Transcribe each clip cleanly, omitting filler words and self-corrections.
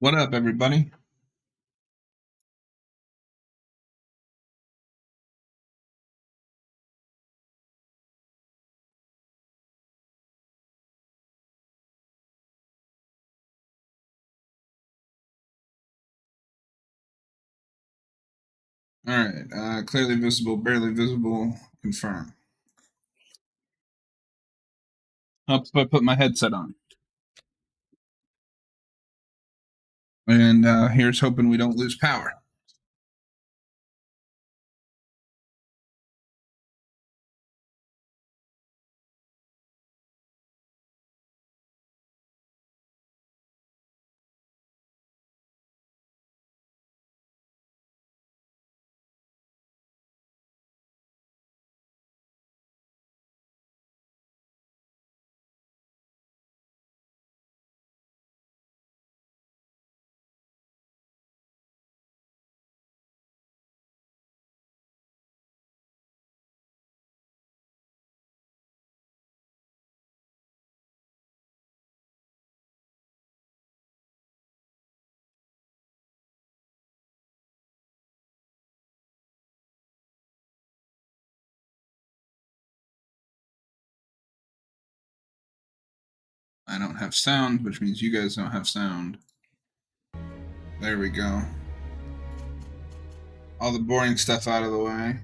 What up, everybody? All right, clearly visible, barely visible, confirm. Helps if I put my headset on. And here's hoping we don't lose power. I don't have sound, which means you guys don't have sound. There we go. All the boring stuff out of the way.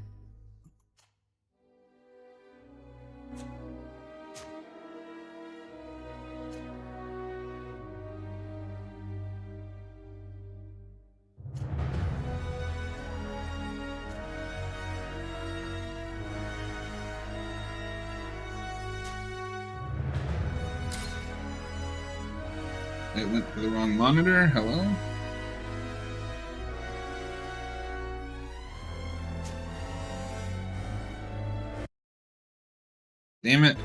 It went to the wrong monitor. Hello? Damn it.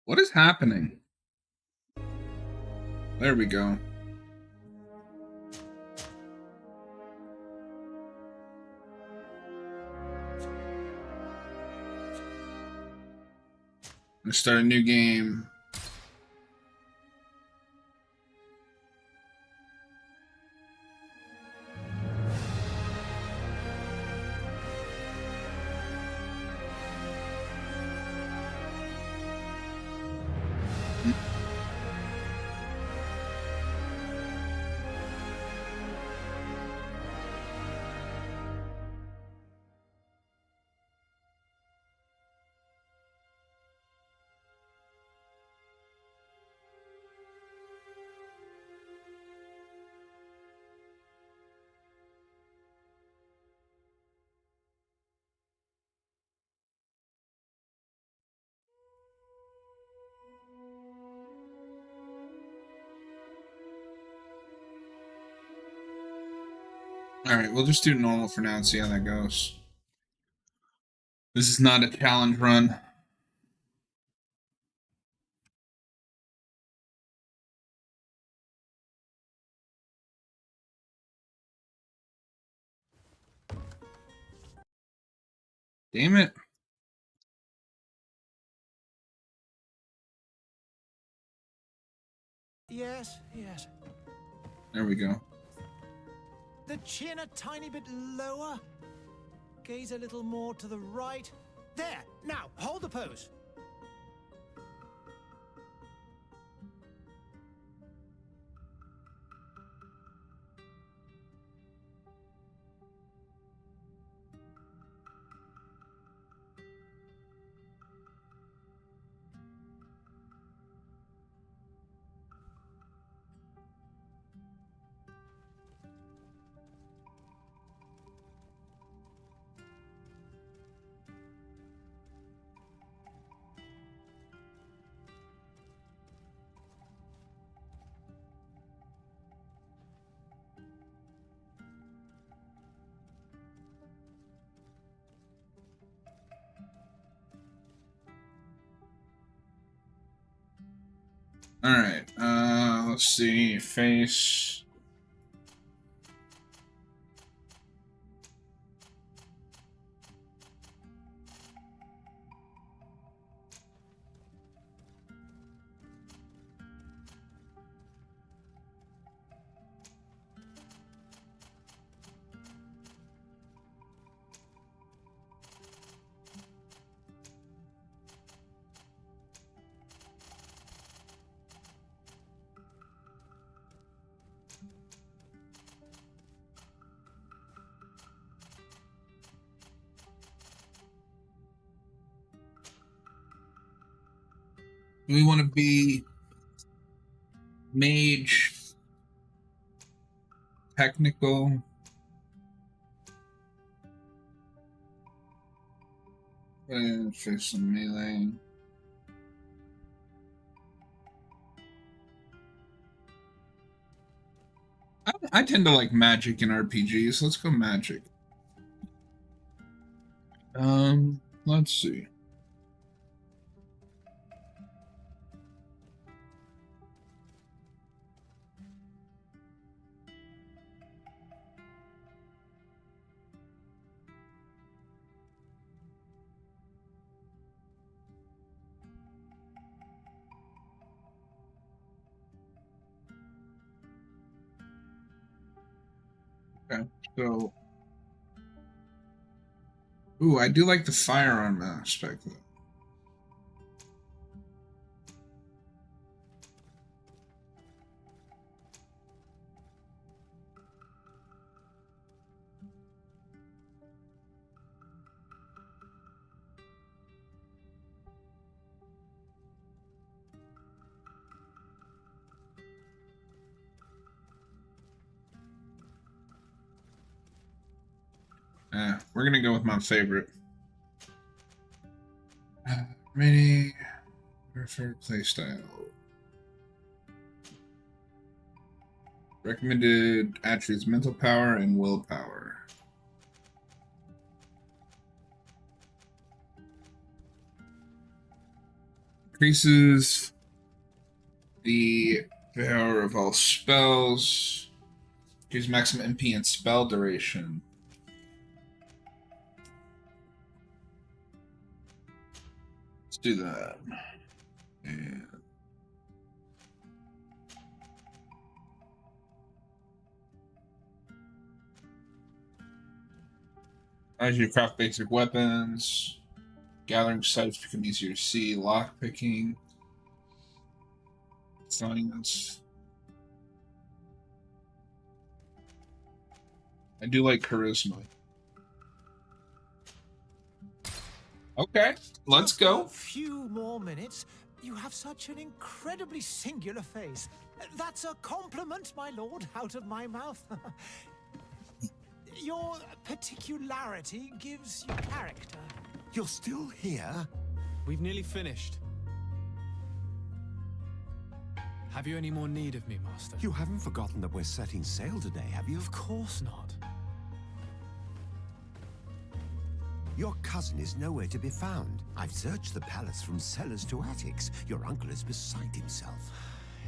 What is happening? There we go. Let's start a new game. Alright, we'll just do normal for now and see how that goes. This is not a challenge run. Damn it. Yes, yes. There we go. The chin a tiny bit lower. Gaze a little more to the right. There! Now, hold the pose. Alright, let's see. Face. Do we want to be mage, technical? And fix some melee. I tend to like magic in RPGs. Let's go magic. Let's see. Okay, so ooh, I do like the firearm aspect though. We're gonna go with my favorite. Ready? Preferred playstyle. Recommended attributes: mental power and willpower. Increases the power of all spells. Gives maximum MP and spell duration. Let's do that. And as you craft basic weapons, gathering sites become easier to see, lockpicking, science. I do like charisma. Okay, let's go. A few more minutes. You have such an incredibly singular face. That's a compliment, my lord, out of my mouth. Your particularity gives you character. You're still here? We've nearly finished. Have you any more need of me, Master? You haven't forgotten that we're setting sail today, have you? Of course not. Your cousin is nowhere to be found. I've searched the palace from cellars to attics. Your uncle is beside himself.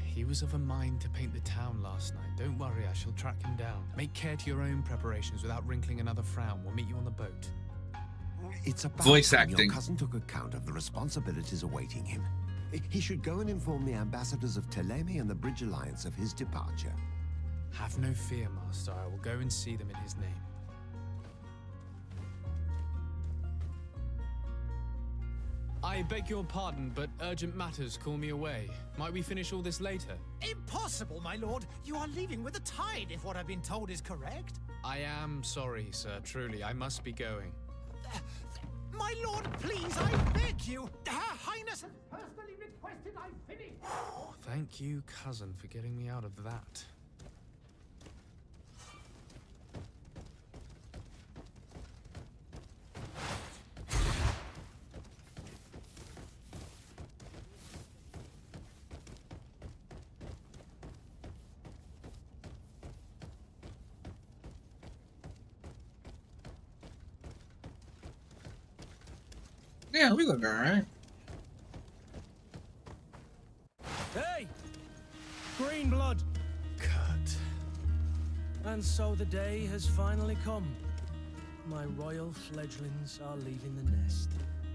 He was of a mind to paint the town last night. Don't worry, I shall track him down. Make care to your own preparations without wrinkling another frown. We'll meet you on the boat. It's about Voice time acting. Your cousin took account of the responsibilities awaiting him. He should go and inform the ambassadors of Teleme and the Bridge Alliance of his departure. Have no fear, Master. I will go and see them in his name. I beg your pardon, but urgent matters call me away. Might we finish all this later? Impossible, my lord. You are leaving with the tide, if what I've been told is correct. I am sorry, sir. Truly, I must be going. My lord, please, I beg you. Her Highness has personally requested I finish. Oh, thank you, cousin, for getting me out of that. Yeah, we look alright. Hey! Green blood! Kurt. And so the day has finally come. My royal fledglings are leaving the nest.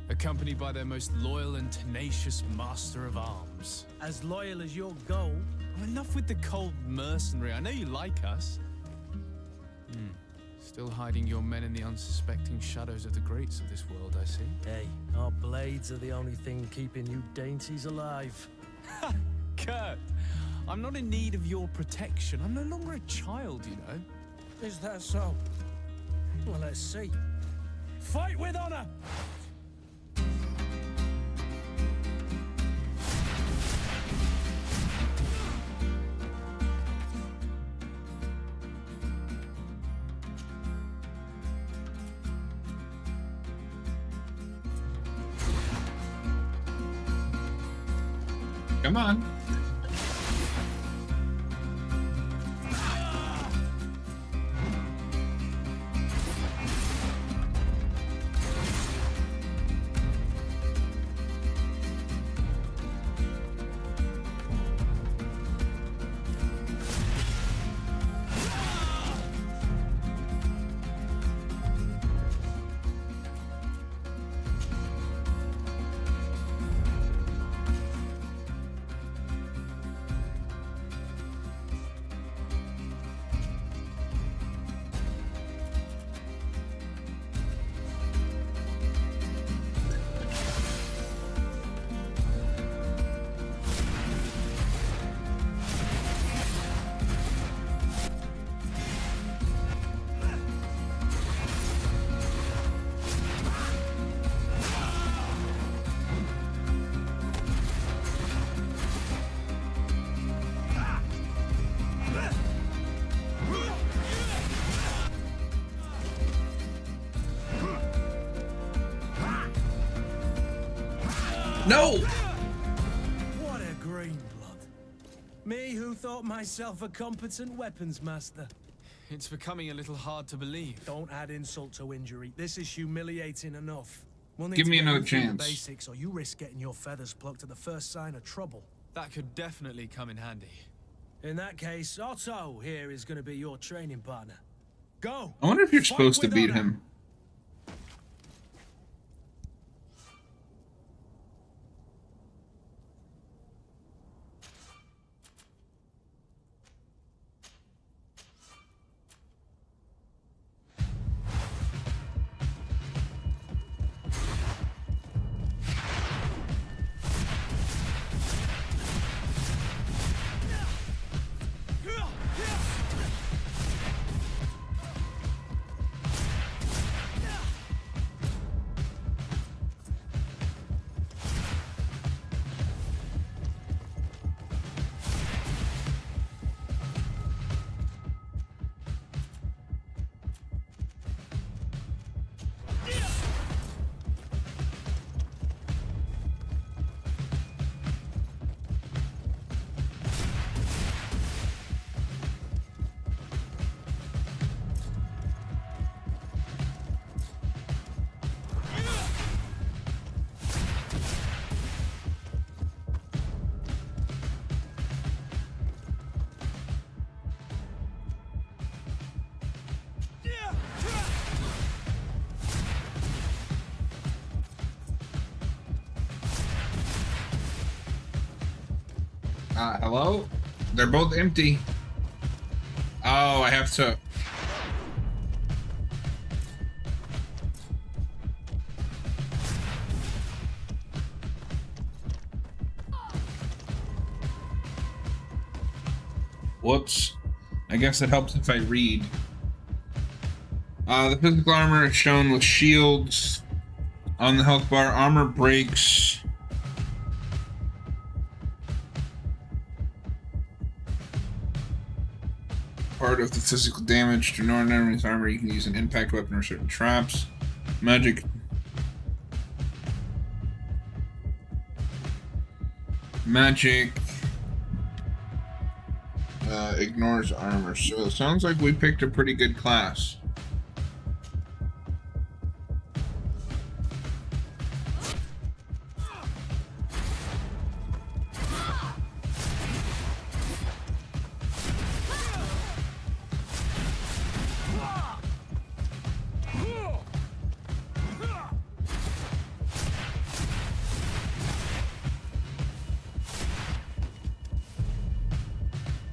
Accompanied by their most loyal and tenacious master of arms. As loyal as your goal. Oh, enough with the cold mercenary. I know you like us. Still hiding your men in the unsuspecting shadows of the greats of this world, I see. Hey, our blades are the only thing keeping you dainties alive. Ha! Kurt! I'm not in need of your protection. I'm no longer a child, you know. Is that so? Well, let's see. Fight with honor! Come on. No! What a green blood. Me who thought myself a competent weapons master. It's becoming a little hard to believe. Don't add insult to injury. This is humiliating enough. We'll need Give to me get another you through the chance. basics, or you risk getting your feathers plucked at the first sign of trouble. That could definitely come in handy. In that case, Otto here is going to be your training partner. Go! I wonder if you're Fight supposed to with beat honor. him. Hello? They're both empty. Oh, I have to... Whoops. I guess it helps if I read. The physical armor is shown with shields on the health bar. Armor breaks. Part of the physical damage to non-enemy's armor. You can use an impact weapon or certain traps. Magic. Magic. Ignores armor. So it sounds like we picked a pretty good class.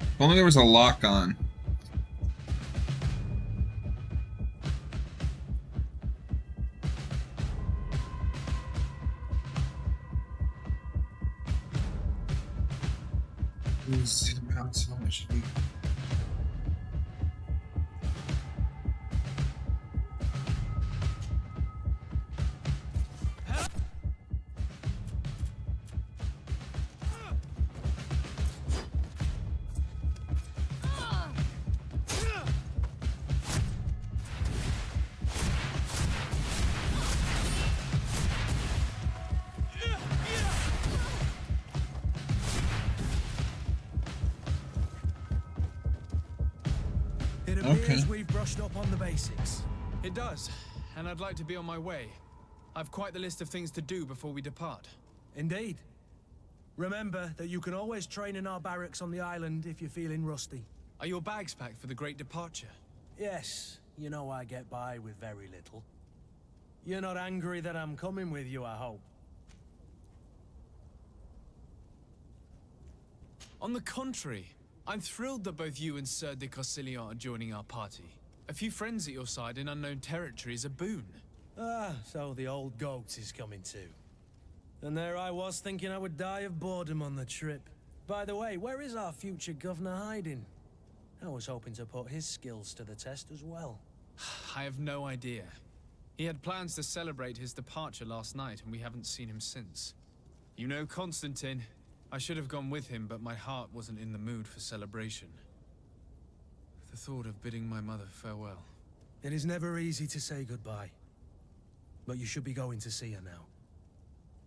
If only there was a lock on. See the mounts on it. It appears we've brushed up on the basics. It does, and I'd like to be on my way. I've quite the list of things to do before we depart. Indeed. Remember that you can always train in our barracks on the island if you're feeling rusty. Are your bags packed for the great departure? Yes, you know I get by with very little. You're not angry that I'm coming with you, I hope. On the contrary, I'm thrilled that both you and Sir de Corsilian are joining our party. A few friends at your side in unknown territory is a boon. Ah, so the old goat is coming too. And there I was thinking I would die of boredom on the trip. By the way, where is our future governor hiding? I was hoping to put his skills to the test as well. I have no idea. He had plans to celebrate his departure last night, and we haven't seen him since. You know Constantine. I should have gone with him, but my heart wasn't in the mood for celebration. The thought of bidding my mother farewell. It is never easy to say goodbye. But you should be going to see her now.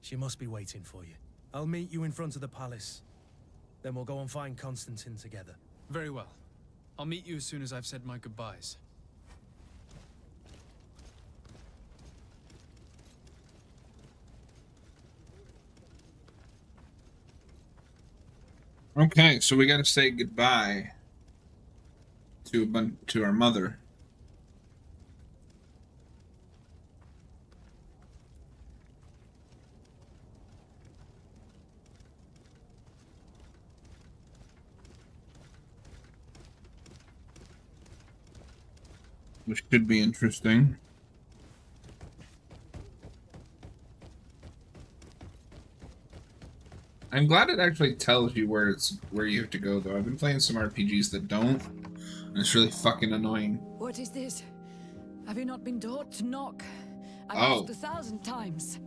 She must be waiting for you. I'll meet you in front of the palace. Then we'll go and find Constantine together. Very well. I'll meet you as soon as I've said my goodbyes. Okay, so we gotta say goodbye to our mother. Which could be interesting. I'm glad it actually tells you where you have to go, though. I've been playing some RPGs that don't, and it's really fucking annoying. What is this? Have you not been taught to knock? I've asked 1,000 times.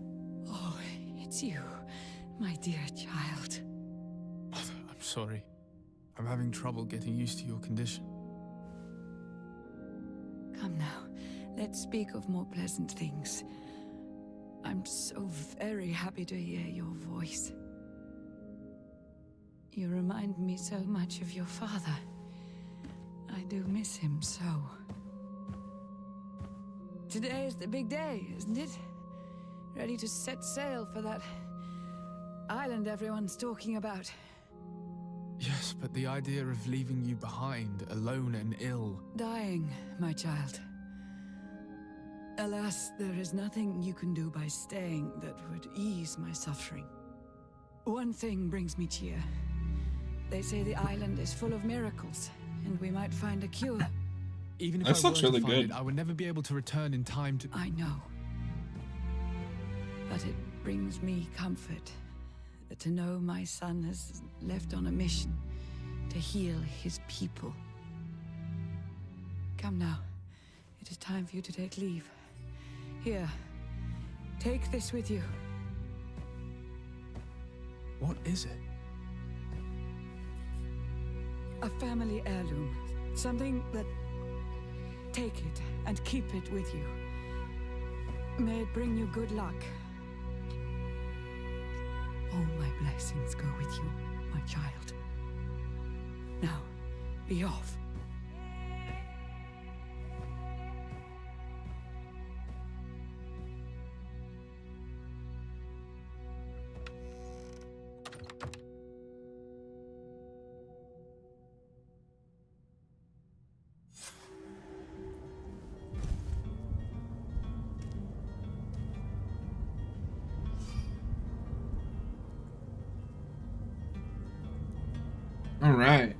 Oh, it's you, my dear child. Mother, I'm sorry. I'm having trouble getting used to your condition. Come now, let's speak of more pleasant things. I'm so very happy to hear your voice. You remind me so much of your father. I do miss him so. Today is the big day, isn't it? Ready to set sail for that island everyone's talking about. Yes, but the idea of leaving you behind, alone and ill... Dying, my child. Alas, there is nothing you can do by staying that would ease my suffering. One thing brings me cheer. They say the island is full of miracles, and we might find a cure. Even if That I were sounds to really find good. it, I would never be able to return in time to... I know. But it brings me comfort to know my son has left on a mission to heal his people. Come now. It is time for you to take leave. Here, take this with you. What is it? A family heirloom. Something that... Take it and keep it with you. May it bring you good luck. All my blessings go with you, my child. Now, be off. Alright.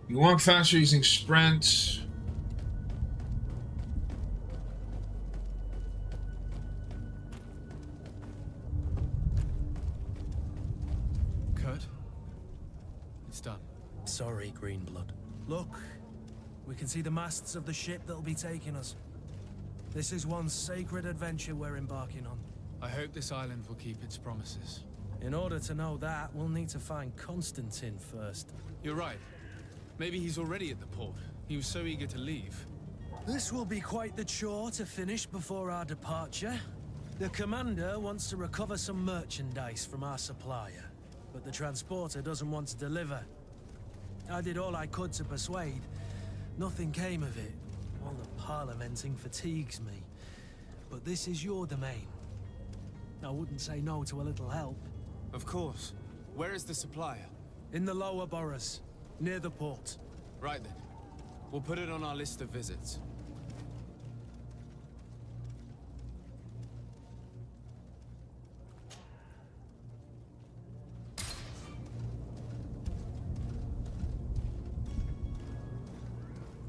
You walk faster using sprint. Kurt? It's done. Sorry, Greenblood. Look, we can see the masts of the ship that'll be taking us. This is one sacred adventure we're embarking on. I hope this island will keep its promises. In order to know that, we'll need to find Constantine first. You're right. Maybe he's already at the port. He was so eager to leave. This will be quite the chore to finish before our departure. The commander wants to recover some merchandise from our supplier, but the transporter doesn't want to deliver. I did all I could to persuade. Nothing came of it. All the parliamenting fatigues me. But this is your domain. I wouldn't say no to a little help. Of course. Where is the supplier? In the lower boroughs, near the port. Right then. We'll put it on our list of visits.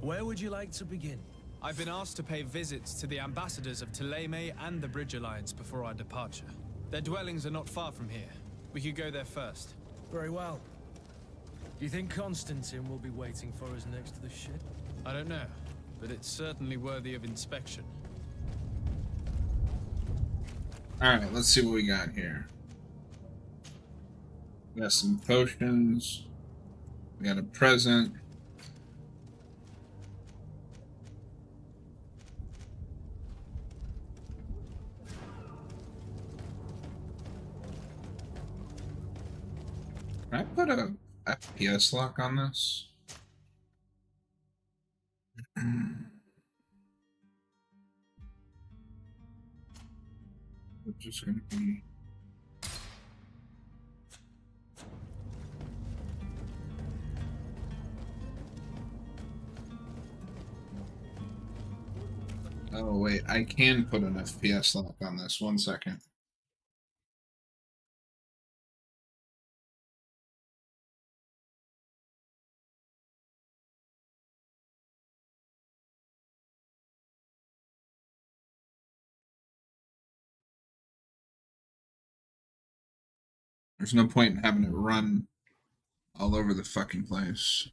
Where would you like to begin? I've been asked to pay visits to the ambassadors of Thélème and the Bridge Alliance before our departure. Their dwellings are not far from here. We could go there first. Very well. Do you think Constantine will be waiting for us next to the ship? I don't know, but it's certainly worthy of inspection. Alright, let's see what we got here. We got some potions. We got a present. Can I put a FPS lock on this? It's just gonna be. Oh wait, I can put an FPS lock on this. 1 second. There's no point in having it run all over the fucking place.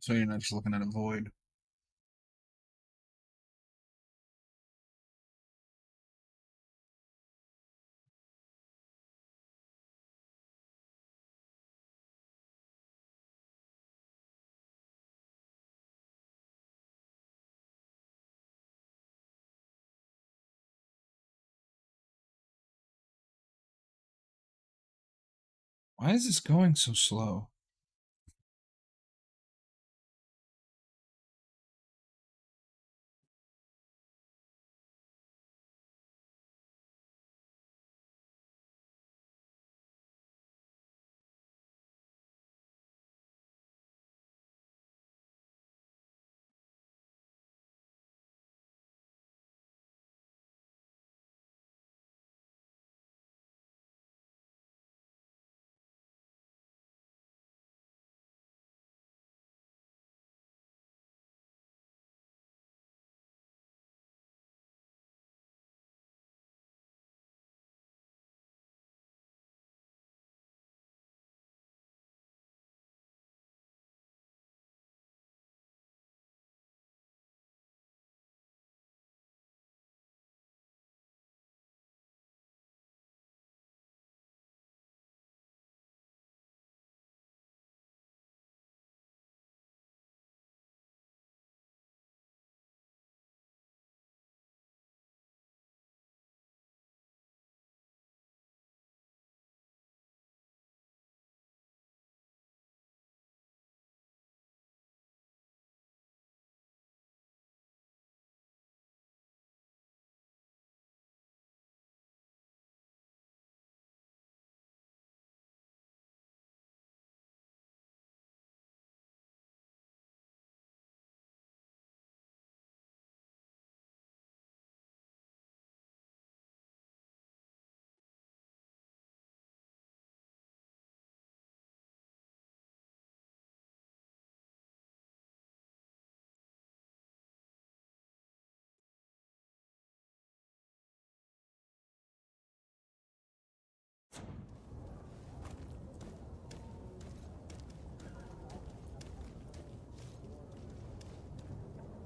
So you're not just looking at a void. Why is this going so slow?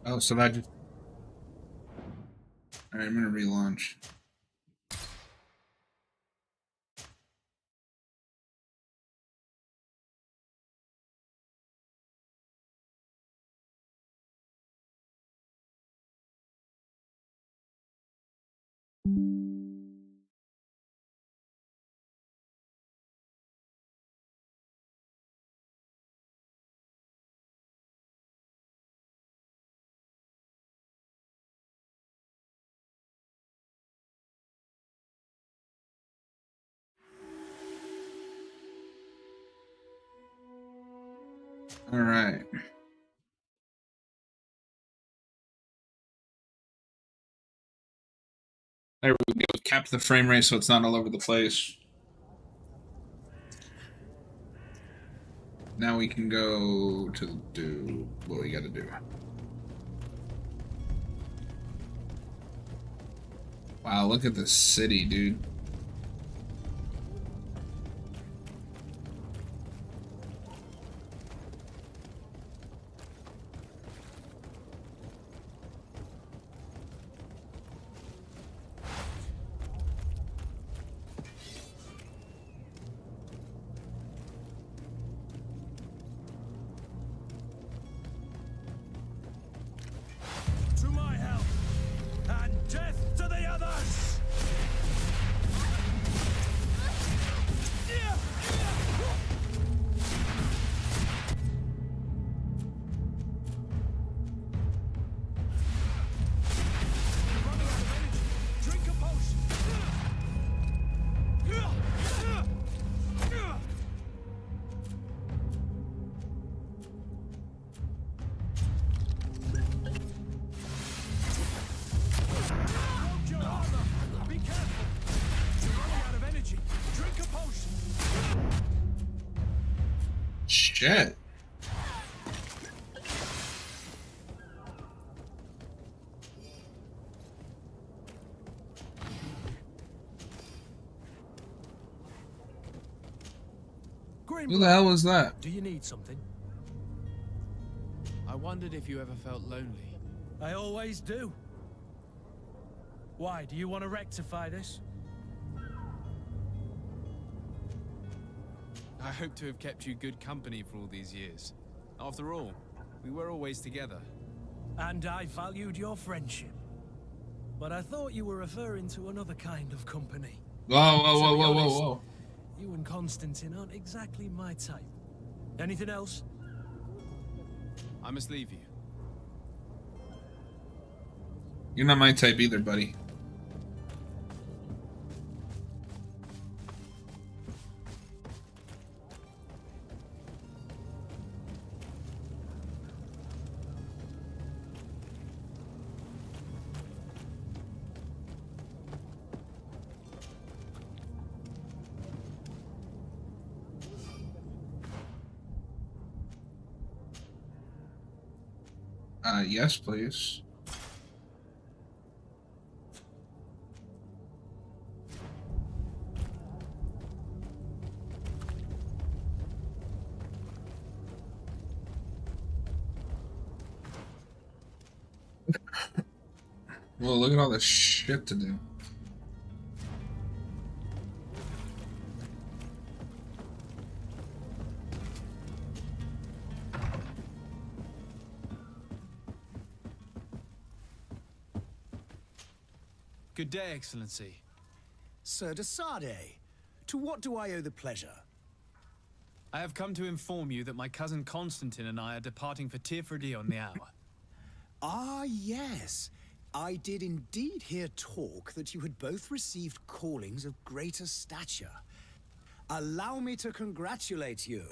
Oh, so that just. Alright, I'm gonna relaunch. Alright. There we go. Cap the frame rate so it's not all over the place. Now we can go to do what we gotta do. Wow, look at this city, dude. To my help, and death to the others! Running out of energy. Drink a potion. Broke your armor. Be careful. You're running out of energy. Drink a potion. Shit. Who the hell was that? Do you need something? I wondered if you ever felt lonely. I always do. Why, do you want to rectify this? I hope to have kept you good company for all these years. After all, we were always together. And I valued your friendship. But I thought you were referring to another kind of company. Whoa, whoa, whoa, To be whoa, whoa, honest, whoa. You and Constantine aren't exactly my type. Anything else? I must leave you. You're not my type either, buddy. Yes, please. Well, look at all this shit to do. Good day, Excellency. Sir de Sade, to what do I owe the pleasure? I have come to inform you that my cousin Constantine and I are departing for Teer Fradee on the hour. Ah, yes. I did indeed hear talk that you had both received callings of greater stature. Allow me to congratulate you.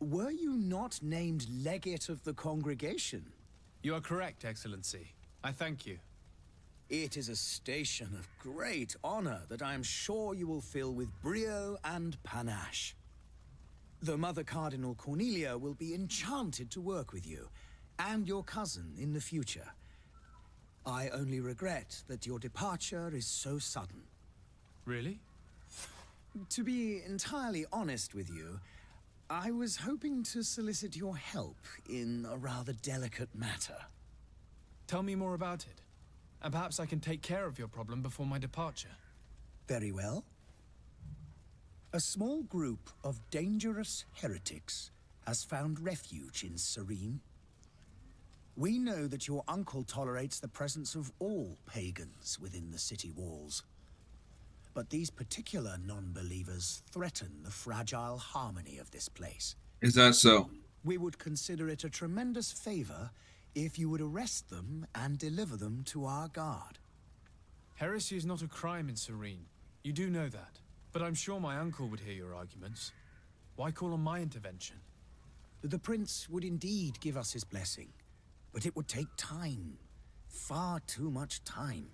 Were you not named legate of the congregation? You are correct, Excellency. I thank you. It is a station of great honor that I am sure you will fill with brio and panache. The Mother Cardinal Cornelia will be enchanted to work with you, and your cousin in the future. I only regret that your departure is so sudden. Really? To be entirely honest with you, I was hoping to solicit your help in a rather delicate matter. Tell me more about it, and perhaps I can take care of your problem before my departure. Very well. A small group of dangerous heretics has found refuge in Serene. We know that your uncle tolerates the presence of all pagans within the city walls. But these particular non-believers threaten the fragile harmony of this place. Is that so? We would consider it a tremendous favor if you would arrest them and deliver them to our guard. Heresy is not a crime in Serene. You do know that. But I'm sure my uncle would hear your arguments. Why call on my intervention? The prince would indeed give us his blessing, but it would take time. Far too much time.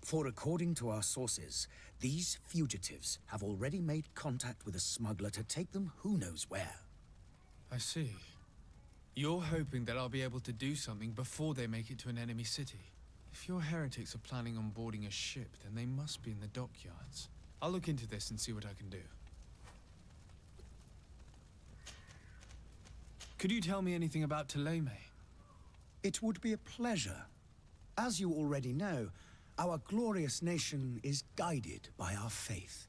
For according to our sources, these fugitives have already made contact with a smuggler to take them who knows where. I see. You're hoping that I'll be able to do something before they make it to an enemy city. If your heretics are planning on boarding a ship, then they must be in the dockyards. I'll look into this and see what I can do. Could you tell me anything about Thélème? It would be a pleasure. As you already know, our glorious nation is guided by our faith.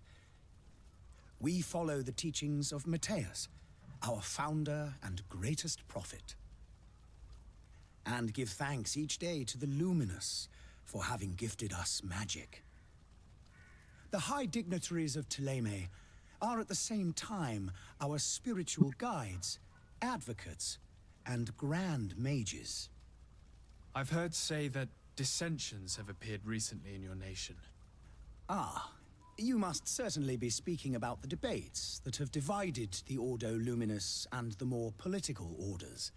We follow the teachings of Matthias, our founder and greatest prophet, and give thanks each day to the Luminous for having gifted us magic. The high dignitaries of Thélème are at the same time our spiritual guides, advocates, and grand mages. I've heard say that dissensions have appeared recently in your nation. Ah, you must certainly be speaking about the debates that have divided the Ordo Luminous and the more political orders.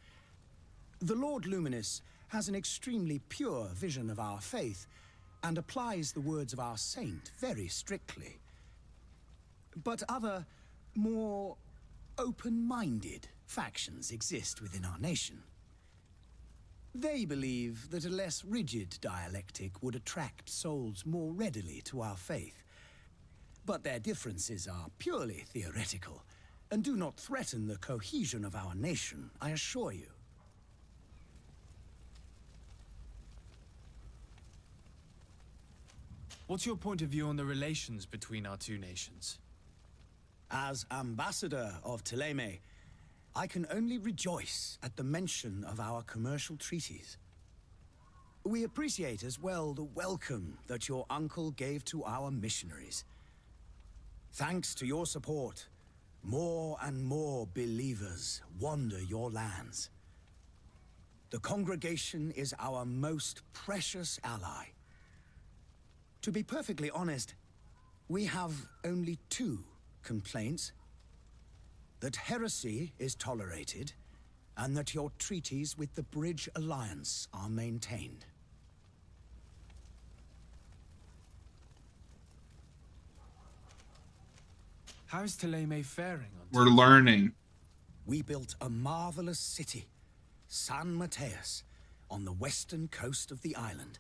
The Lord Luminous has an extremely pure vision of our faith, and applies the words of our saint very strictly. But other, more open-minded factions exist within our nation. They believe that a less rigid dialectic would attract souls more readily to our faith. But their differences are purely theoretical, and do not threaten the cohesion of our nation, I assure you. What's your point of view on the relations between our two nations? As ambassador of Thélème, I can only rejoice at the mention of our commercial treaties. We appreciate as well the welcome that your uncle gave to our missionaries. Thanks to your support, more and more believers wander your lands. The congregation is our most precious ally. To be perfectly honest, we have only two complaints. That heresy is tolerated, and that your treaties with the Bridge Alliance are maintained. How is Thélème faring on We're learning. We built a marvelous city, San Matthias, on the western coast of the island.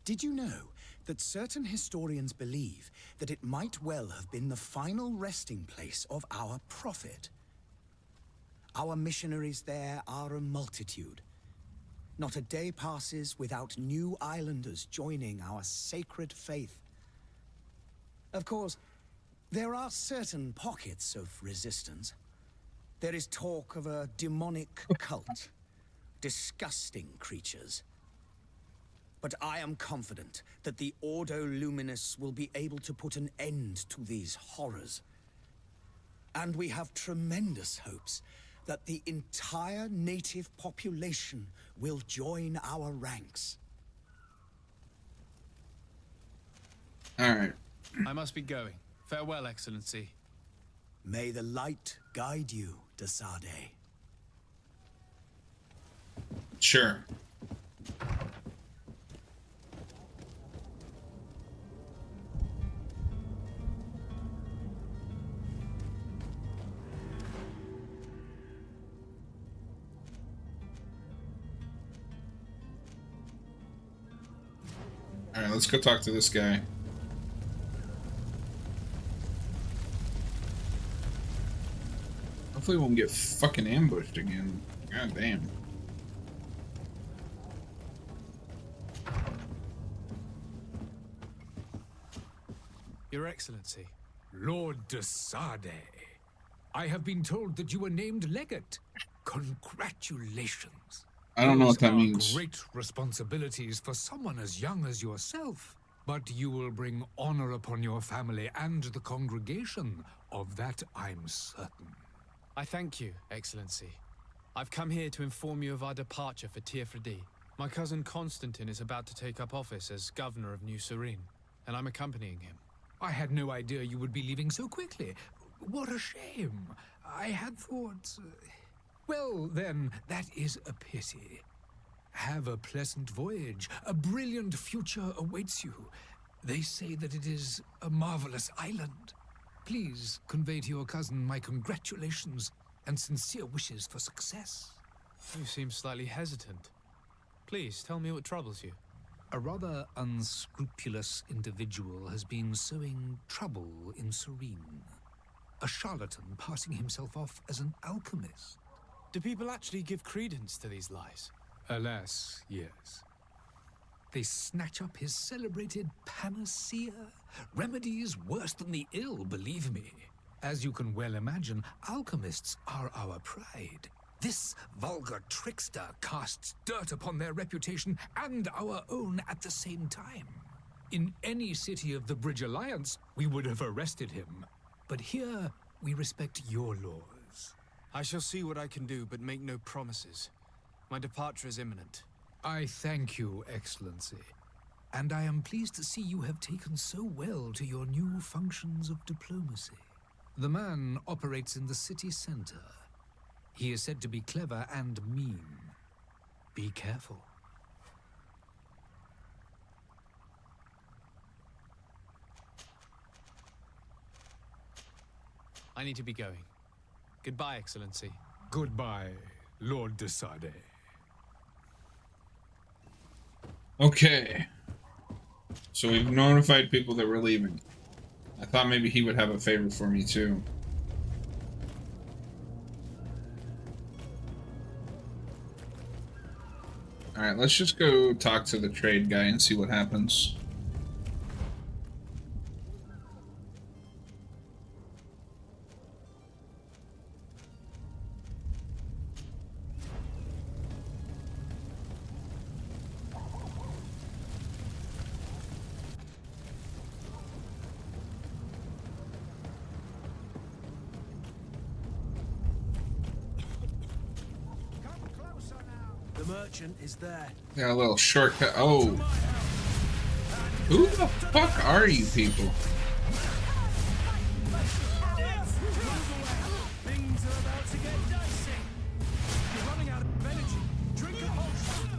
Did you know that certain historians believe that it might well have been the final resting place of our prophet? Our missionaries there are a multitude. Not a day passes without new islanders joining our sacred faith. Of course, there are certain pockets of resistance. There is talk of a demonic cult, disgusting creatures. But I am confident that the Ordo Luminous will be able to put an end to these horrors. And we have tremendous hopes that the entire native population will join our ranks. Alright. I must be going. Farewell, Excellency. May the light guide you, de Sade. Sure. Alright, let's go talk to this guy. Hopefully we won't get fucking ambushed again. God damn. Your Excellency. Lord de Sade, I have been told that you were named legate. Congratulations. I don't know what that Those are means. great responsibilities for someone as young as yourself. But you will bring honor upon your family and the congregation. Of that, I'm certain. I thank you, Excellency. I've come here to inform you of our departure for Teer Fradee. My cousin Constantine is about to take up office as governor of New Serene, and I'm accompanying him. I had no idea you would be leaving so quickly. What a shame. I had thought... Well, then, that is a pity. Have a pleasant voyage. A brilliant future awaits you. They say that it is a marvelous island. Please convey to your cousin my congratulations and sincere wishes for success. You seem slightly hesitant. Please, tell me what troubles you. A rather unscrupulous individual has been sowing trouble in Serene. A charlatan passing himself off as an alchemist. Do people actually give credence to these lies? Alas, yes. They snatch up his celebrated panacea. Remedies worse than the ill, believe me. As you can well imagine, alchemists are our pride. This vulgar trickster casts dirt upon their reputation and our own at the same time. In any city of the Bridge Alliance, we would have arrested him. But here, we respect your laws. I shall see what I can do, but make no promises. My departure is imminent. I thank you, Excellency. And I am pleased to see you have taken so well to your new functions of diplomacy. The man operates in the city center. He is said to be clever and mean. Be careful. I need to be going. Goodbye, Excellency. Goodbye, Lord de Sade. Okay. So we've notified people that we're leaving. I thought maybe he would have a favor for me too. Alright, let's just go talk to the trade guy and see what happens. The merchant is there. Got a little shortcut. Oh. Who the fuck are you people? Things are about to get dicey. You're running out of energy. Drink a potion.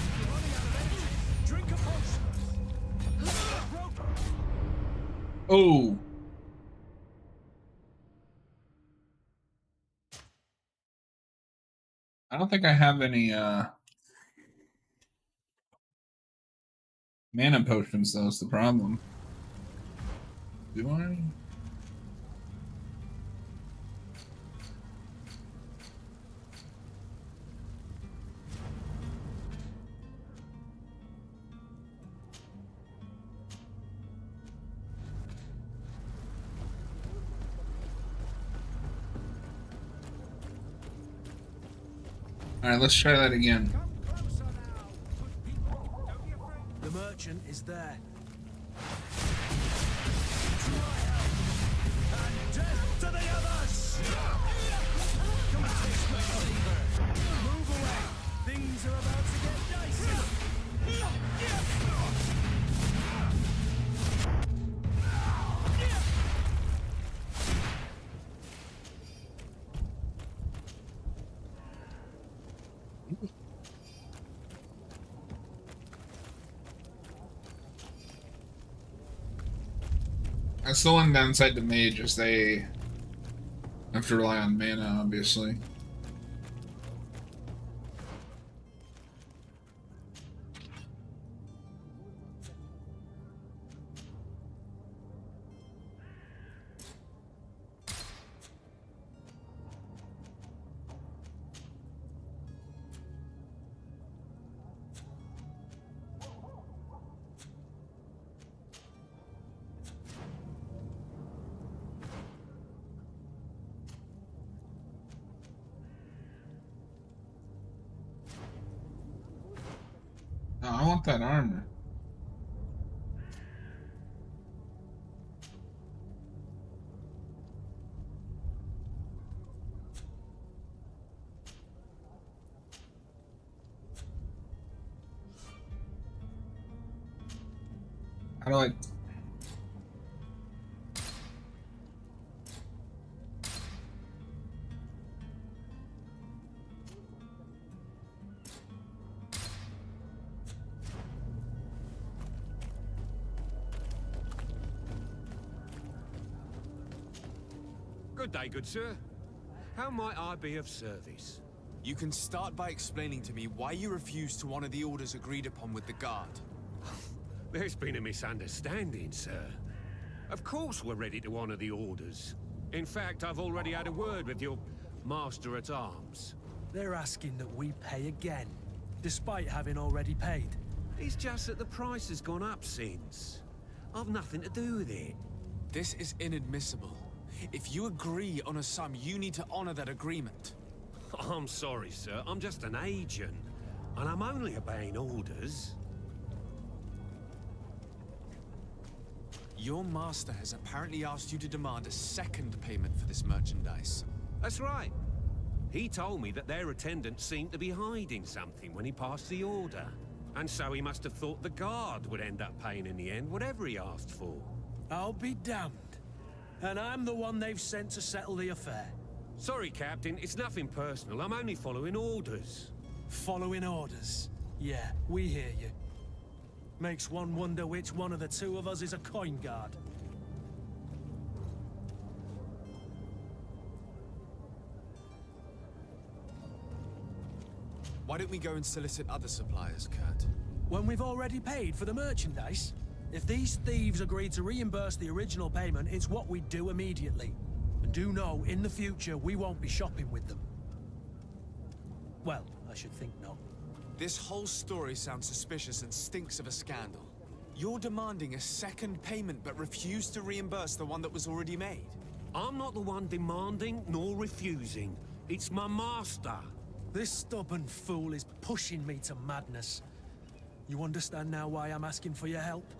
You're running out of energy. Drink a potion. Oh. I don't think I have any mana potions though, is the problem. Do I? Alright, let's try that again. The merchant is there. And death to the others! Come and taste my flavor. Move away. Things are about to get dicey. That's the one downside to mage is they have to rely on mana, obviously. want that armor. How do I... Good day, good sir. How might I be of service? You can start by explaining to me why you refused to honor the orders agreed upon with the guard. There's been a misunderstanding, sir. Of course we're ready to honor the orders. In fact, I've already had a word with your master-at-arms. They're asking that we pay again, despite having already paid. It's just that the price has gone up since. I've nothing to do with it. This is inadmissible. If you agree on a sum, you need to honor that agreement. I'm sorry, sir. I'm just an agent. And I'm only obeying orders. Your master has apparently asked you to demand a second payment for this merchandise. That's right. He told me that their attendant seemed to be hiding something when he passed the order. And so he must have thought the guard would end up paying in the end, whatever he asked for. I'll be damned. And I'm the one they've sent to settle the affair. Sorry, Captain. It's nothing personal. I'm only following orders. Following orders? Yeah, we hear you. Makes one wonder which one of the two of us is a coin guard. Why don't we go and solicit other suppliers, Kurt? When we've already paid for the merchandise? If these thieves agree to reimburse the original payment, it's what we do immediately. And do know, in the future, we won't be shopping with them. Well, I should think not. This whole story sounds suspicious and stinks of a scandal. You're demanding a second payment but refuse to reimburse the one that was already made. I'm not the one demanding nor refusing. It's my master. This stubborn fool is pushing me to madness. You understand now why I'm asking for your help?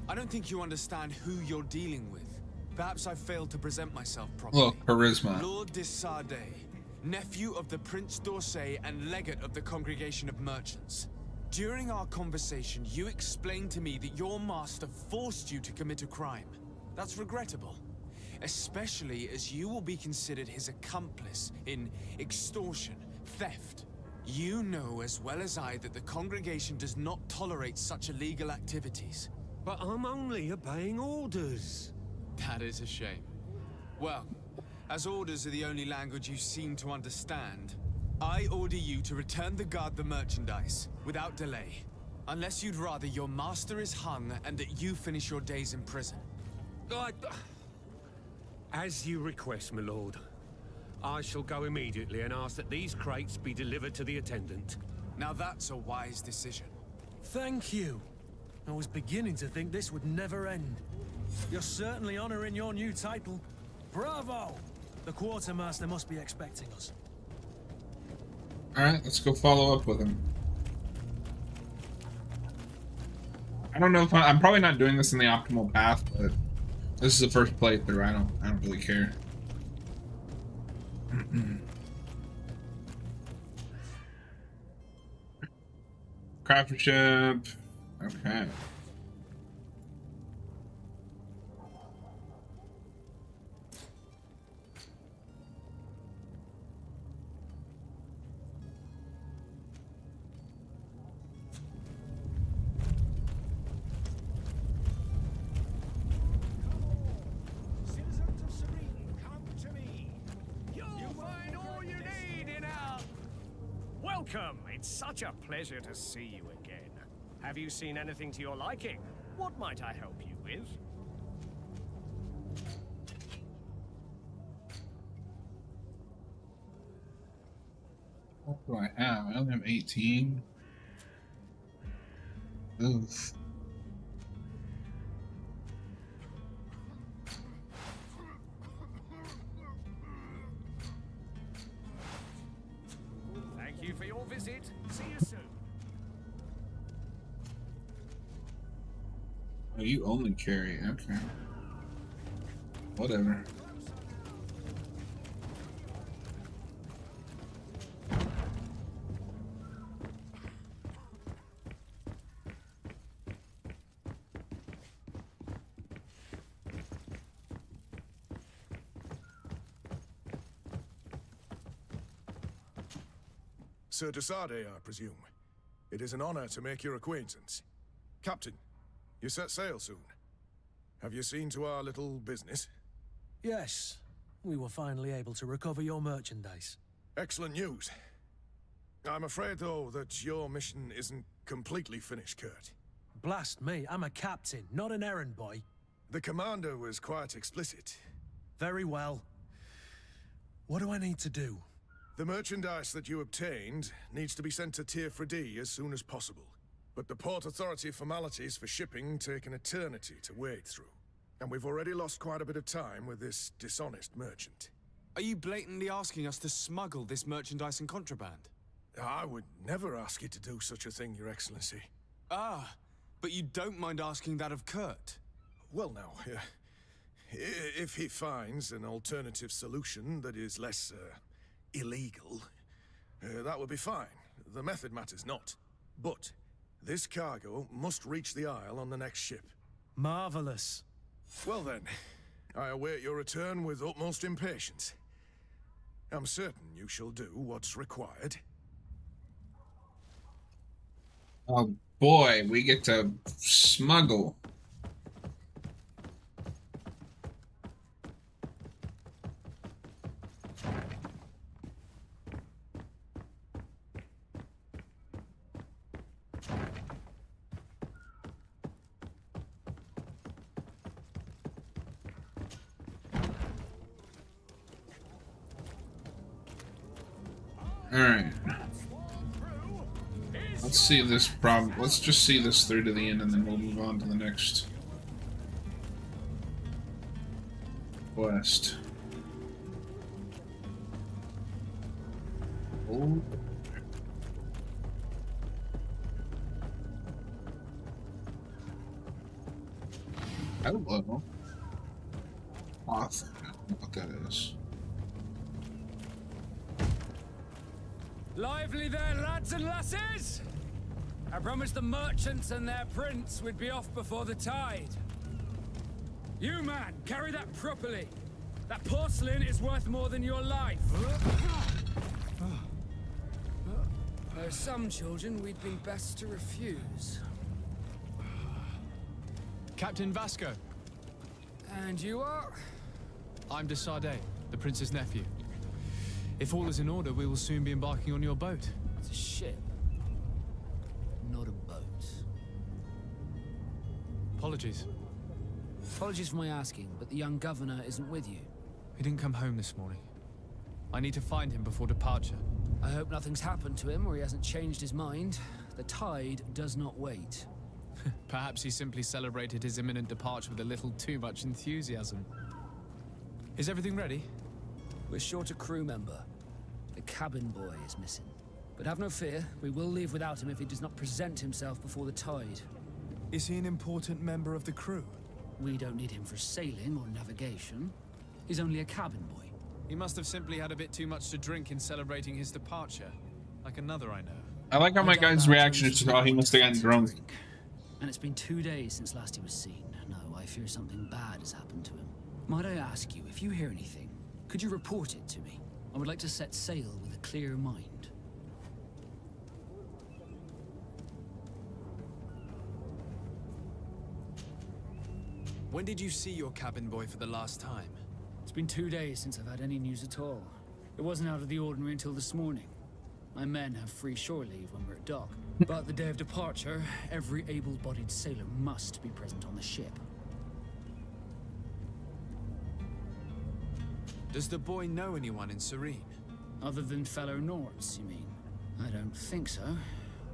I don't think you understand who you're dealing with. Perhaps I failed to present myself properly. Look, charisma. Lord de Sardet, nephew of the Prince d'Orsay and legate of the Congregation of Merchants. During our conversation, you explained to me that your master forced you to commit a crime. That's regrettable, especially as you will be considered his accomplice in extortion, theft. You know as well as I that the Congregation does not tolerate such illegal activities. But I'm only obeying orders. That is a shame. Well, as orders are the only language you seem to understand, I order you to return the guard the merchandise, without delay. Unless you'd rather your master is hung and that you finish your days in prison. As you request, my lord. I shall go immediately and ask that these crates be delivered to the attendant. Now that's a wise decision. Thank you. I was beginning to think this would never end. You're certainly honoring your new title. Bravo! The quartermaster must be expecting us. Alright, let's go follow up with him. I don't know if I'm probably not doing this in the optimal path, but this is the first playthrough. I don't really care. Craftsmanship. Okay. Welcome! It's such a pleasure to see you again. Have you seen anything to your liking? What might I help you with? What do I have? I only have 18. Oof. you only carry. Okay. Whatever. Sir de Sade, I presume. It is an honor to make your acquaintance. Captain, you set sail soon. Have you seen to our little business? Yes, we were finally able to recover your merchandise. Excellent news. I'm afraid, though, that your mission isn't completely finished, Kurt. Blast me, I'm a captain, not an errand boy. The commander was quite explicit. Very well. What do I need to do? The merchandise that you obtained needs to be sent to Teer Fradee as soon as possible. But the Port Authority formalities for shipping take an eternity to wade through. And we've already lost quite a bit of time with this dishonest merchant. Are you blatantly asking us to smuggle this merchandise and contraband? I would never ask you to do such a thing, Your Excellency. Ah, but you don't mind asking that of Kurt? Well now, if he finds an alternative solution that is less, illegal, that would be fine. The method matters not. But this cargo must reach the Isle on the next ship. Marvelous. Well then, I await your return with utmost impatience. I'm certain you shall do what's required. Oh boy, we get to smuggle. Alright. Let's see this problem. Let's just see this through to the end and then we'll move on to the next quest. Oh. Hello. Awesome. I don't know what that is. Lively there, lads and lasses! I promised the merchants and their prince we'd be off before the tide. You, man, carry that properly. That porcelain is worth more than your life. There are some children we'd been best to refuse. Captain Vasco. And you are? I'm de Sade, the prince's nephew. If all is in order, we will soon be embarking on your boat. It's a ship, not a boat. Apologies. Apologies for my asking, but the young governor isn't with you. He didn't come home this morning. I need to find him before departure. I hope nothing's happened to him or he hasn't changed his mind. The tide does not wait. Perhaps he simply celebrated his imminent departure with a little too much enthusiasm. Is everything ready? We're short a crew member. The cabin boy is missing. But have no fear, we will leave without him if he does not present himself before the tide. Is he an important member of the crew? We don't need him for sailing or navigation. He's only a cabin boy. He must have simply had a bit too much to drink in celebrating his departure. Like another I know. I like how my guy's reaction is, oh, he must have gotten drunk. And it's been 2 days since last he was seen. No, I fear something bad has happened to him. Might I ask you, if you hear anything, could you report it to me? I would like to set sail with a clear mind. When did you see your cabin boy for the last time? It's been 2 days since I've had any news at all. It wasn't out of the ordinary until this morning. My men have free shore leave when we're at dock. But the day of departure, every able-bodied sailor must be present on the ship. Does the boy know anyone in Serene? Other than fellow Nords, you mean? I don't think so,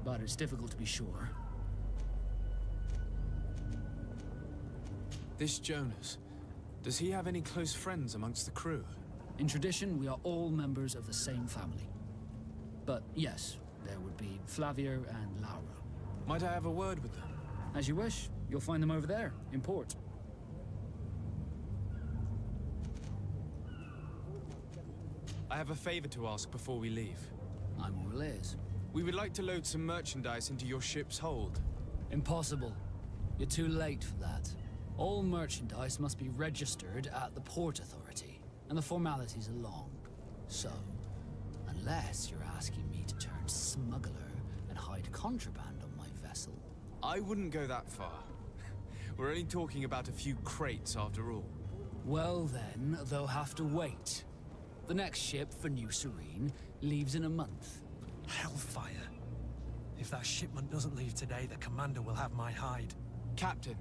but it's difficult to be sure. This Jonas, does he have any close friends amongst the crew? In tradition, we are all members of the same family. But yes, there would be Flavio and Laura. Might I have a word with them? As you wish. You'll find them over there, in port. I have a favor to ask before we leave. I'm all ears. We would like to load some merchandise into your ship's hold. Impossible. You're too late for that. All merchandise must be registered at the Port Authority, and the formalities are long. So, unless you're asking me to turn smuggler and hide contraband on my vessel... I wouldn't go that far. We're only talking about a few crates after all. Well then, they'll have to wait. The next ship for New Serene leaves in a month. Hellfire. If that shipment doesn't leave today, the commander will have my hide. Captain,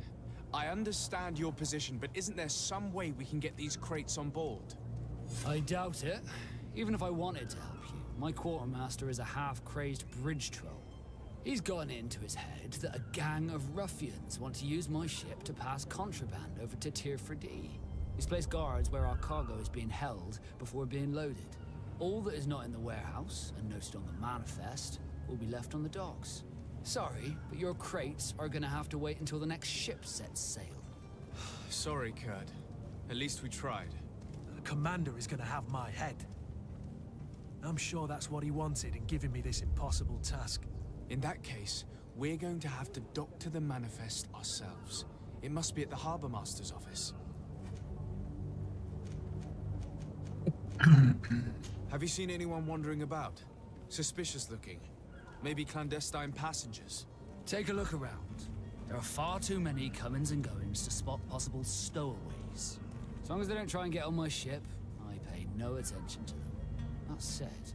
I understand your position, but isn't there some way we can get these crates on board? I doubt it. Even if I wanted to help you, my quartermaster is a half-crazed bridge troll. He's gotten it into his head that a gang of ruffians want to use my ship to pass contraband over to Teer Fradee. He's placed guards where our cargo is being held before being loaded. All that is not in the warehouse, and noted on the manifest, will be left on the docks. Sorry, but your crates are gonna have to wait until the next ship sets sail. Sorry, Kurt. At least we tried. The commander is gonna have my head. I'm sure that's what he wanted in giving me this impossible task. In that case, we're going to have to doctor the manifest ourselves. It must be at the Harbor Master's office. Have you seen anyone wandering about? Suspicious looking. Maybe clandestine passengers. Take a look around. There are far too many comings and goings to spot possible stowaways. As long as they don't try and get on my ship, I pay no attention to them. That said,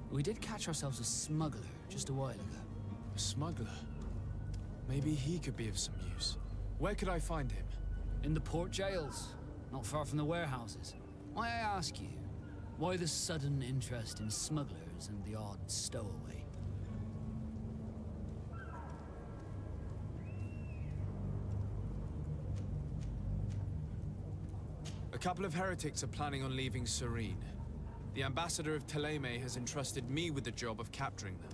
we did catch ourselves a smuggler just a while ago. A smuggler? Maybe he could be of some use. Where could I find him? In the port jails, not far from the warehouses. May I ask you, why the sudden interest in smugglers and the odd stowaway? A couple of heretics are planning on leaving Serene. The ambassador of Teleme has entrusted me with the job of capturing them.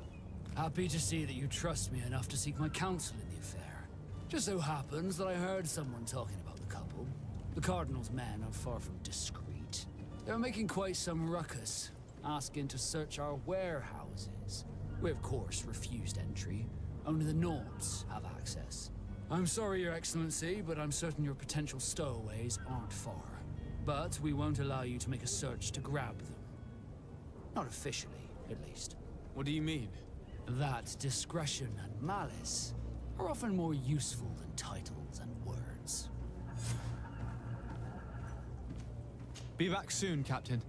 Happy to see that you trust me enough to seek my counsel in the affair. Just so happens that I heard someone talking about the couple. The Cardinal's men are far from discreet. They're making quite some ruckus, asking to search our warehouses. We of course refused entry. Only the Nords have access. I'm sorry, Your Excellency, but I'm certain your potential stowaways aren't far. But we won't allow you to make a search to grab them. Not officially, at least. What do you mean? That discretion and malice are often more useful than titles and words. Be back soon, Captain.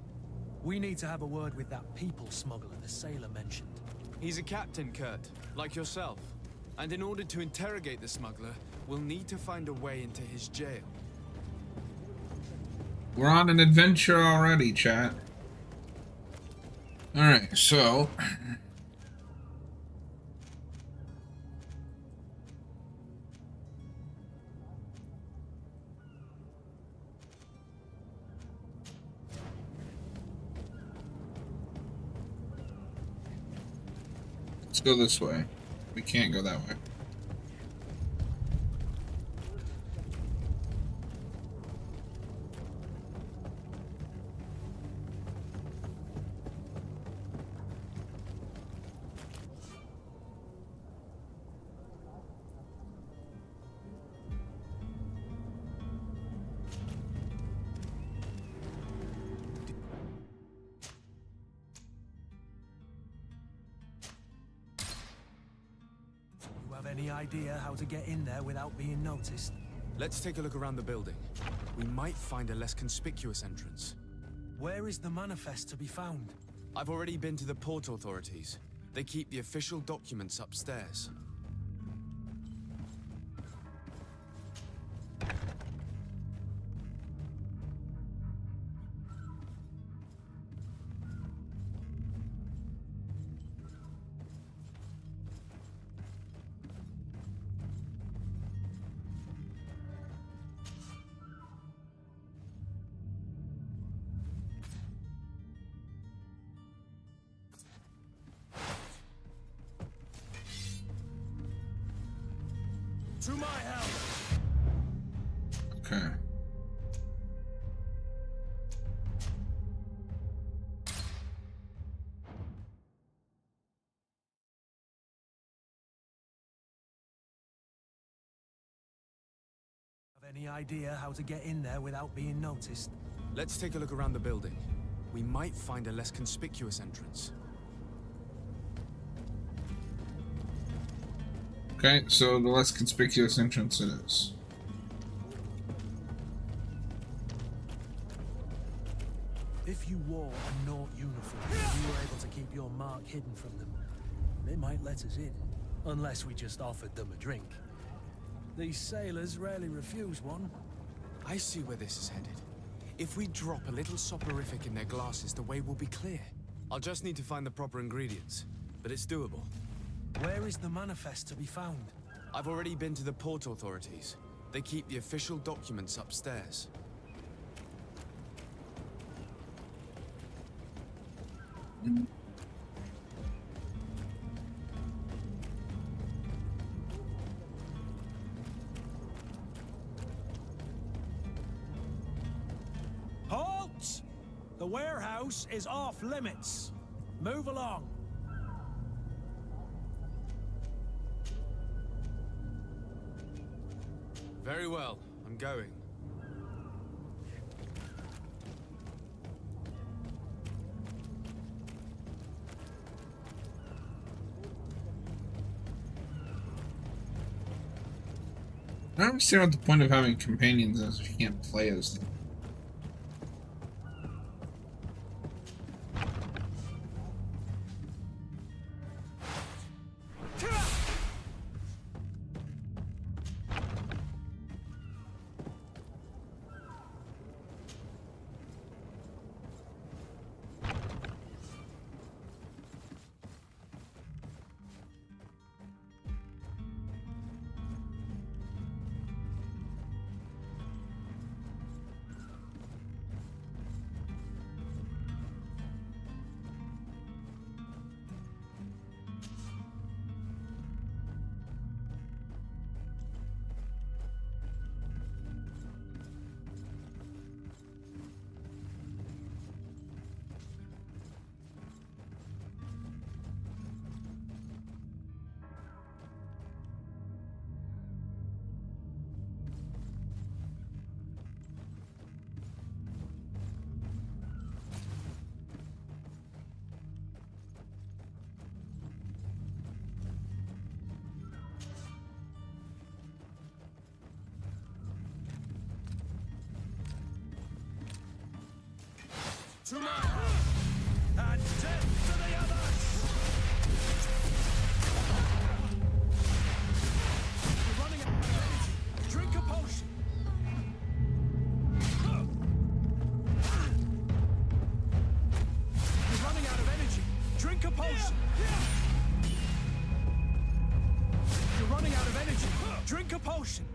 We need to have a word with that people smuggler the sailor mentioned. He's a captain, Kurt, like yourself. And in order to interrogate the smuggler, we'll need to find a way into his jail. We're on an adventure already, chat. Alright, so... let's go this way. We can't go that way. Any idea how to get in there without being noticed? Let's take a look around the building. We might find a less conspicuous entrance. Where is the manifest to be found? I've already been to the port authorities. They keep the official documents upstairs. To my help! Okay. Have any idea how to get in there without being noticed? Let's take a look around the building. We might find a less conspicuous entrance. Okay, so the less conspicuous entrance it is. If you wore a Nort uniform and you were able to keep your mark hidden from them, they might let us in. Unless we just offered them a drink. These sailors rarely refuse one. I see where this is headed. If we drop a little soporific in their glasses, the way will be clear. I'll just need to find the proper ingredients, but it's doable. Where is the manifest to be found? I've already been to the port authorities. They keep the official documents upstairs. Halt! The warehouse is off limits. Move along. Very well, I'm going. I don't understand what the point of having companions is if you can't play as them. To my help! And death to the others! You're running out of energy. Drink a potion! You're running out of energy. Drink a potion! You're running out of energy. Drink a potion!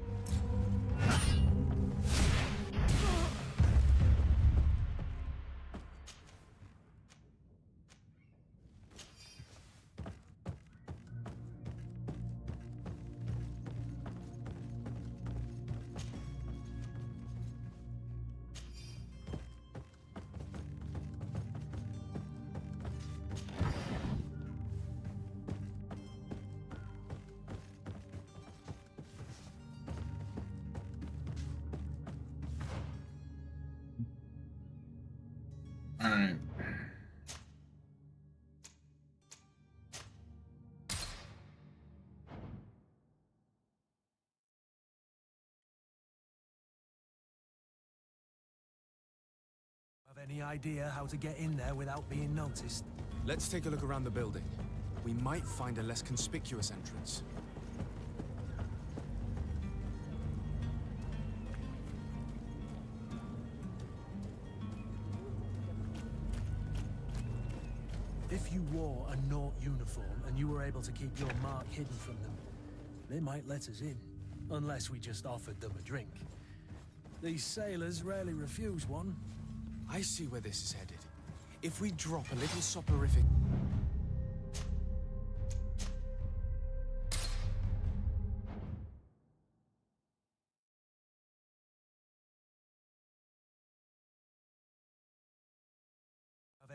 Alright. Have any idea how to get in there without being noticed? Let's take a look around the building. We might find a less conspicuous entrance. If you wore a Nort uniform and you were able to keep your mark hidden from them, they might let us in. Unless we just offered them a drink. These sailors rarely refuse one. I see where this is headed. If we drop a little soporific...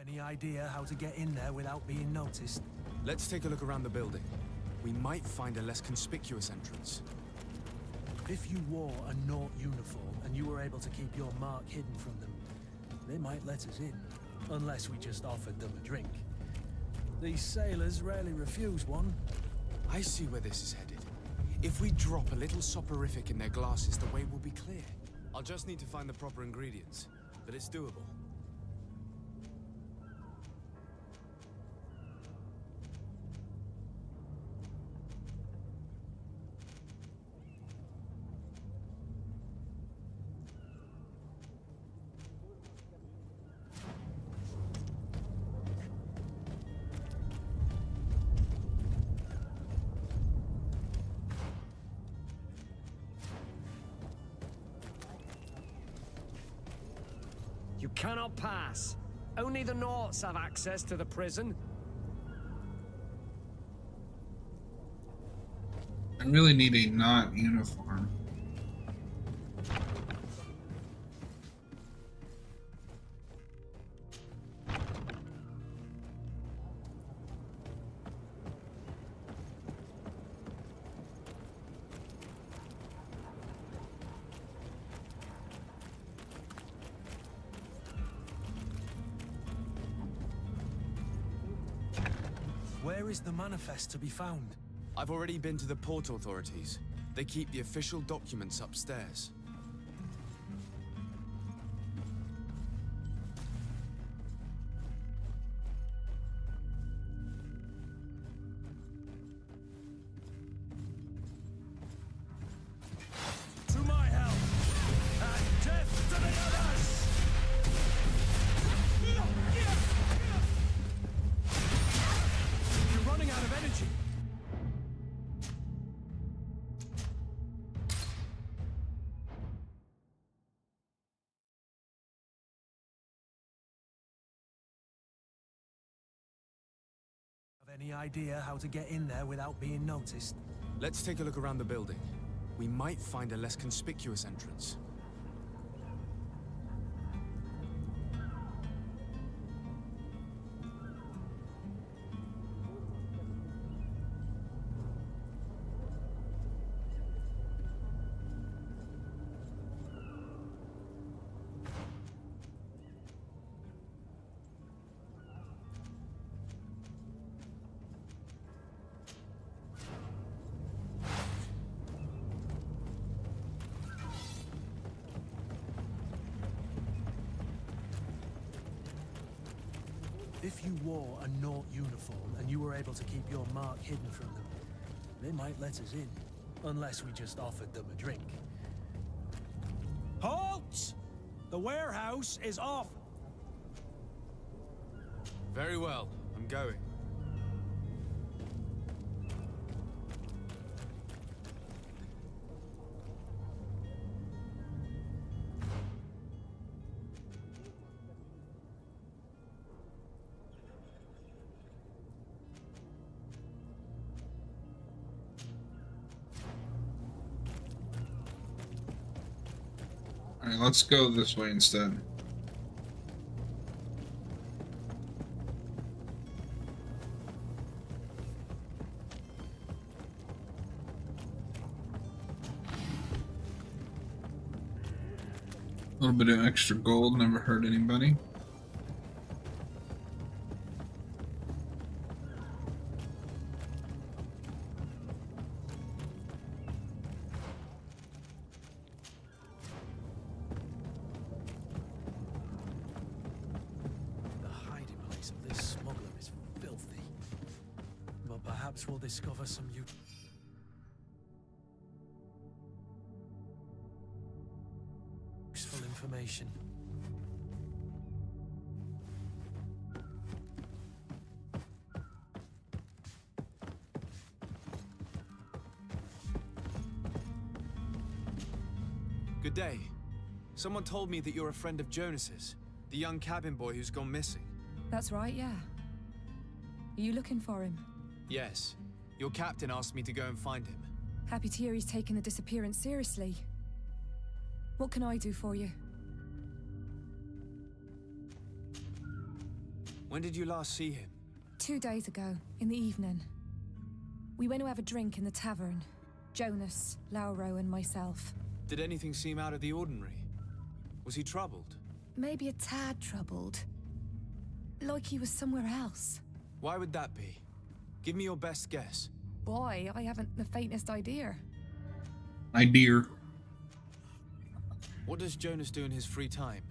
Any idea how to get in there without being noticed? Let's take a look around the building. We might find a less conspicuous entrance. If you wore a Nort uniform and you were able to keep your mark hidden from them, they might let us in. Unless we just offered them a drink. These sailors rarely refuse one. I see where this is headed. If we drop a little soporific in their glasses, the way will be clear. I'll just need to find the proper ingredients, but it's doable. You cannot pass. Only the Norts have access to the prison. I really need a not uniform. Where is the manifest to be found? I've already been to the port authorities. They keep the official documents upstairs. To my help! And death to the others! You're running out of energy. Have any idea how to get in there without being noticed? Let's take a look around the building. We might find a less conspicuous entrance. If you wore a Nort uniform and you were able to keep your mark hidden from them, they might let us in. Unless we just offered them a drink. Halt! The warehouse is off! Very well, I'm going. Alright, let's go this way instead. A little bit of extra gold never hurt anybody. Perhaps we'll discover some useful information. Good day. Someone told me that you're a friend of Jonas's, the young cabin boy who's gone missing. That's right, yeah. Are you looking for him? Yes. Your captain asked me to go and find him. Happy to hear he's taken the disappearance seriously. What can I do for you? When did you last see him? 2 days ago, in the evening. We went to have a drink in the tavern. Jonas, Lauro, and myself. Did anything seem out of the ordinary? Was he troubled? Maybe a tad troubled. Like he was somewhere else. Why would that be? Give me your best guess. Boy, I haven't the faintest idea. Idea. What does Jonas do in his free time,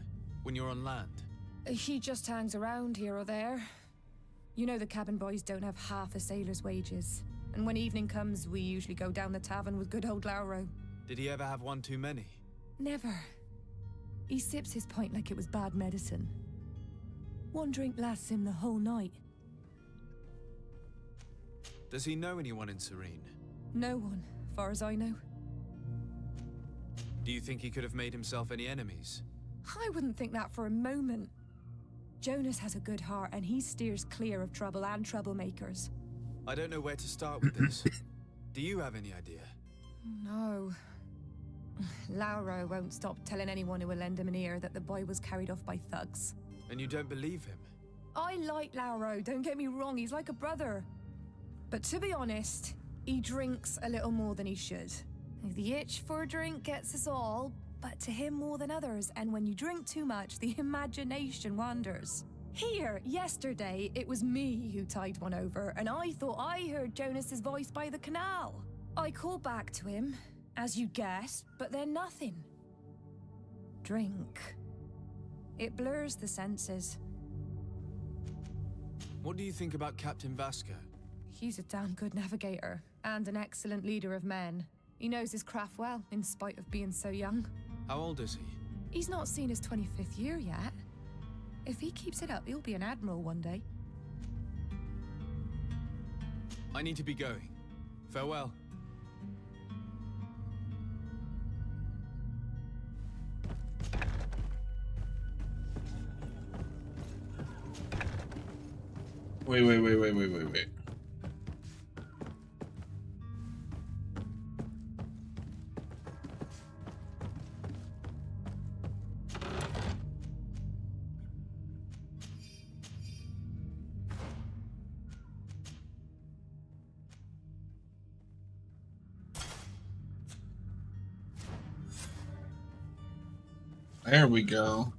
when you're on land? He just hangs around here or there. You know the cabin boys don't have half a sailor's wages. And when evening comes, we usually go down the tavern with good old Lauro. Did he ever have one too many? Never. He sips his pint like it was bad medicine. One drink lasts him the whole night. Does he know anyone in Serene? No one, far as I know. Do you think he could have made himself any enemies? I wouldn't think that for a moment. Jonas has a good heart and he steers clear of trouble and troublemakers. I don't know where to start with this. Do you have any idea? No. Lauro won't stop telling anyone who will lend him an ear that the boy was carried off by thugs. And you don't believe him? I like Lauro, don't get me wrong, he's like a brother. But to be honest, he drinks a little more than he should. The itch for a drink gets us all, but to him more than others, and when you drink too much, the imagination wanders. Here, yesterday, it was me who tied one over, and I thought I heard Jonas's voice by the canal. I called back to him, as you guessed, but then nothing. Drink. It blurs the senses. What do you think about Captain Vasco? He's a damn good navigator, and an excellent leader of men. He knows his craft well, in spite of being so young. How old is he? He's not seen his 25th year yet. If he keeps it up, he'll be an admiral one day. I need to be going. Farewell. Wait. There we go.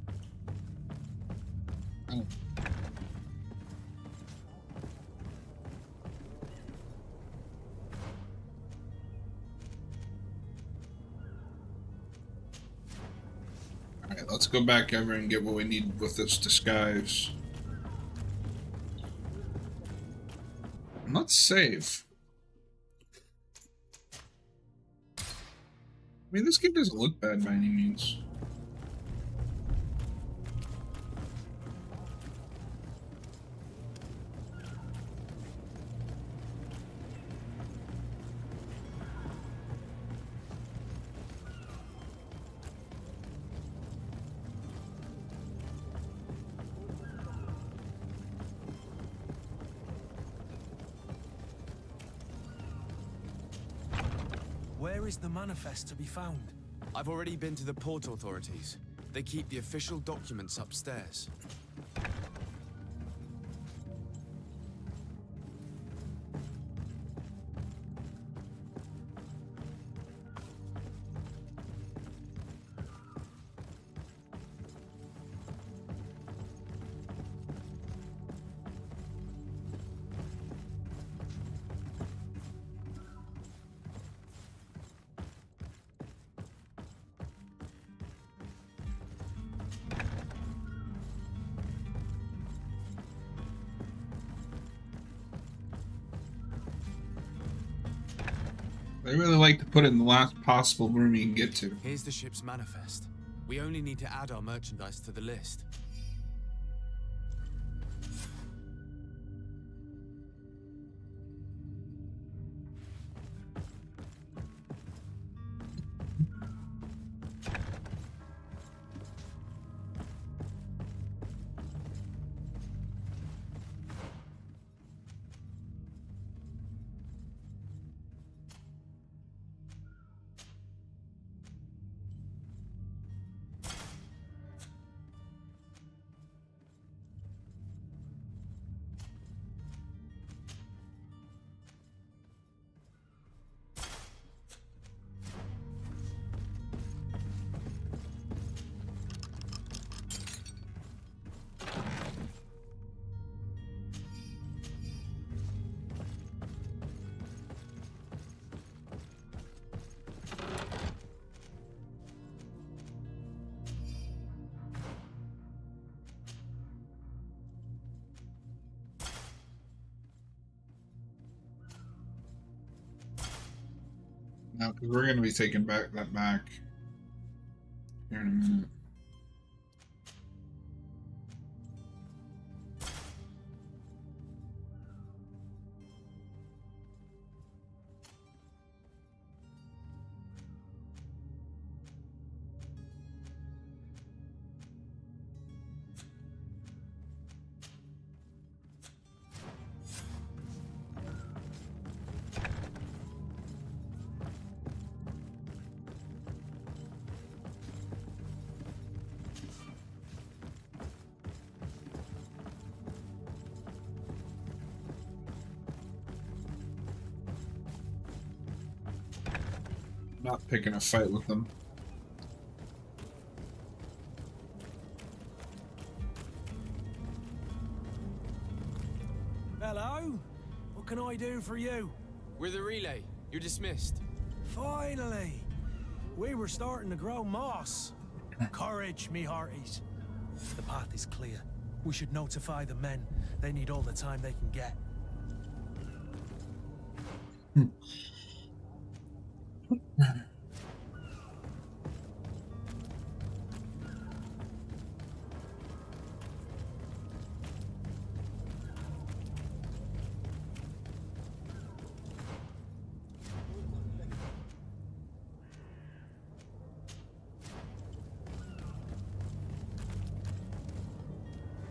Oh. Alright, let's go back over and get what we need with this disguise. Let's save. I mean, this game doesn't look bad by any means. Where is the manifest to be found? I've already been to the port authorities. They keep the official documents upstairs. I really like to put it in the last possible room you can get to. Here's the ship's manifest. We only need to add our merchandise to the list. Now, because we're going to be taking that back here in a minute. Not picking a fight with them. Hello? What can I do for you? We're the relay. You're dismissed. Finally! We were starting to grow moss. Courage, me hearties. The path is clear. We should notify the men. They need all the time they can get.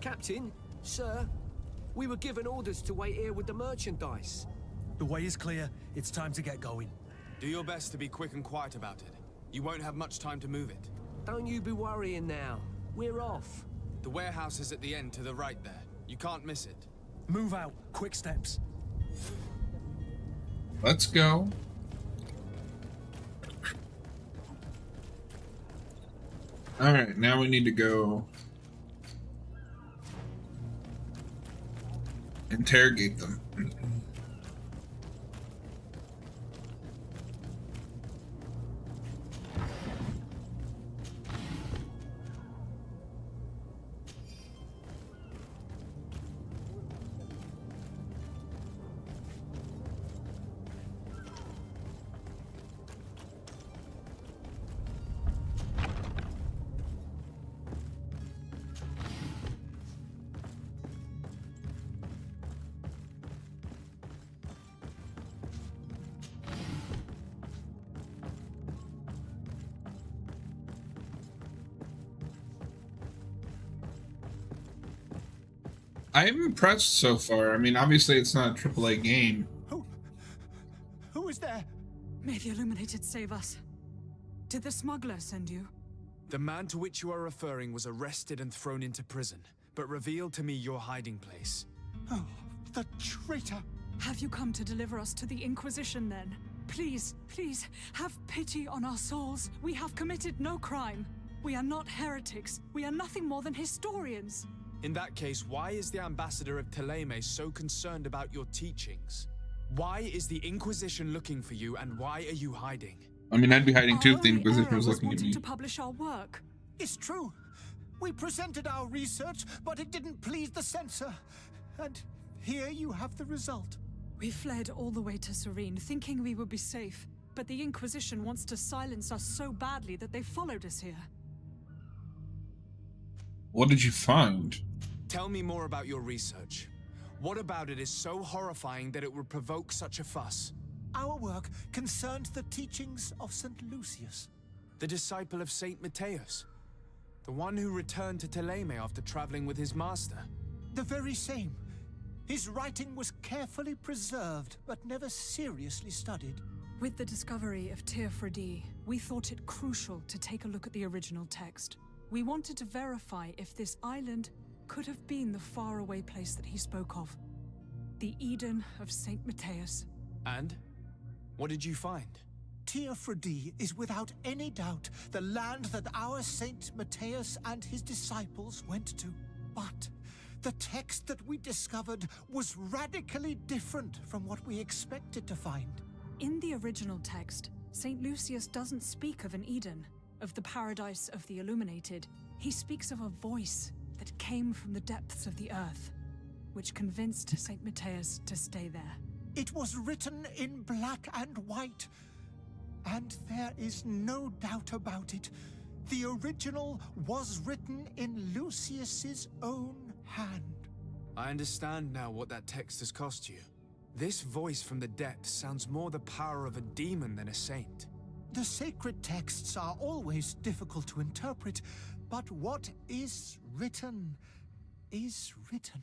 Captain, sir, we were given orders to wait here with the merchandise. The way is clear. It's time to get going. Do your best to be quick and quiet about it. You won't have much time to move it. Don't you be worrying now. We're off. The warehouse is at the end to the right there. You can't miss it. Move out. Quick steps. Let's go. Alright, now we need to go interrogate them. I'm impressed so far. I mean, obviously it's not a AAA game. Who is there? May the Illuminated save us. Did the smuggler send you? The man to which you are referring was arrested and thrown into prison, but revealed to me your hiding place. Oh, the traitor! Have you come to deliver us to the Inquisition then? Please, please, have pity on our souls. We have committed no crime. We are not heretics. We are nothing more than historians. In that case, why is the ambassador of Teleme so concerned about your teachings? Why is the Inquisition looking for you, and why are you hiding? I mean, I'd be hiding too if the Our only Inquisition error was looking at wanting me. to publish our work. It's true. We presented our research, but it didn't please the censor. And here you have the result. We fled all the way to Serene, thinking we would be safe. But the Inquisition wants to silence us so badly that they followed us here. What did you find? Tell me more about your research. What about it is so horrifying that it would provoke such a fuss? Our work concerned the teachings of St. Lucius. The disciple of Saint Matthias. The one who returned to Teleme after traveling with his master. The very same. His writing was carefully preserved, but never seriously studied. With the discovery of Teer Fradee, we thought it crucial to take a look at the original text. We wanted to verify if this island could have been the faraway place that he spoke of. The Eden of Saint Matthias. And? What did you find? Teer Fradee is without any doubt the land that our Saint Matthias and his disciples went to. But the text that we discovered was radically different from what we expected to find. In the original text, Saint Lucius doesn't speak of an Eden, of the paradise of the Illuminated. He speaks of a voice that came from the depths of the earth, which convinced Saint Matthias to stay there. It was written in black and white, And there is no doubt about it. The original was written in Lucius's own hand. I understand now what that text has cost you. This voice from the depths sounds more the power of a demon than a saint. The sacred texts are always difficult to interpret, but what is written is written.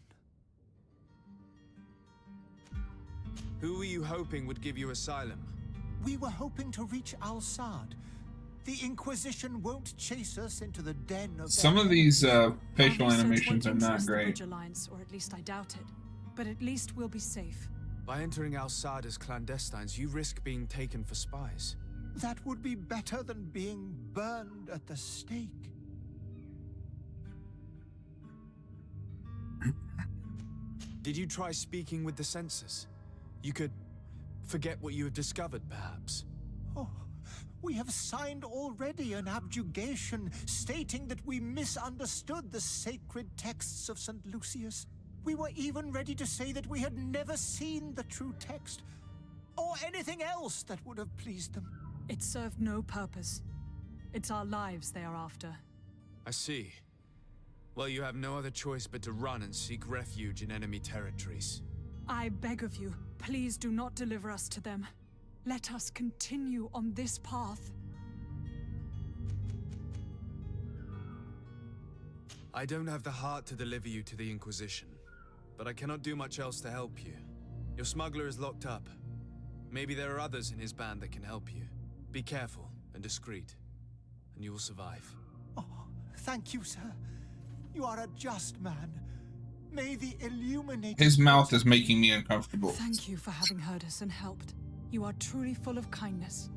Who were you hoping would give you asylum? We were hoping to reach Al-Sad. The Inquisition won't chase us into the den of... Some of these facial animations are not interest the great. Bridge Alliance, or at least I doubt it. But at least we'll be safe. By entering Al-Sad as clandestines, you risk being taken for spies. That would be better than being burned at the stake. Did you try speaking with the censors? You could forget what you have discovered, perhaps. Oh, we have signed already an abjugation stating that we misunderstood the sacred texts of St. Lucius. We were even ready to say that we had never seen the true text, or anything else that would have pleased them. It served no purpose. It's our lives they are after. I see. Well, you have no other choice but to run and seek refuge in enemy territories. I beg of you, please do not deliver us to them. Let us continue on this path. I don't have the heart to deliver you to the Inquisition, but I cannot do much else to help you. Your smuggler is locked up. Maybe there are others in his band that can help you. Be careful and discreet, and you will survive. Oh, thank you, sir. You are a just man. May the illuminated... His mouth is making me uncomfortable. Thank you for having heard us and helped. You are truly full of kindness.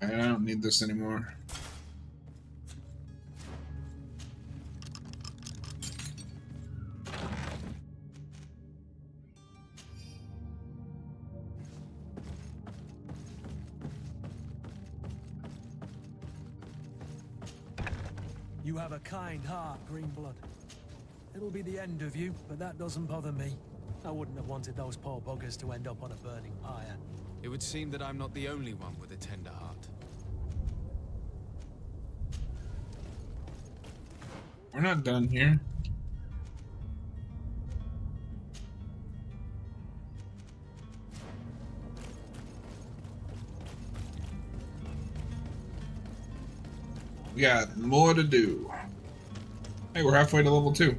I don't need this anymore. You have a kind heart, Greenblood. It'll be the end of you, but that doesn't bother me. I wouldn't have wanted those poor buggers to end up on a burning pyre. It would seem that I'm not the only one with a tender heart. We're not done here. We got more to do. Hey, we're halfway to level 2.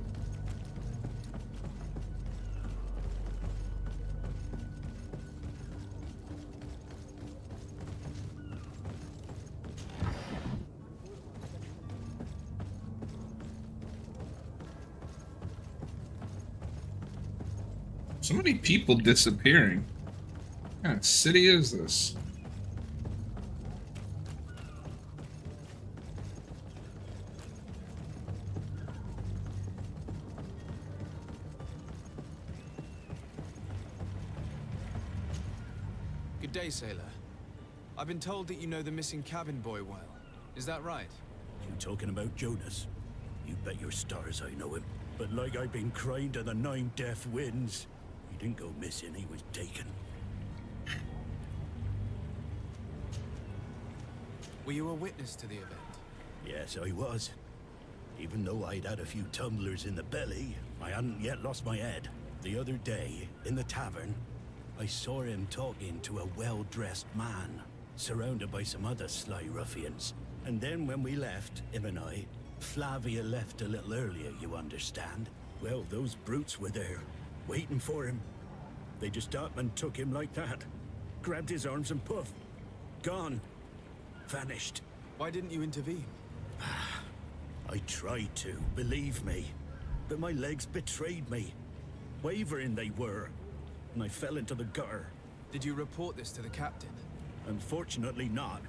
So many people disappearing. What kind of city is this? Good day, sailor. I've been told that you know the missing cabin boy well. Is that right? You talking about Jonas? You bet your stars I know him. But like I've been crying to the 9 deaf winds, he didn't go missing, he was taken. Were you a witness to the event? Yes, I was. Even though I'd had a few tumblers in the belly, I hadn't yet lost my head. The other day, in the tavern, I saw him talking to a well-dressed man, surrounded by some other sly ruffians. And then when we left, him and I, Flavia left a little earlier, you understand. Well, those brutes were there, waiting for him. They just up and took him like that. Grabbed his arms and poof, gone. Vanished. Why didn't you intervene? I tried to, believe me. But my legs betrayed me. Wavering they were. And I fell into the gutter. Did you report this to the captain? Unfortunately not.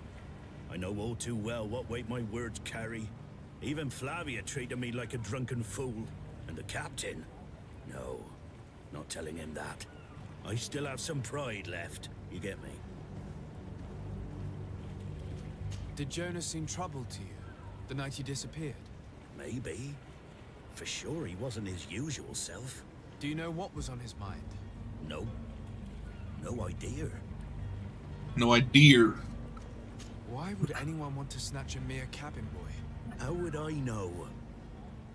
I know all too well what weight my words carry. Even Flavia treated me like a drunken fool. And the captain? No, not telling him that. I still have some pride left, you get me? Did Jonas seem troubled to you, the night he disappeared? Maybe. For sure he wasn't his usual self. Do you know what was on his mind? No. No idea. No idea. Why would anyone want to snatch a mere cabin boy? How would I know?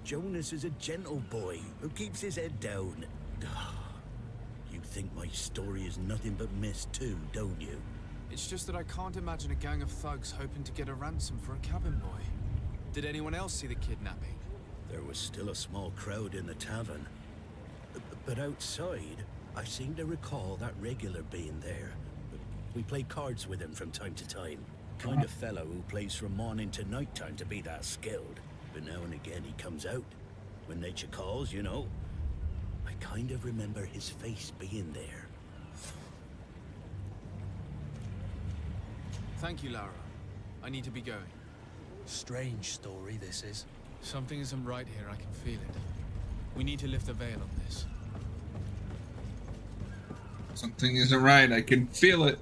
Jonas is a gentle boy who keeps his head down. You think my story is nothing but mist too, don't you? It's just that I can't imagine a gang of thugs hoping to get a ransom for a cabin boy. Did anyone else see the kidnapping? There was still a small crowd in the tavern. But outside, I seem to recall that regular being there. We play cards with him from time to time. Kind of fellow who plays from morning to night time to be that skilled. But now and again he comes out. When nature calls, you know. I kind of remember his face being there. Thank you, Lara. I need to be going. Strange story, this is. Something isn't right here, I can feel it. We need to lift the veil on this. Something isn't right. I can feel it.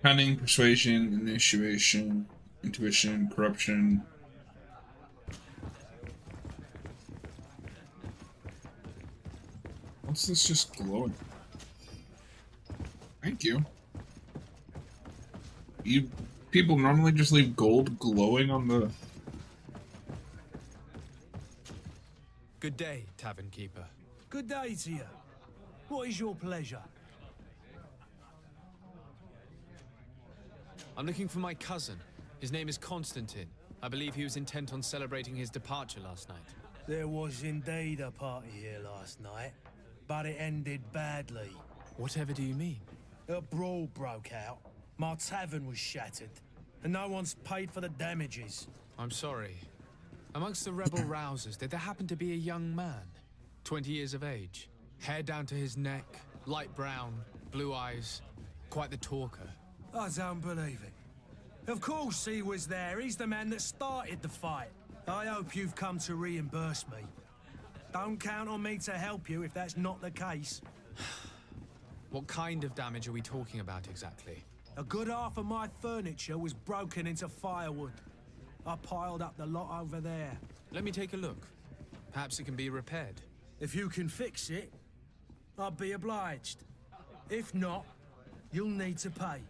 Cunning, persuasion, intuition, corruption. What's this just glowing? Thank you. You people normally just leave gold glowing on the... Good day, tavern keeper. Good day to you. What is your pleasure? I'm looking for my cousin. His name is Constantine. I believe he was intent on celebrating his departure last night. There was indeed a party here last night, but it ended badly. Whatever do you mean? A brawl broke out. My tavern was shattered, and no one's paid for the damages. I'm sorry. Amongst the rebel rousers, did there happen to be a young man? 20 years of age. Hair down to his neck, light brown, blue eyes. Quite the talker. I don't believe it. Of course he was there. He's the man that started the fight. I hope you've come to reimburse me. Don't count on me to help you if that's not the case. What kind of damage are we talking about exactly? A good half of my furniture was broken into firewood. I piled up the lot over there. Let me take a look. Perhaps it can be repaired. If you can fix it, I'll be obliged. If not, you'll need to pay.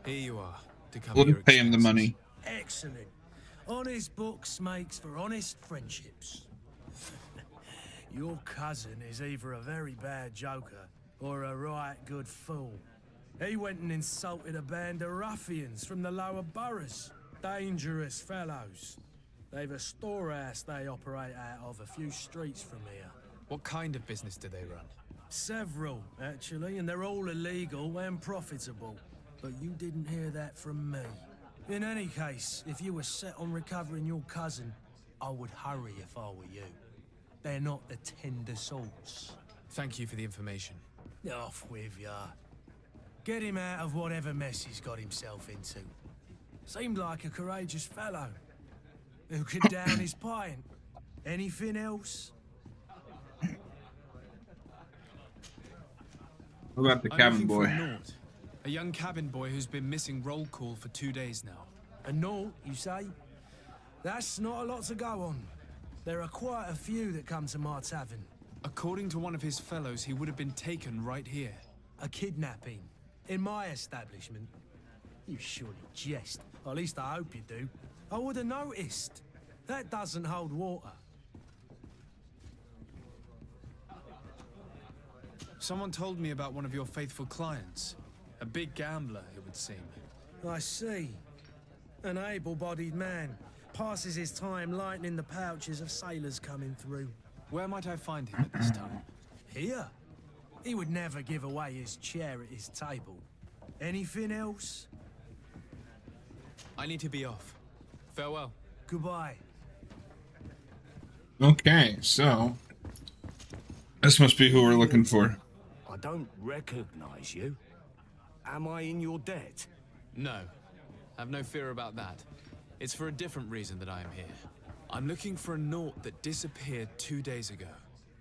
Here you are, to cover We'll your pay him the money. Excellent. Honest books makes for honest friendships. Your cousin is either a very bad joker or a right good fool. He went and insulted a band of ruffians from the lower boroughs. Dangerous fellows. They've a storehouse they operate out of a few streets from here. What kind of business do they run? Several, actually, and they're all illegal and profitable. But you didn't hear that from me. In any case, if you were set on recovering your cousin, I would hurry if I were you. They're not the tender sorts. Thank you for the information. Off with ya. Get him out of whatever mess he's got himself into. Seemed like a courageous fellow. Who could down his pint. Anything else? What about the cabin boy? A young cabin boy who's been missing roll call for 2 days now. A naught, you say? That's not a lot to go on. There are quite a few that come to my tavern. According to one of his fellows, he would have been taken right here. A kidnapping? In my establishment? You surely jest. Or at least I hope you do. I would have noticed. That doesn't hold water. Someone told me about one of your faithful clients. A big gambler, it would seem. I see. An able-bodied man. Passes his time lightening the pouches of sailors coming through. Where might I find him at this time? Here? He would never give away his chair at his table. Anything else? I need to be off. Farewell. Goodbye. Okay, so this must be who we're looking for. I don't recognize you. Am I in your debt? No. Have no fear about that. It's for a different reason that I am here. I'm looking for a Naut that disappeared 2 days ago,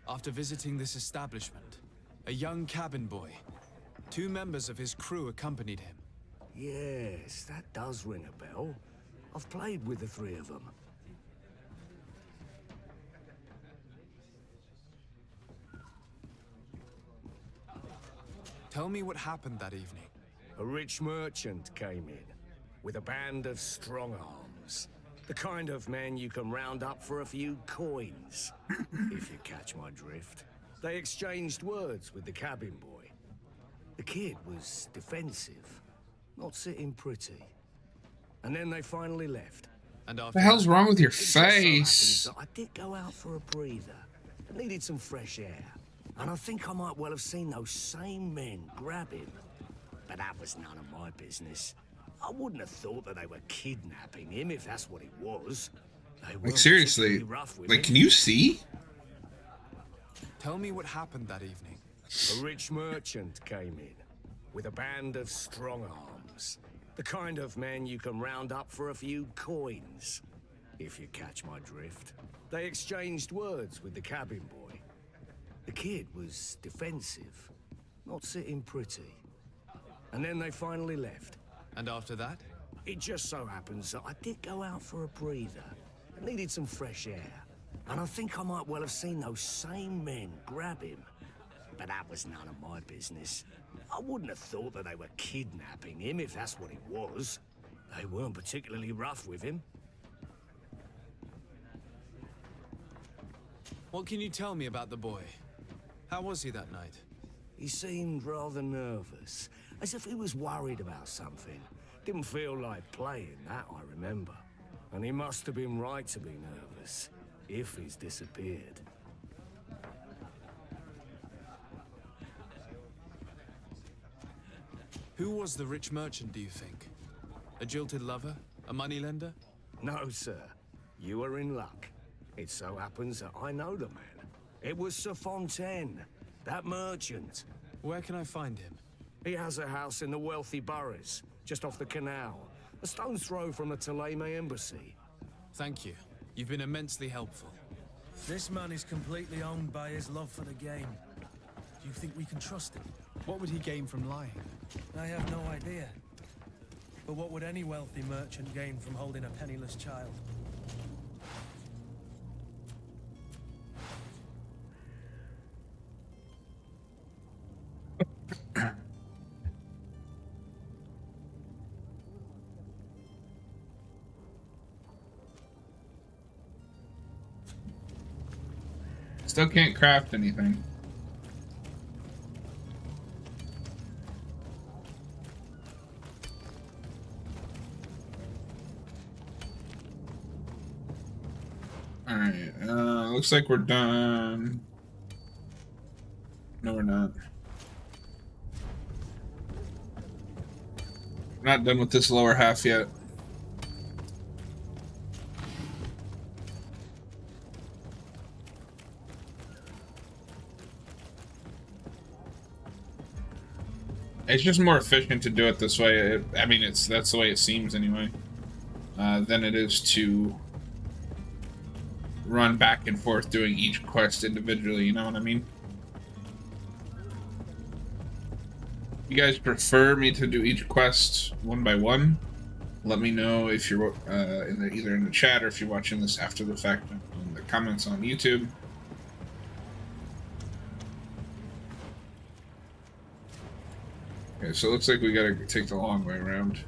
after visiting this establishment. A young cabin boy. 2 members of his crew accompanied him. Yes, that does ring a bell. I've played with the 3 of them. Tell me what happened that evening. A rich merchant came in, with a band of strong arms. The kind of men you can round up for a few coins, if you catch my drift. They exchanged words with the cabin boy. The kid was defensive, not sitting pretty. And then they finally left. And after the hell's wrong with your it just so face? happens that I did go out for a breather. I needed some fresh air. And I think I might well have seen those same men grab him. But that was none of my business. I wouldn't have thought that they were kidnapping him if that's what it was. They Like weren't seriously, particularly rough with like him. can you see? Tell me what happened that evening. A rich merchant came in, with a band of strong arms. The kind of men you can round up for a few coins, if you catch my drift. They exchanged words with the cabin boy. The kid was defensive, not sitting pretty. And then they finally left. And after that? It just so happens that I did go out for a breather. I needed some fresh air. And I think I might well have seen those same men grab him. But that was none of my business. I wouldn't have thought that they were kidnapping him if that's what it was. They weren't particularly rough with him. What can you tell me about the boy? How was he that night? He seemed rather nervous, as if he was worried about something. Didn't feel like playing, that I remember. And he must have been right to be nervous, if he's disappeared. Who was the rich merchant, do you think? A jilted lover? A moneylender? No, sir. You are in luck. It so happens that I know the man. It was Sir Fontaine, that merchant. Where can I find him? He has a house in the wealthy boroughs, just off the canal. A stone's throw from the Thélème embassy. Thank you. You've been immensely helpful. This man is completely owned by his love for the game. Do you think we can trust him? What would he gain from lying? I have no idea. But what would any wealthy merchant gain from holding a penniless child? Still can't craft anything. Alright, looks like we're done. No, we're not. Not done with this lower half yet. It's just more efficient to do it this way. I mean, that's the way it seems anyway. Than it is to run back and forth doing each quest individually, you know what I mean? You guys prefer me to do each quest one by one? Let me know if you're either in the chat or if you're watching this after the fact in the comments on YouTube. Okay, so it looks like we gotta take the long way around.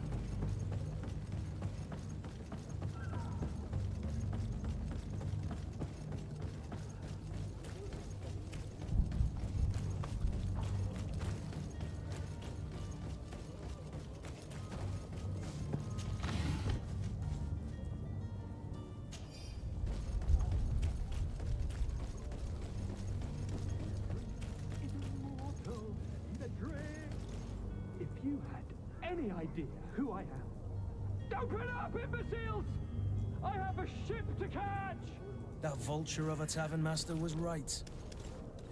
If you had any idea who I am, open up, imbeciles! I have a ship to catch! That vulture of a tavern master was right.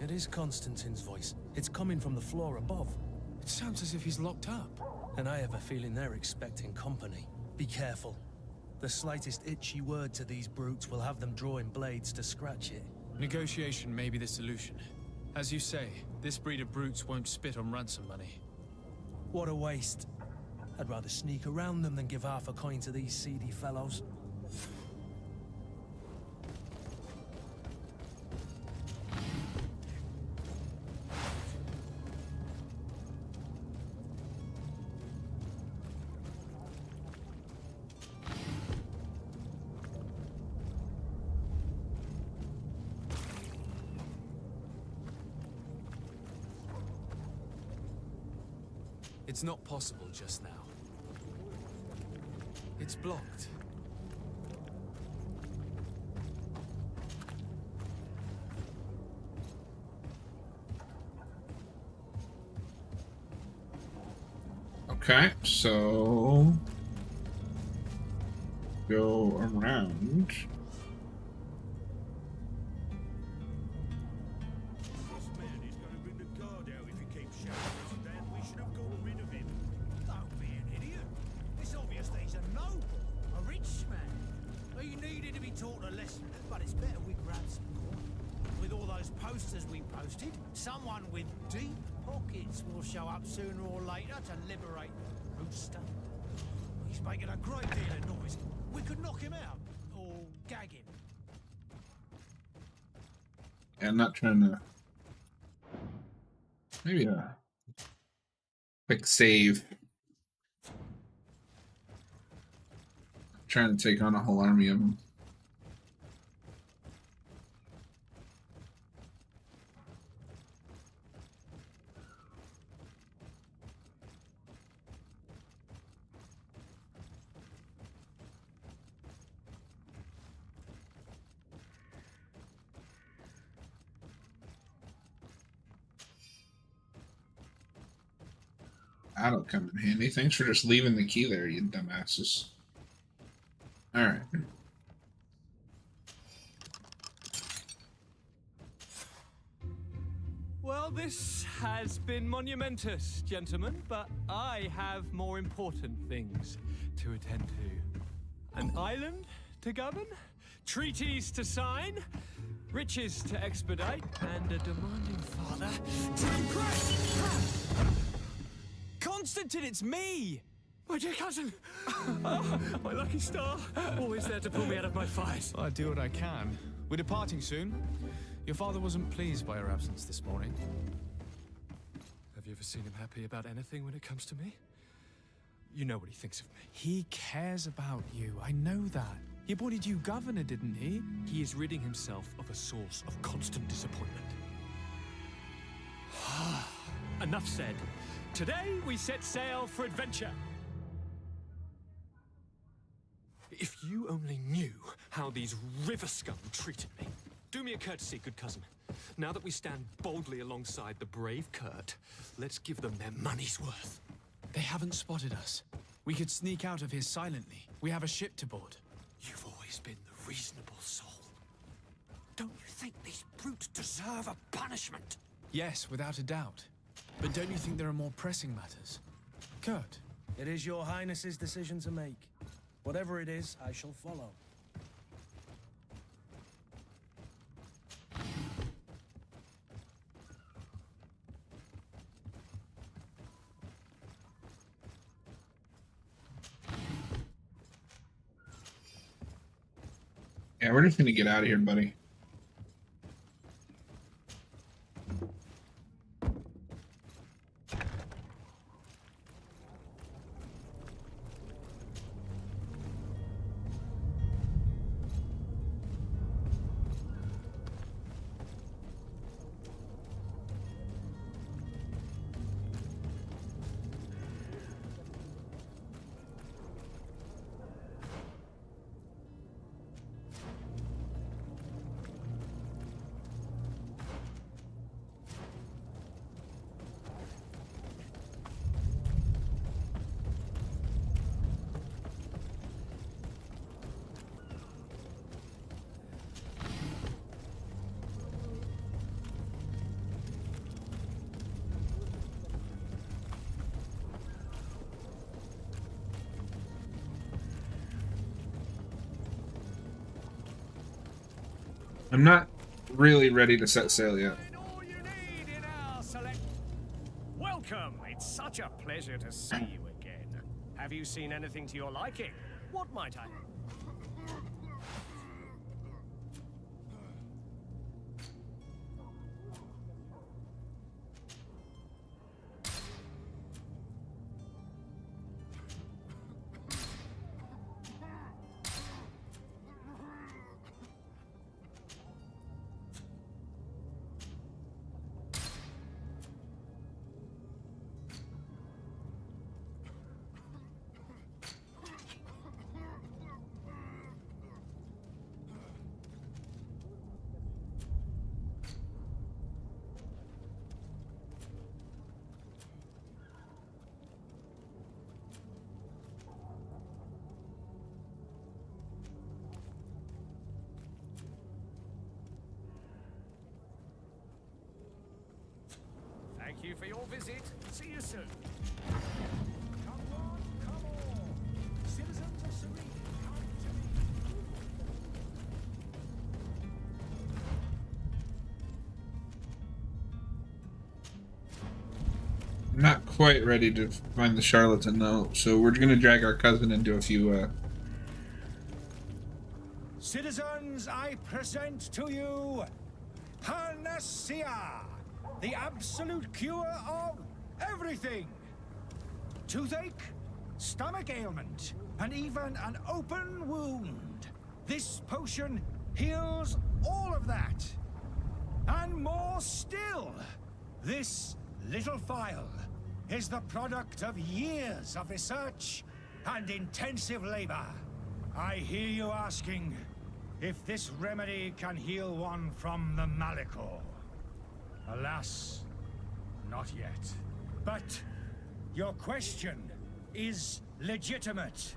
It is Constantine's voice. It's coming from the floor above. It sounds as if he's locked up. And I have a feeling they're expecting company. Be careful. The slightest itchy word to these brutes will have them drawing blades to scratch it. Negotiation may be the solution. As you say, this breed of brutes won't spit on ransom money. What a waste. I'd rather sneak around them than give half a coin to these seedy fellows. It's not possible just now. It's blocked. Okay, so go around. Someone with deep pockets will show up sooner or later to liberate the rooster. He's making a great deal of noise. We could knock him out or gag him. Yeah, I'm not trying to. Maybe a quick save. I'm trying to take on a whole army of them. That'll come in handy. Thanks for just leaving the key there, you dumbasses. Alright. Well, this has been monumentous, gentlemen, but I have more important things to attend to. An island to govern, treaties to sign, riches to expedite, and a demanding father to impress. Constantine, it's me! My dear cousin! Oh, my lucky star! Always there to pull me out of my fight. Well, I do what I can. We're departing soon. Your father wasn't pleased by your absence this morning. Have you ever seen him happy about anything when it comes to me? You know what he thinks of me. He cares about you. I know that. He appointed you governor, didn't he? He is ridding himself of a source of constant disappointment. Enough said. Today, we set sail for adventure. If you only knew how these river scum treated me. Do me a courtesy, good cousin. Now that we stand boldly alongside the brave Kurt, let's give them their money's worth. They haven't spotted us. We could sneak out of here silently. We have a ship to board. You've always been the reasonable soul. Don't you think these brutes deserve a punishment? Yes, without a doubt. But don't you think there are more pressing matters? Kurt? It is your highness's decision to make. Whatever it is, I shall follow. Yeah, we're just gonna get out of here, buddy. I'm not really ready to set sail yet. Welcome. It's such a pleasure to see you again. Have you seen anything to your liking? What might I... Thank you for your visit. See you soon. Come on, come on. Citizens of Serene, come to I'm not quite ready to find the charlatan though, so we're gonna drag our cousin and do a few Citizens, I present to you Panacea, the absolute cure of everything. Toothache, stomach ailment, and even an open wound. This potion heals all of that. And more still. This little phial is the product of years of research and intensive labor. I hear you asking if this remedy can heal one from the Malachor. Alas, not yet. But your question is legitimate.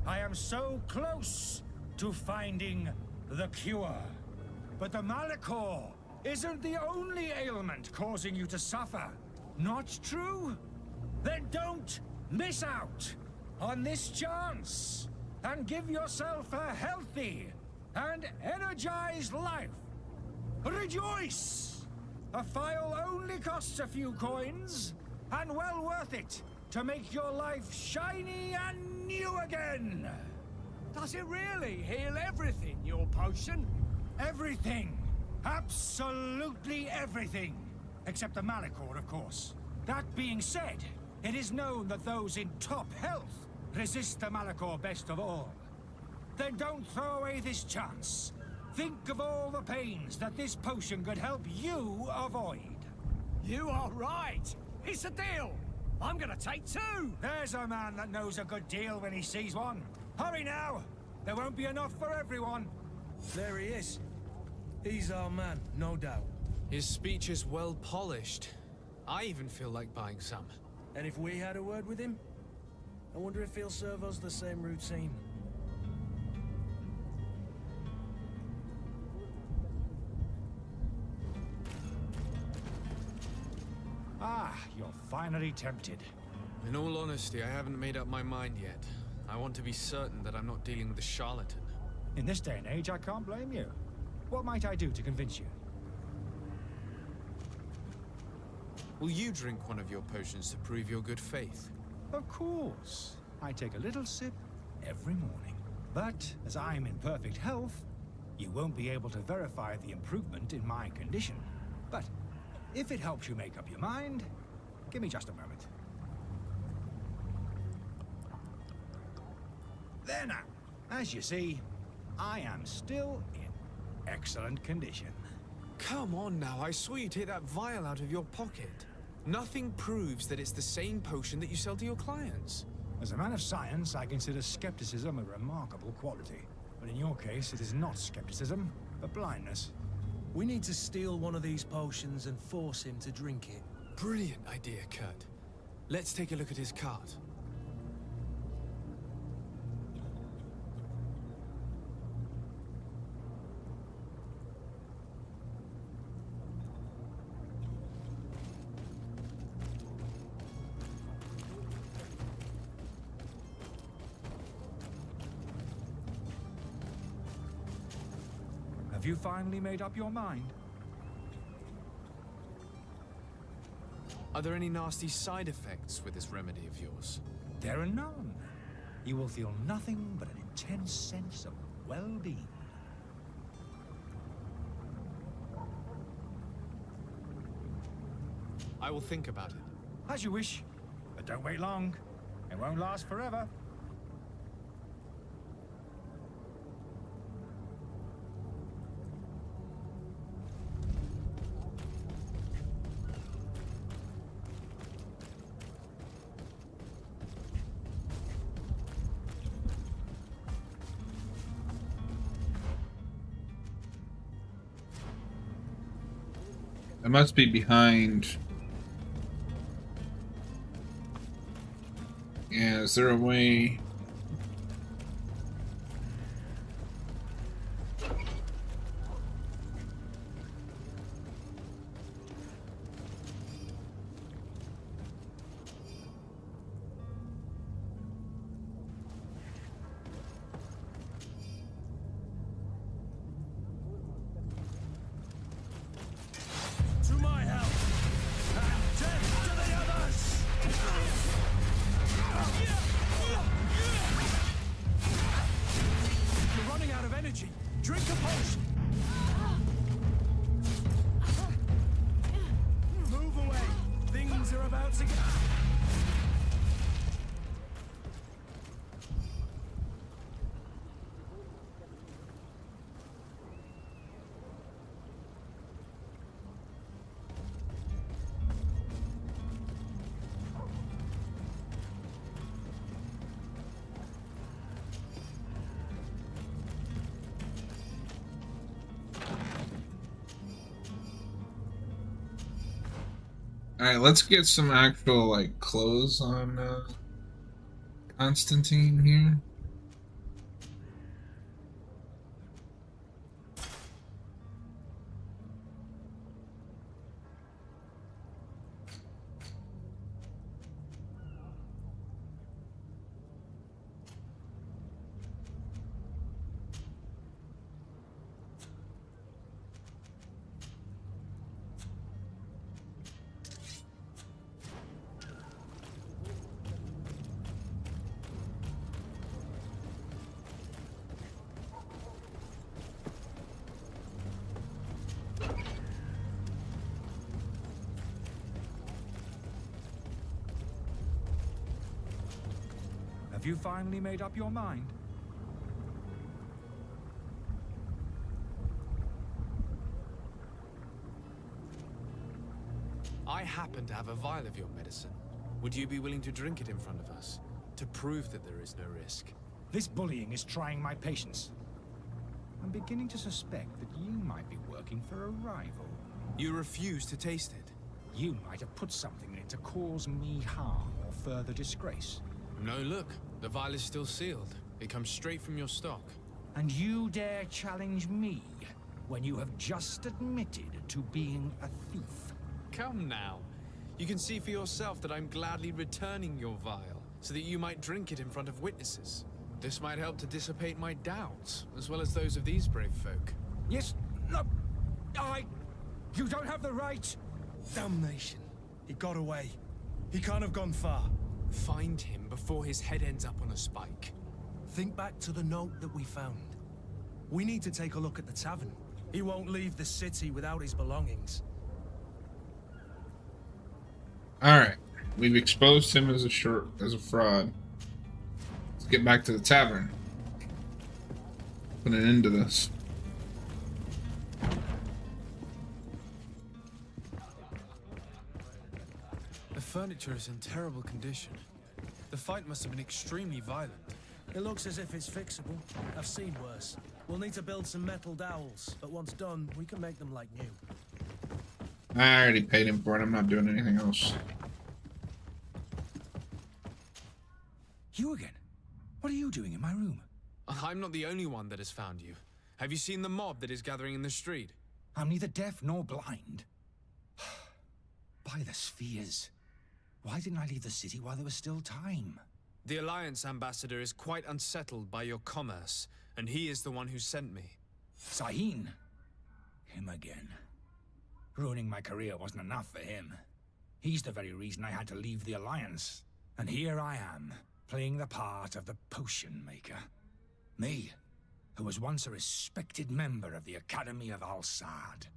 I am so close to finding the cure. But the Malachor isn't the only ailment causing you to suffer. Not true? Then don't miss out on this chance and give yourself a healthy and energized life. Rejoice! A phial only costs a few coins, and well worth it to make your life shiny and new again. Does it really heal everything, your potion? Everything. Absolutely everything. Except the Malachor, of course. That being said, it is known that those in top health resist the Malachor best of all. Then don't throw away this chance. Think of all the pains that this potion could help you avoid. You are right. It's a deal. I'm gonna take two. There's a man that knows a good deal when he sees one. Hurry now. There won't be enough for everyone. There he is. He's our man, no doubt. His speech is well polished. I even feel like buying some. And if we had a word with him? I wonder if he'll serve us the same routine. Ah, you're finally tempted. In all honesty, I haven't made up my mind yet. I want to be certain that I'm not dealing with a charlatan. In this day and age, I can't blame you. What might I do to convince you? Will you drink one of your potions to prove your good faith? Of course. I take a little sip every morning. But as I'm in perfect health, you won't be able to verify the improvement in my condition. But if it helps you make up your mind, give me just a moment. There now. As you see, I am still in excellent condition. Come on now, I swear you take that vial out of your pocket. Nothing proves that it's the same potion that you sell to your clients. As a man of science, I consider skepticism a remarkable quality. But in your case, it is not skepticism, but blindness. We need to steal one of these potions and force him to drink it. Brilliant idea, Kurt. Let's take a look at his cart. Have you finally made up your mind? Are there any nasty side effects with this remedy of yours? There are none. You will feel nothing but an intense sense of well-being. I will think about it. As you wish, but don't wait long. It won't last forever. I must be behind. Yeah, is there a way? To my help! And death to the others! You're running out of energy. Drink a potion. Move away. Things are about to get... Alright, let's get some actual, like, clothes on, Constantine here. Have you finally made up your mind? I happen to have a vial of your medicine. Would you be willing to drink it in front of us, to prove that there is no risk? This bullying is trying my patience. I'm beginning to suspect that you might be working for a rival. You refuse to taste it. You might have put something in it to cause me harm or further disgrace. No, look. The vial is still sealed. It comes straight from your stock. And you dare challenge me when you have just admitted to being a thief? Come now. You can see for yourself that I'm gladly returning your vial, so that you might drink it in front of witnesses. This might help to dissipate my doubts, as well as those of these brave folk. Yes, no, you don't have the right. Damnation. He got away. He can't have gone far. Find him before his head ends up on a spike. Think back to the note that we found. We need to take a look at the tavern. He won't leave the city without his belongings. Alright. We've exposed him as a fraud. Let's get back to the tavern. Put an end to this. The furniture is in terrible condition. The fight must have been extremely violent. It looks as if it's fixable. I've seen worse. We'll need to build some metal dowels, but once done, we can make them like new. I already paid him for it. I'm not doing anything else. You again? What are you doing in my room? I'm not the only one that has found you. Have you seen the mob that is gathering in the street? I'm neither deaf nor blind. By the spheres. Why didn't I leave the city while there was still time? The Alliance ambassador is quite unsettled by your commerce, and he is the one who sent me. Sahin? Him again. Ruining my career wasn't enough for him. He's the very reason I had to leave the Alliance. And here I am, playing the part of the potion maker. Me, who was once a respected member of the Academy of Al-Sad.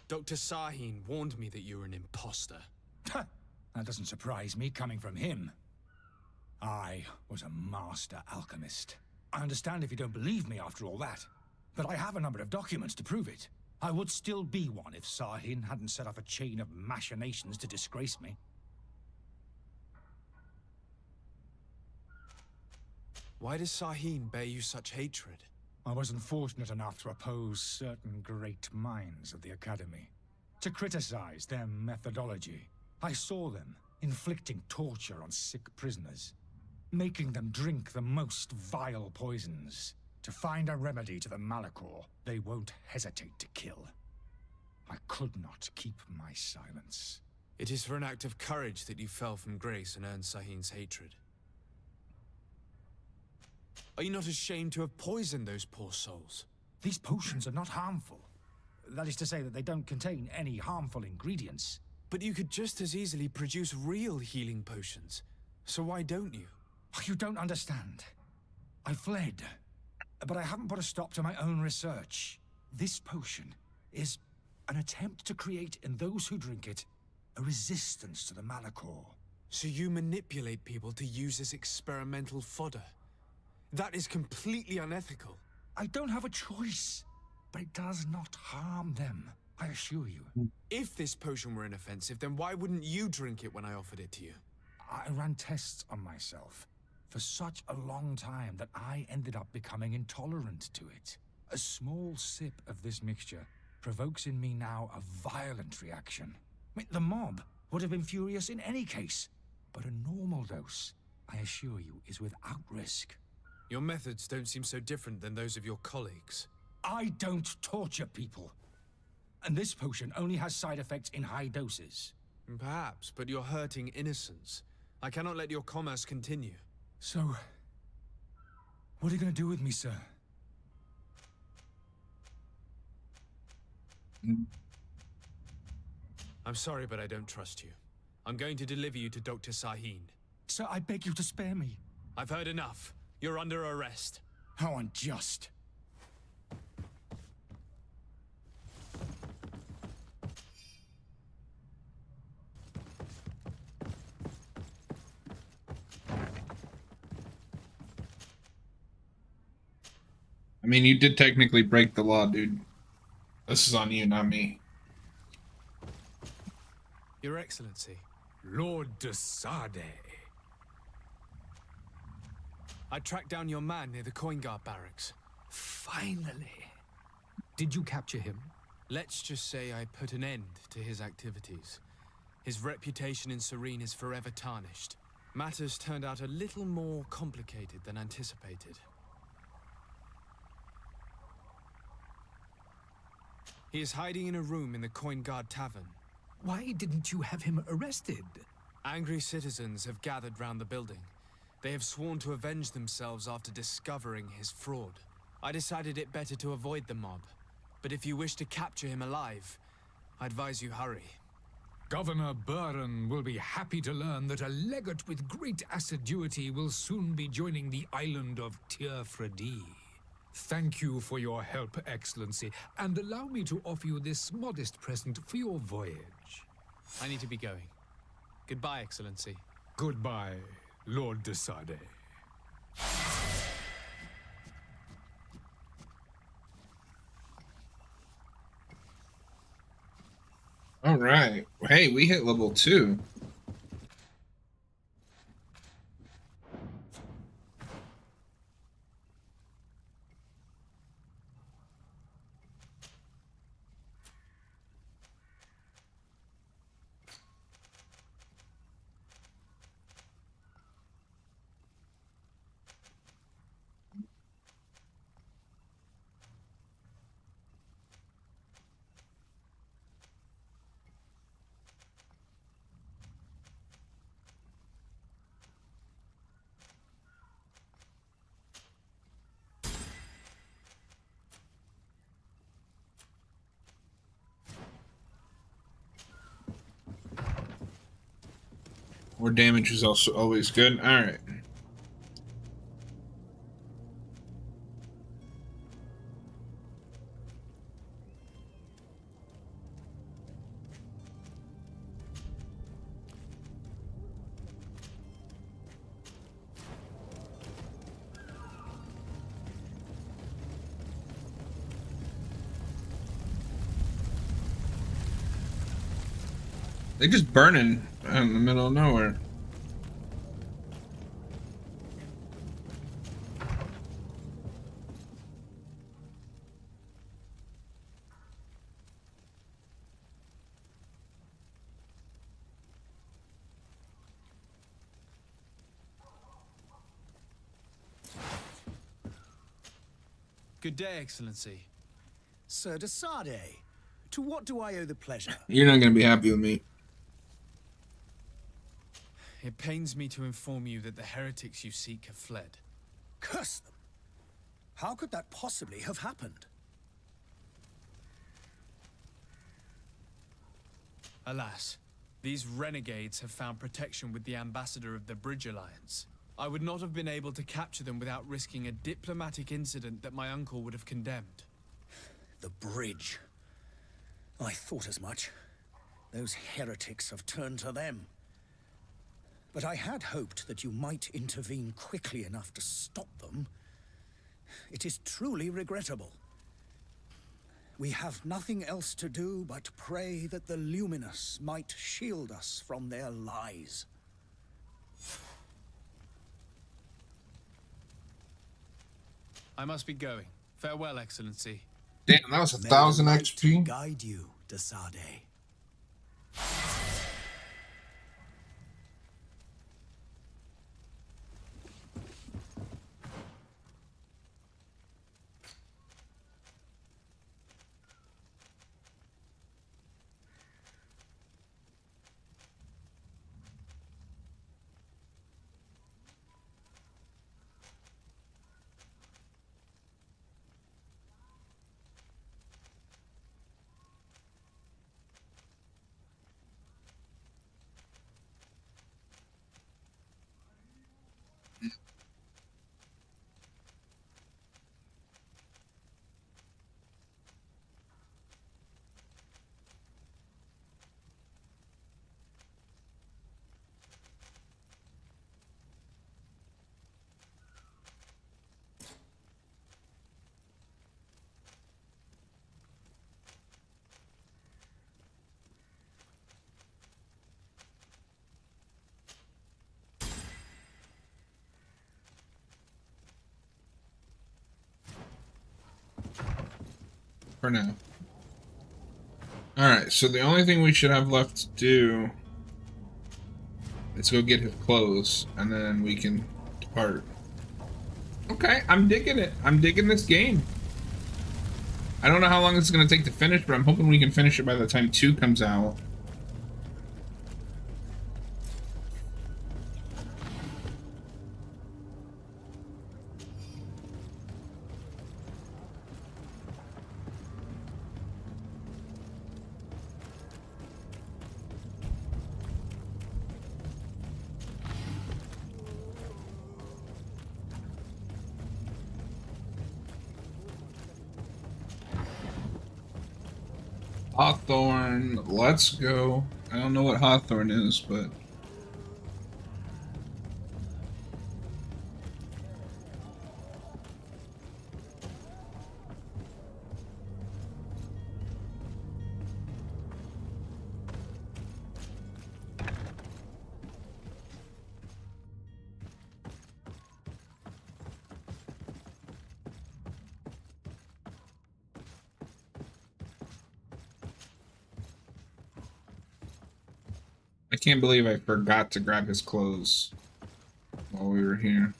Dr. Sahin warned me that you were an imposter. That doesn't surprise me, coming from him. I was a master alchemist. I understand if you don't believe me after all that, but I have a number of documents to prove it. I would still be one if Sahin hadn't set off a chain of machinations to disgrace me. Why does Sahin bear you such hatred? I wasn't fortunate enough to oppose certain great minds of the Academy, to criticize their methodology. I saw them inflicting torture on sick prisoners, making them drink the most vile poisons. To find a remedy to the Malachor, they won't hesitate to kill. I could not keep my silence. It is for an act of courage that you fell from grace and earned Sahin's hatred. Are you not ashamed to have poisoned those poor souls? These potions are not harmful. That is to say that they don't contain any harmful ingredients. But you could just as easily produce real healing potions. So why don't you? You don't understand. I fled, but I haven't put a stop to my own research. This potion is an attempt to create in those who drink it a resistance to the Malachor. So you manipulate people to use as experimental fodder? That is completely unethical. I don't have a choice, but it does not harm them, I assure you. If this potion were inoffensive, then why wouldn't you drink it when I offered it to you? I ran tests on myself for such a long time that I ended up becoming intolerant to it. A small sip of this mixture provokes in me now a violent reaction. I mean, the mob would have been furious in any case, but a normal dose, I assure you, is without risk. Your methods don't seem so different than those of your colleagues. I don't torture people. And this potion only has side effects in high doses. Perhaps, but you're hurting innocents. I cannot let your commerce continue. So, what are you going to do with me, sir? I'm sorry, but I don't trust you. I'm going to deliver you to Dr. Sahin. Sir, I beg you to spare me. I've heard enough. You're under arrest. How unjust. I mean, you did technically break the law, dude. This is on you, not me. Your Excellency. Lord de Sade. I tracked down your man near the coin guard barracks. Finally. Did you capture him? Let's just say I put an end to his activities. His reputation in Serene is forever tarnished. Matters turned out a little more complicated than anticipated. He is hiding in a room in the Coin Guard Tavern. Why didn't you have him arrested? Angry citizens have gathered round the building. They have sworn to avenge themselves after discovering his fraud. I decided it better to avoid the mob. But if you wish to capture him alive, I advise you hurry. Governor Buren will be happy to learn that a legate with great assiduity will soon be joining the island of Teer Fradee. Thank you for your help, Excellency, and allow me to offer you this modest present for your voyage. I need to be going. Goodbye, Excellency. Goodbye, Lord de Sade. All right. Hey, we hit level 2. More damage is also always good. All right. They're just burning out in the middle of nowhere. Good day, Excellency. Sir de Sade, to what do I owe the pleasure? You're not going to be happy with me. It pains me to inform you that the heretics you seek have fled. Curse them! How could that possibly have happened? Alas, these renegades have found protection with the ambassador of the Bridge Alliance. I would not have been able to capture them without risking a diplomatic incident that my uncle would have condemned. The bridge. I thought as much. Those heretics have turned to them. But I had hoped that you might intervene quickly enough to stop them. It is truly regrettable. We have nothing else to do but pray that the Luminous might shield us from their lies. I must be going. Farewell, Excellency. Damn, that was 1,000 XP. Guide you, de Sade. For now. Alright, so the only thing we should have left to do is go get his clothes, and then we can depart. Okay, I'm digging it. I'm digging this game. I don't know how long it's going to take to finish, but I'm hoping we can finish it by the time 2 comes out. Hawthorne, let's go. I don't know what Hawthorne is, but I can't believe I forgot to grab his clothes while we were here.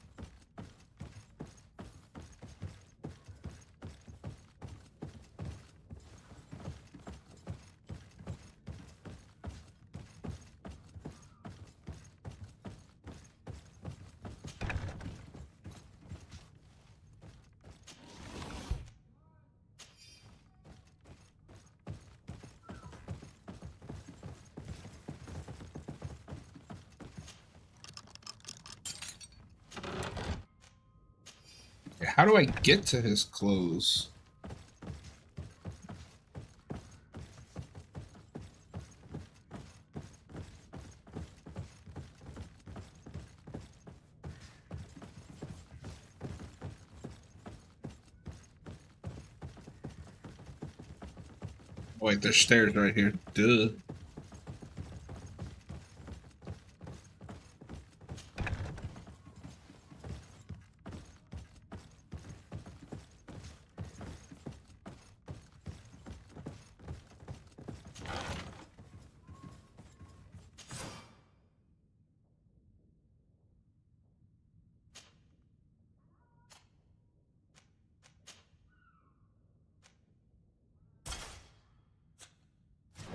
how do I get to his clothes? Wait, there's stairs right here. Duh.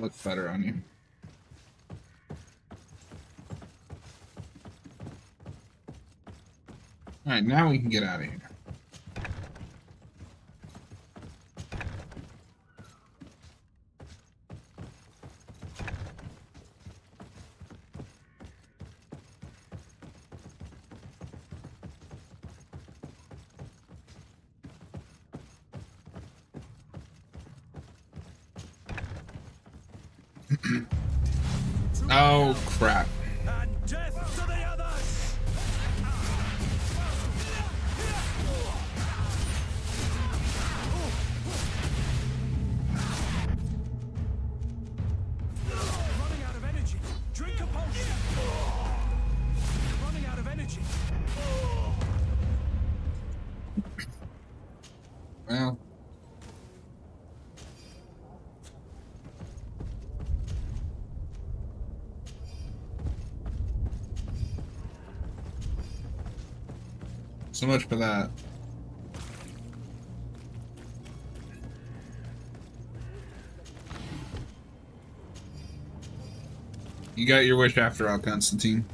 Look better on you. Alright, now we can get out of here. Oh, crap. And death to the others! Running out of energy. Drink a potion. Running out of energy. Well. So much for that. You got your wish after all, Constantine.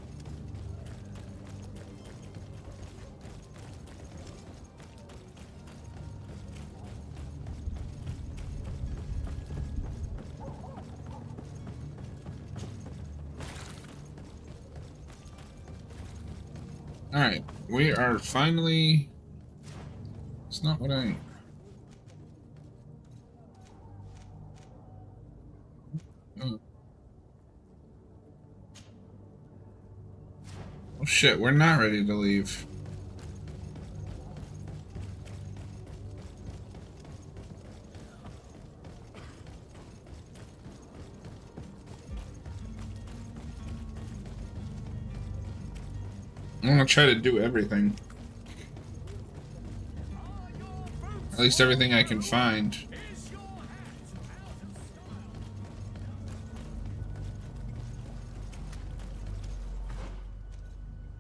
Alright, we are finally... It's not what I... Oh. Oh shit, we're not ready to leave. I'm gonna try to do everything. At least everything I can find.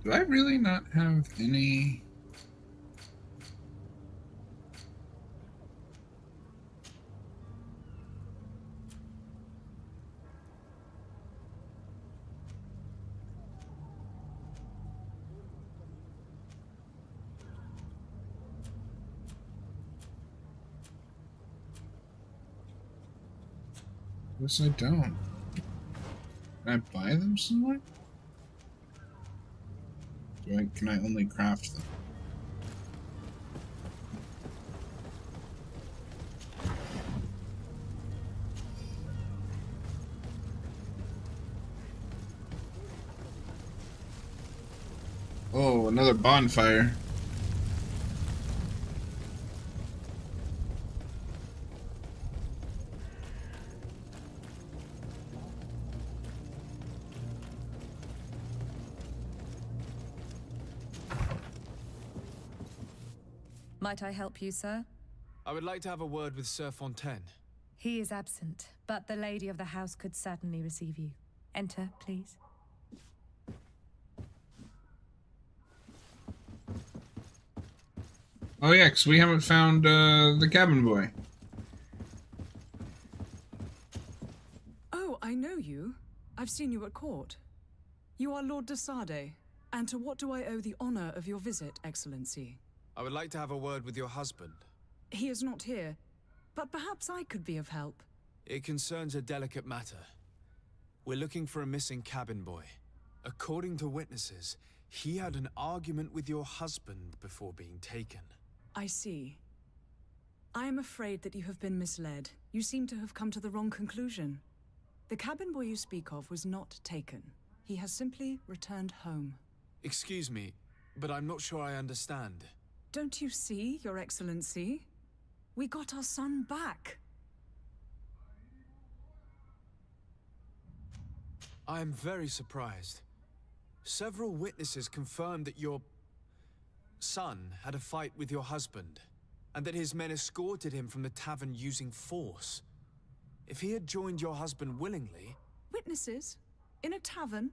Do I really not have any... Yes, I don't. Can I buy them somewhere? Can I only craft them? Oh, another bonfire. Might I help you, sir? I would like to have a word with Sir Fontaine. He is absent, but the lady of the house could certainly receive you. Enter, please. Oh yeah, 'cause we haven't found the cabin boy. Oh, I know you. I've seen you at court. You are Lord de Sade. And to what do I owe the honor of your visit, Excellency? I would like to have a word with your husband. He is not here, but perhaps I could be of help. It concerns a delicate matter. We're looking for a missing cabin boy. According to witnesses, he had an argument with your husband before being taken. I see. I am afraid that you have been misled. You seem to have come to the wrong conclusion. The cabin boy you speak of was not taken. He has simply returned home. Excuse me, but I'm not sure I understand. Don't you see, Your Excellency? We got our son back. I am very surprised. Several witnesses confirmed that your son had a fight with your husband, and that his men escorted him from the tavern using force. If he had joined your husband willingly... Witnesses? In a tavern?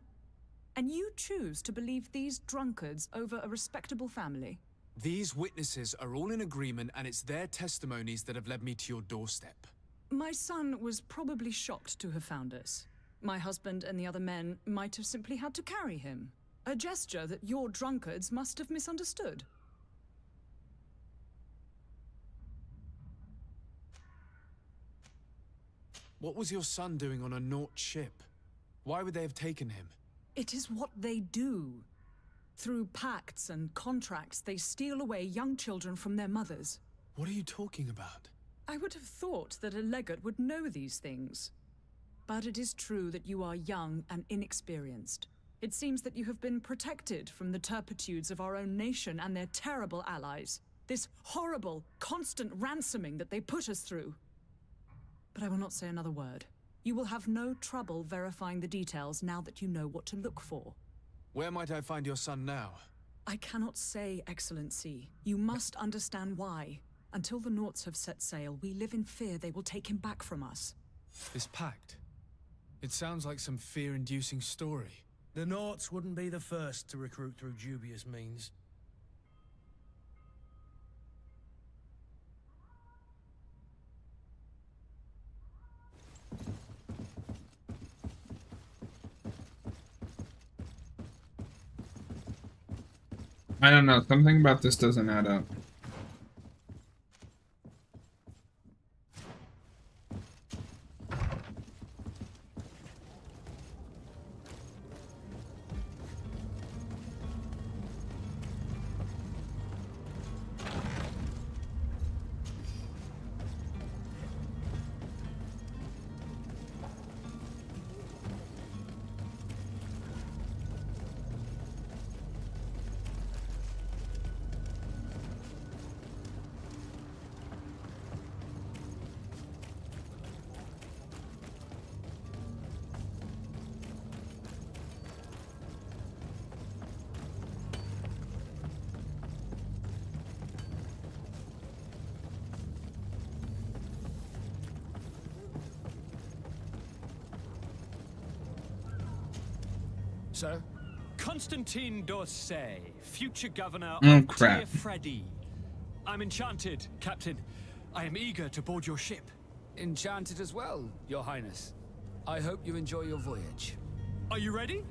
And you choose to believe these drunkards over a respectable family? These witnesses are all in agreement, and it's their testimonies that have led me to your doorstep. My son was probably shocked to have found us. My husband and the other men might have simply had to carry him. A gesture that your drunkards must have misunderstood. What was your son doing on a Nort ship? Why would they have taken him? It is what they do. Through pacts and contracts, they steal away young children from their mothers. What are you talking about? I would have thought that a legate would know these things. But it is true that you are young and inexperienced. It seems that you have been protected from the turpitudes of our own nation and their terrible allies. This horrible, constant ransoming that they put us through. But I will not say another word. You will have no trouble verifying the details now that you know what to look for. Where might I find your son now? I cannot say, Excellency. You must understand why. Until the Norts have set sail, we live in fear they will take him back from us. This pact. It sounds like some fear-inducing story. The Norts wouldn't be the first to recruit through dubious means. I don't know. Something about this doesn't add up. Sir? Constantine d'Orsay, future governor Oh, of crap. Teer Fradee. I'm enchanted, Captain. I am eager to board your ship. Enchanted as well, Your Highness. I hope you enjoy your voyage. Are you ready?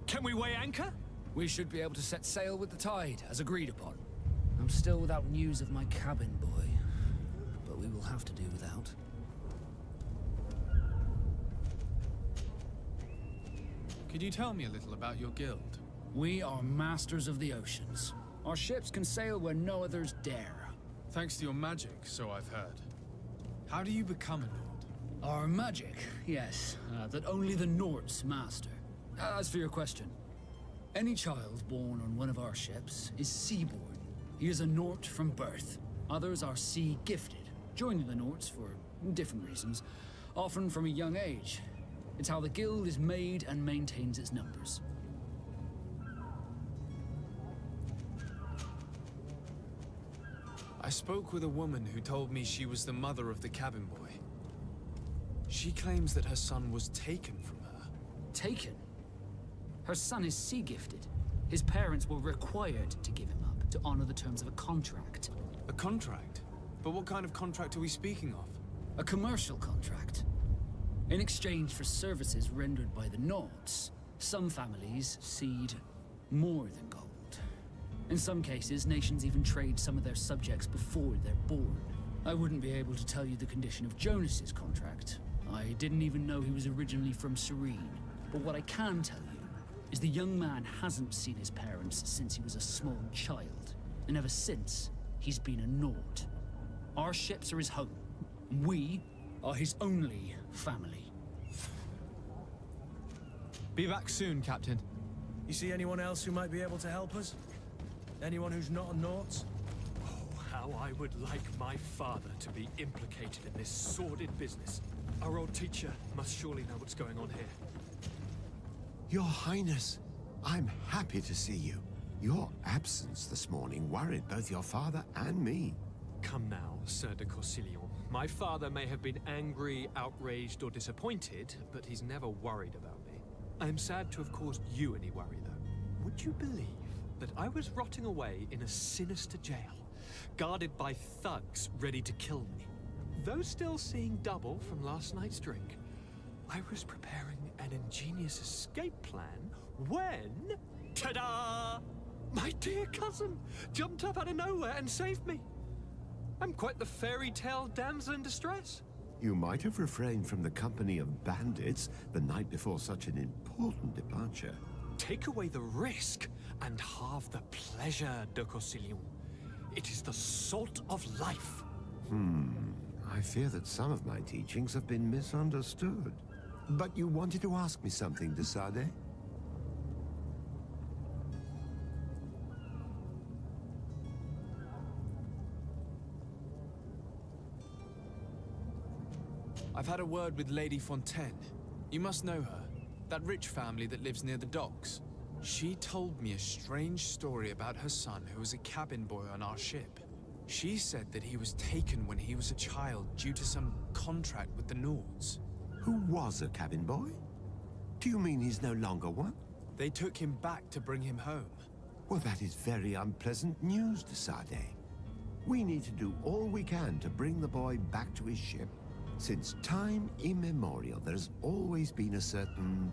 Can we weigh anchor? We should be able to set sail with the tide, as agreed upon. I'm still without news of my cabin boy, but we will have to do without. Could you tell me a little about your guild? We are masters of the oceans. Our ships can sail where no others dare. Thanks to your magic, so I've heard. How do you become a Nord? Our magic, yes, that only the Norts master. As for your question, any child born on one of our ships is seaborn. He is a Nort from birth. Others are sea-gifted, joining the Norts for different reasons, often from a young age. It's how the guild is made and maintains its numbers. I spoke with a woman who told me she was the mother of the cabin boy. She claims that her son was taken from her. Taken? Her son is sea-gifted. His parents were required to give him up to honor the terms of a contract. A contract? But what kind of contract are we speaking of? A commercial contract. In exchange for services rendered by the Norts, some families cede more than gold. In some cases, nations even trade some of their subjects before they're born. I wouldn't be able to tell you the condition of Jonas's contract. I didn't even know he was originally from Serene. But what I can tell you is the young man hasn't seen his parents since he was a small child. And ever since, he's been a naught. Our ships are his home. We are his only family. Be back soon, Captain. You see anyone else who might be able to help us? Anyone who's not a naught? Oh, how I would like my father to be implicated in this sordid business. Our old teacher must surely know what's going on here. Your Highness, I'm happy to see you. Your absence this morning worried both your father and me. Come now, Sir de Corsillon. My father may have been angry, outraged, or disappointed, but he's never worried about me. I am sad to have caused you any worry, though. Would you believe that I was rotting away in a sinister jail, guarded by thugs ready to kill me? Though still seeing double from last night's drink, I was preparing an ingenious escape plan when... ta-da! My dear cousin jumped up out of nowhere and saved me. I'm quite the fairy tale damsel in distress. You might have refrained from the company of bandits the night before such an important departure. Take away the risk and halve the pleasure, de Corsillon. It is the salt of life. I fear that some of my teachings have been misunderstood. But you wanted to ask me something, de Sade? I've had a word with Lady Fontaine. You must know her. That rich family that lives near the docks. She told me a strange story about her son who was a cabin boy on our ship. She said that he was taken when he was a child due to some contract with the Nords. Who was a cabin boy? Do you mean he's no longer one? They took him back to bring him home. Well, that is very unpleasant news, de Sade. We need to do all we can to bring the boy back to his ship. Since time immemorial, there has always been a certain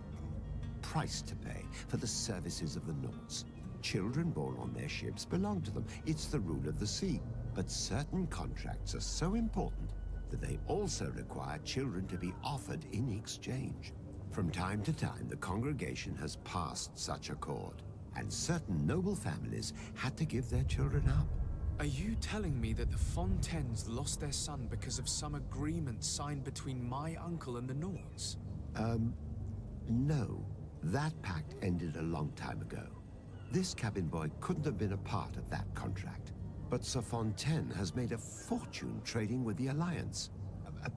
price to pay for the services of the Nords. Children born on their ships belong to them. It's the rule of the sea. But certain contracts are so important that they also require children to be offered in exchange. From time to time, the congregation has passed such accord, and certain noble families had to give their children up. Are you telling me that the Fontaines lost their son because of some agreement signed between my uncle and the Nords? No. That pact ended a long time ago. This cabin boy couldn't have been a part of that contract. But Sir Fontaine has made a fortune trading with the Alliance,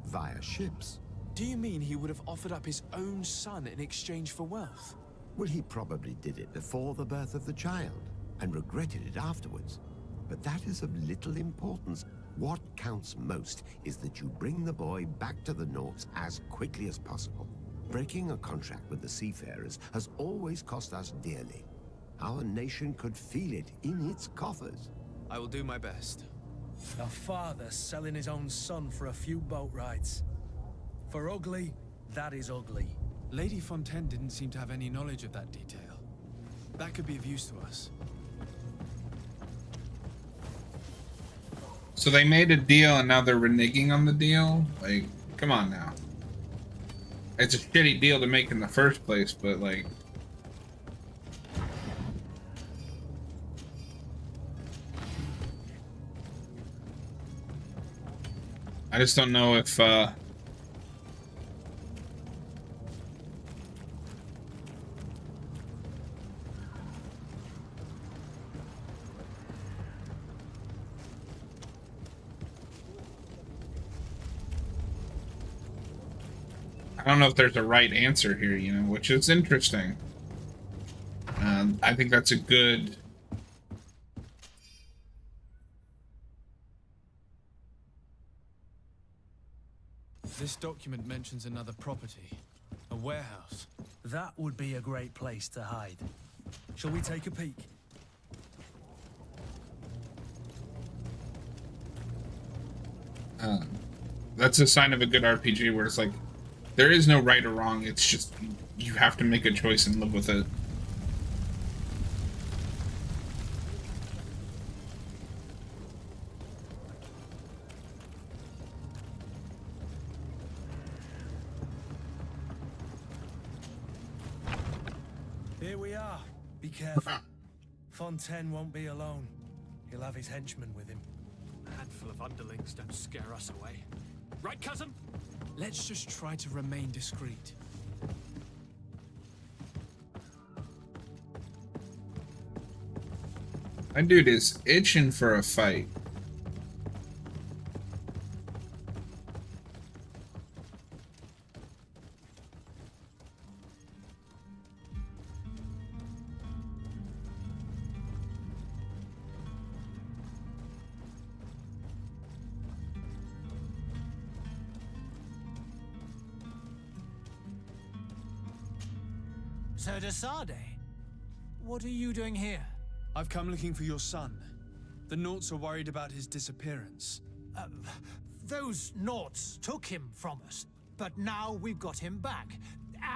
via ships. Do you mean he would have offered up his own son in exchange for wealth? Well, he probably did it before the birth of the child, and regretted it afterwards. But that is of little importance. What counts most is that you bring the boy back to the Nords as quickly as possible. Breaking a contract with the seafarers has always cost us dearly. Our nation could feel it in its coffers. I will do my best. A father selling his own son for a few boat rides. For ugly, that is ugly. Lady Fontaine didn't seem to have any knowledge of that detail. That could be of use to us. So they made a deal and now they're reneging on the deal? Like, come on now. It's a shitty deal to make in the first place, but like... I just don't know if, I don't know if there's a right answer here, you know, which is interesting. I think that's a good... This document mentions another property. A warehouse. That would be a great place to hide. Shall we take a peek? That's a sign of a good RPG where it's like, there is no right or wrong, it's just, you have to make a choice and live with it. Here we are. Be careful. Fontaine won't be alone. He'll have his henchmen with him. handful of underlings don't scare us away. Right, cousin? Let's just try to remain discreet. My dude is itching for a fight. Sir de Sade, what are you doing here? I've come looking for your son. The Naughts are worried about his disappearance. Those Naughts took him from us, but now we've got him back,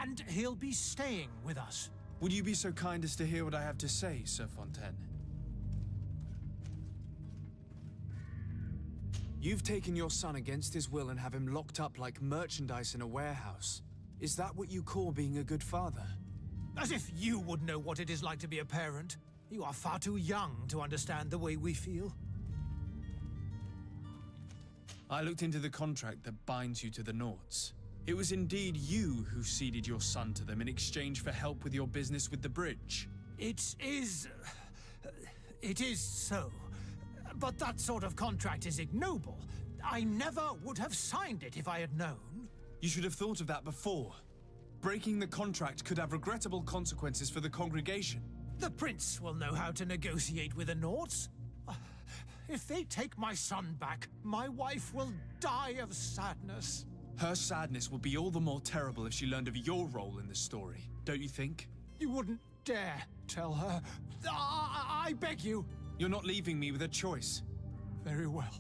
and he'll be staying with us. Would you be so kind as to hear what I have to say, Sir Fontaine? You've taken your son against his will and have him locked up like merchandise in a warehouse. Is that what you call being a good father? As if you would know what it is like to be a parent. You are far too young to understand the way we feel. I looked into the contract that binds you to the Naughts. It was indeed you who ceded your son to them in exchange for help with your business with the bridge. It is so. But that sort of contract is ignoble. I never would have signed it if I had known. You should have thought of that before. Breaking the contract could have regrettable consequences for the congregation. The prince will know how to negotiate with the Naughts. If they take my son back, my wife will die of sadness. Her sadness will be all the more terrible if she learned of your role in the story, don't you think? You wouldn't dare tell her. I beg you. You're not leaving me with a choice. Very well.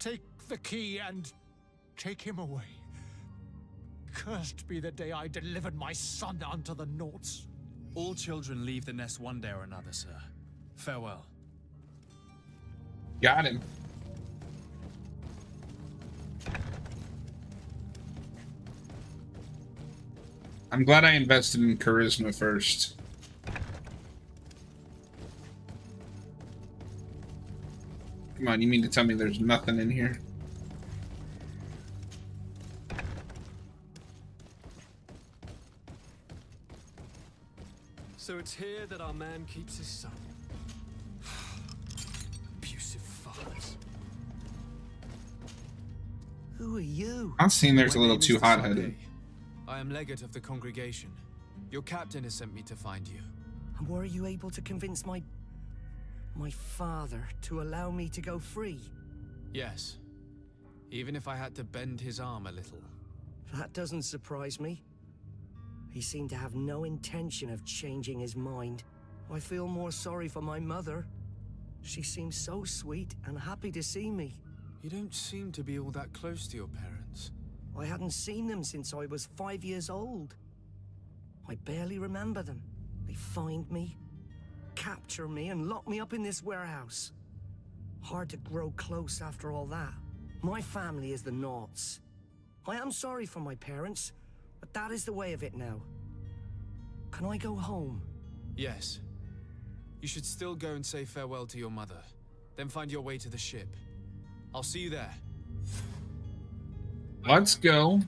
Take the key and take him away. Cursed be the day I delivered my son unto the Naughts. All children leave the nest one day or another, sir. Farewell. Got him. I'm glad I invested in charisma first. Come on, you mean to tell me there's nothing in here? So it's here that our man keeps his son. Abusive fathers. Who are you? I'm seeing there's a My little name is too Teer hot-headed. Fradee. I am legate of the congregation. Your captain has sent me to find you. And were you able to convince my father to allow me to go free? Yes. Even if I had to bend his arm a little. That doesn't surprise me. He seemed to have no intention of changing his mind. I feel more sorry for my mother. She seems so sweet and happy to see me. You don't seem to be all that close to your parents. I hadn't seen them since I was 5 years old. I barely remember them. They find me, capture me, and lock me up in this warehouse. Hard to grow close after all that. My family is the Naughts. I am sorry for my parents, but that is the way of it now. Can I go home? Yes. You should still go and say farewell to your mother. Then find your way to the ship. I'll see you there. Let's go.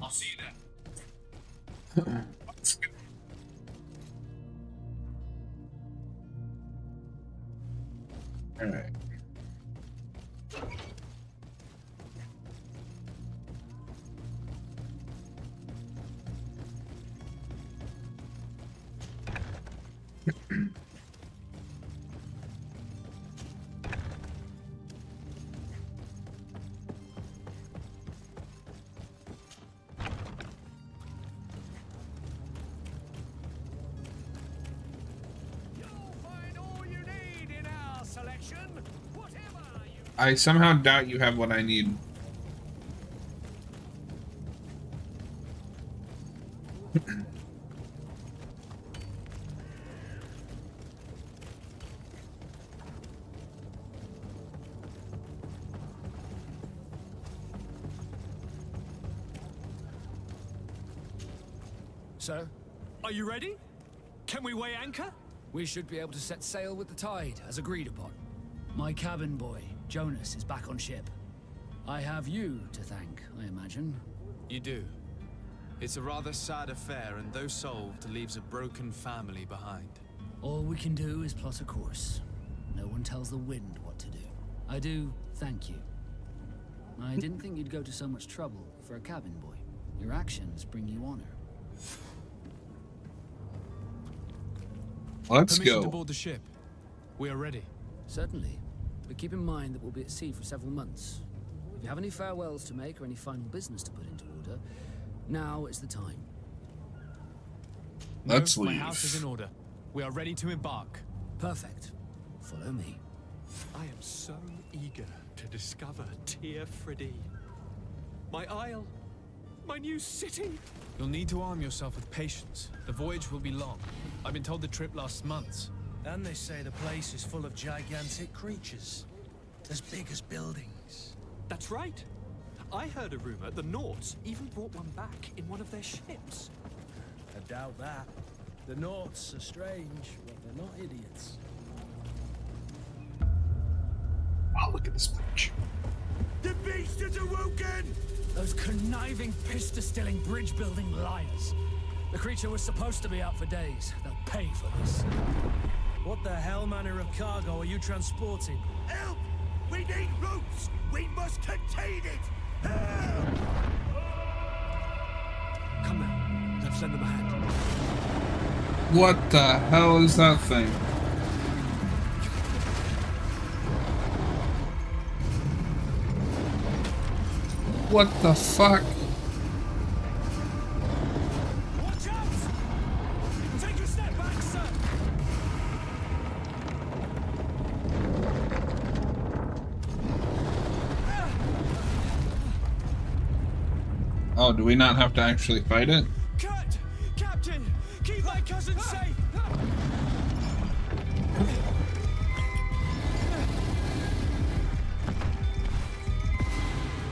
I'll see you there. Let's go. All right. I somehow doubt you have what I need. So, are you ready? Can we weigh anchor? We should be able to set sail with the tide, as agreed upon. My cabin boy, Jonas is back on ship. I have you to thank, I imagine. You do. It's a rather sad affair, and though solved, leaves a broken family behind. All we can do is plot a course. No one tells the wind what to do. I do thank you. I didn't think you'd go to so much trouble for a cabin boy. Your actions bring you honor. Let's Permission go. to board the ship. We are ready. Certainly. But keep in mind that we'll be at sea for several months. If you have any farewells to make or any final business to put into order, now is the time. Let's My leave. house is in order. We are ready to embark. Perfect. Follow me. I am so eager to discover Teer Fradee. My isle. My new city. You'll need to arm yourself with patience. The voyage will be long. I've been told the trip lasts months. And they say the place is full of gigantic creatures. As big as buildings. That's right. I heard a rumor the Nauts even brought one back in one of their ships. I doubt that. The Nauts are strange, but they're not idiots. Oh, look at this picture. The beast is awoken! Those conniving, piss-distilling, bridge-building liars. The creature was supposed to be out for days. They'll pay for this. What the hell manner of cargo are you transporting? Help! We need routes! We must contain it! Help! Come now, let's lend them a hand. What the hell is that thing? What the fuck? Watch out! Take a step back, sir! Oh, do we not have to actually fight it? Cut! Captain! Keep my cousin safe!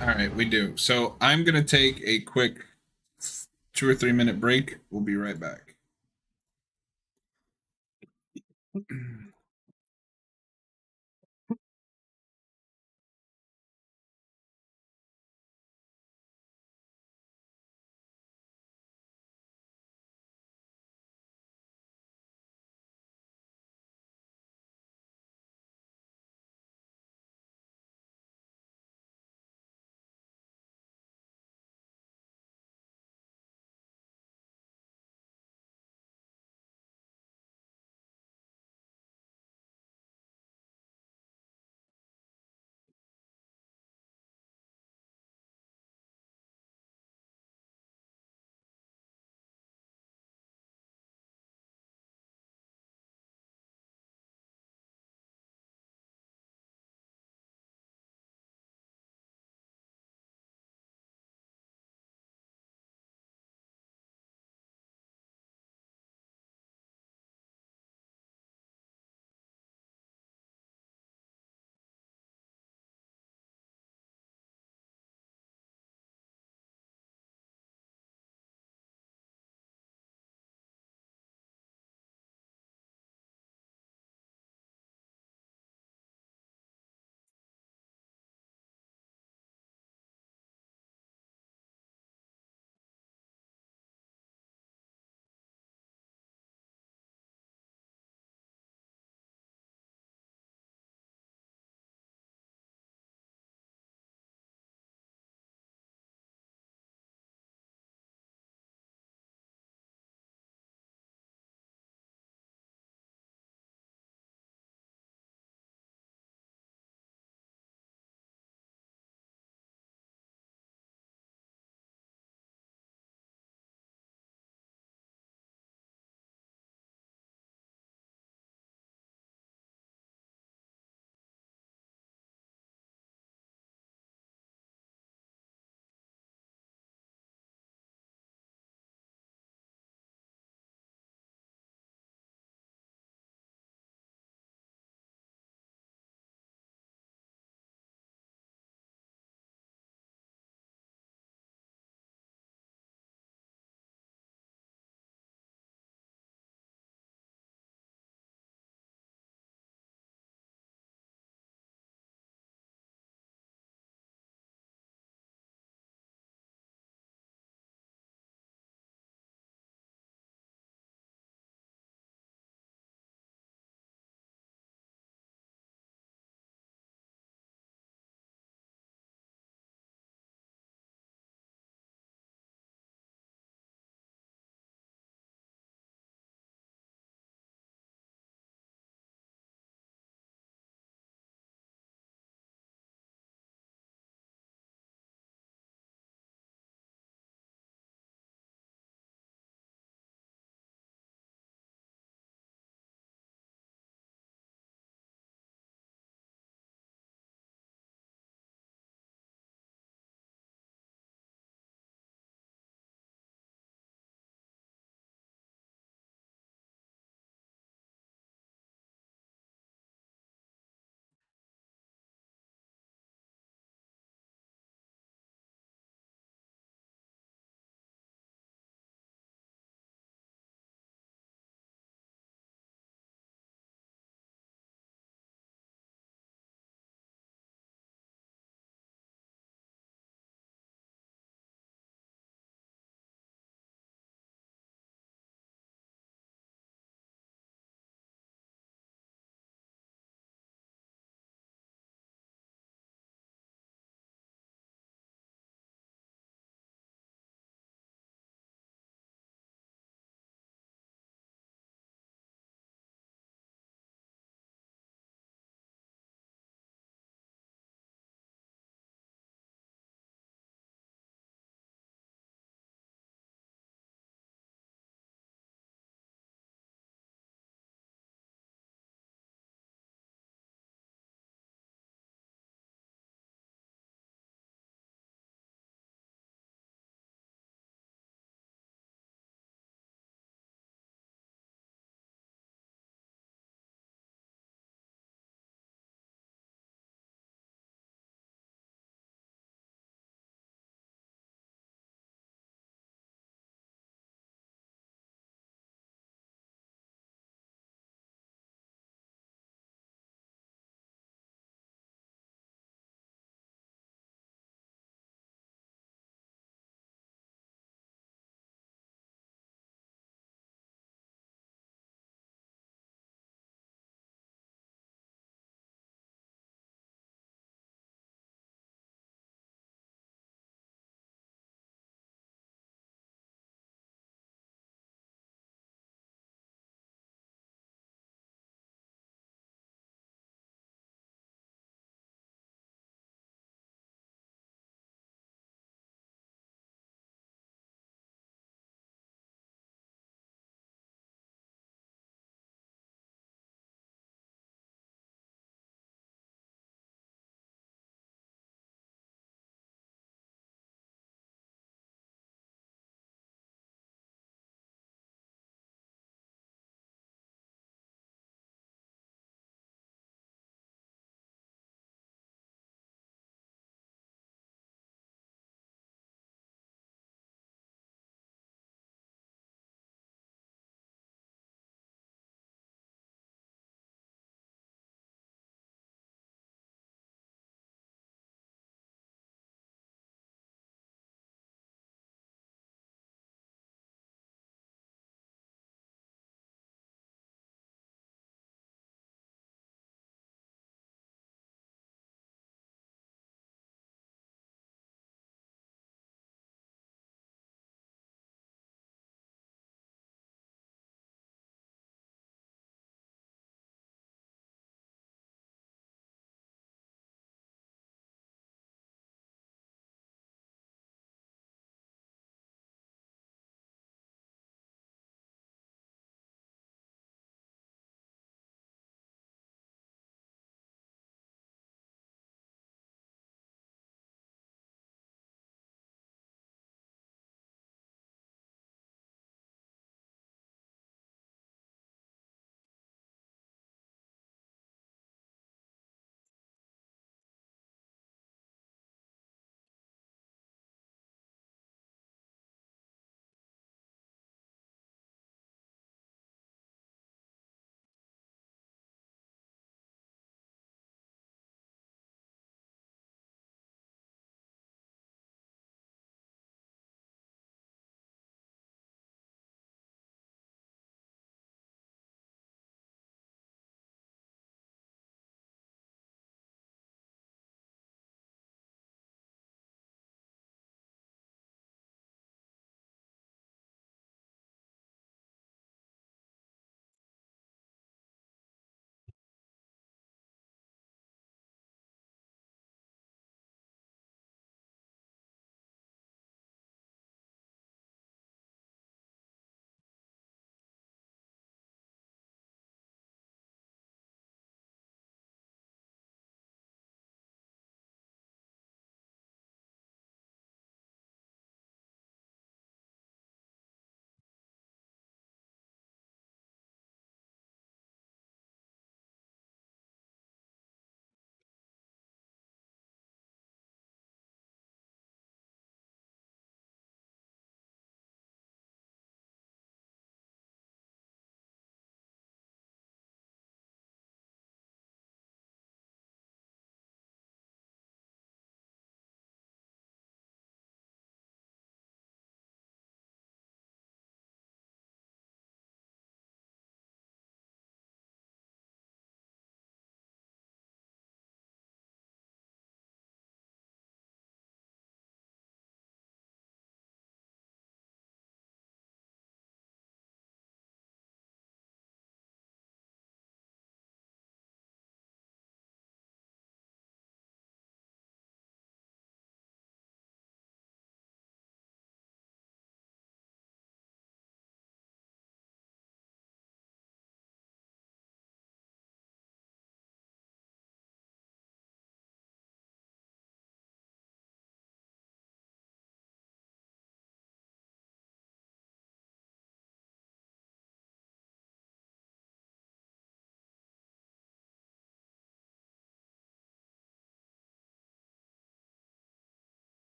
Alright, we do. So I'm going to take a quick 2 or 3 minute break. We'll be right back.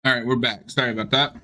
All right, we're back. Sorry about that.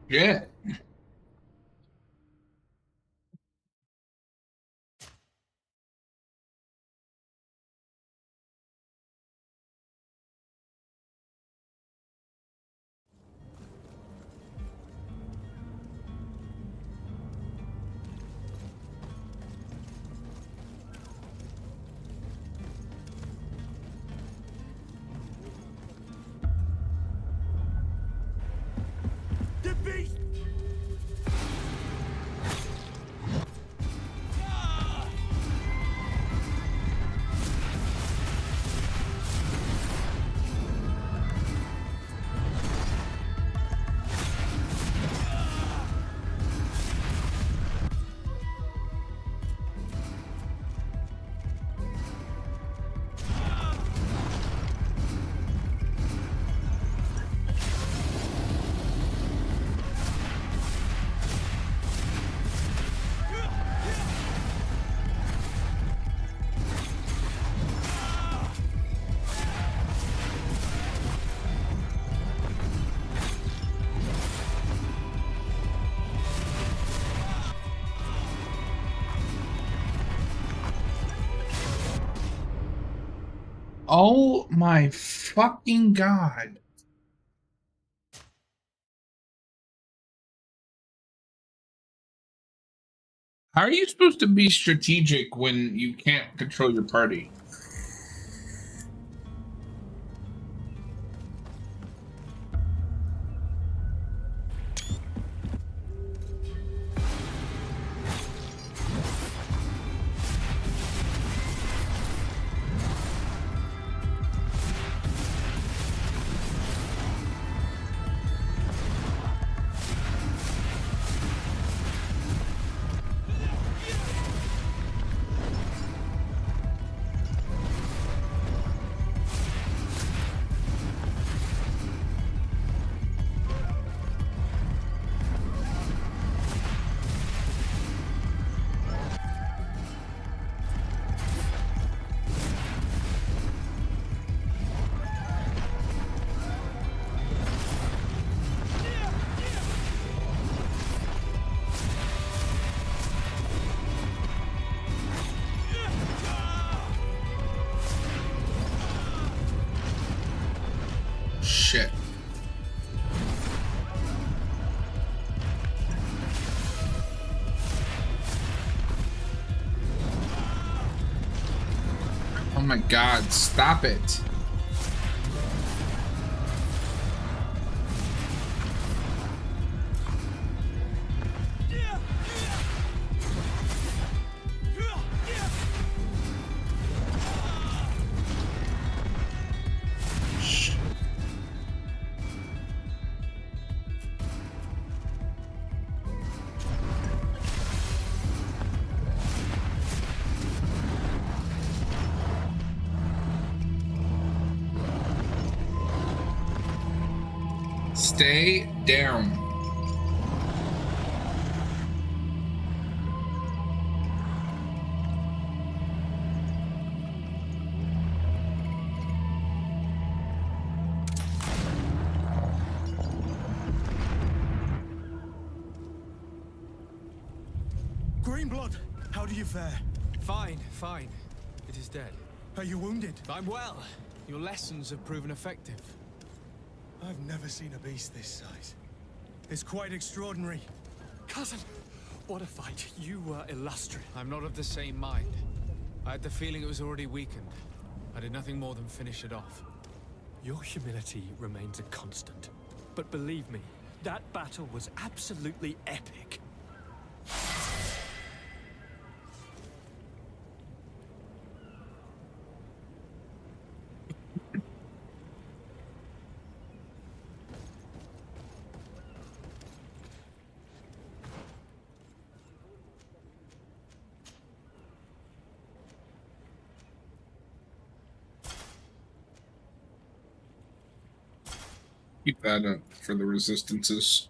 Yeah. The beast! Oh my fucking god. How are you supposed to be strategic when you can't control your party? Shit. Oh my god, stop it. Stay down. Greenblood, how do you fare? Fine, fine. It is dead. Are you wounded? I'm well. Your lessons have proven effective. I've never seen a beast this size. It's quite extraordinary. Cousin, what a fight. You were illustrious. I'm not of the same mind. I had the feeling it was already weakened. I did nothing more than finish it off. Your humility remains a constant. But believe me, that battle was absolutely epic. Keep that up for the resistances.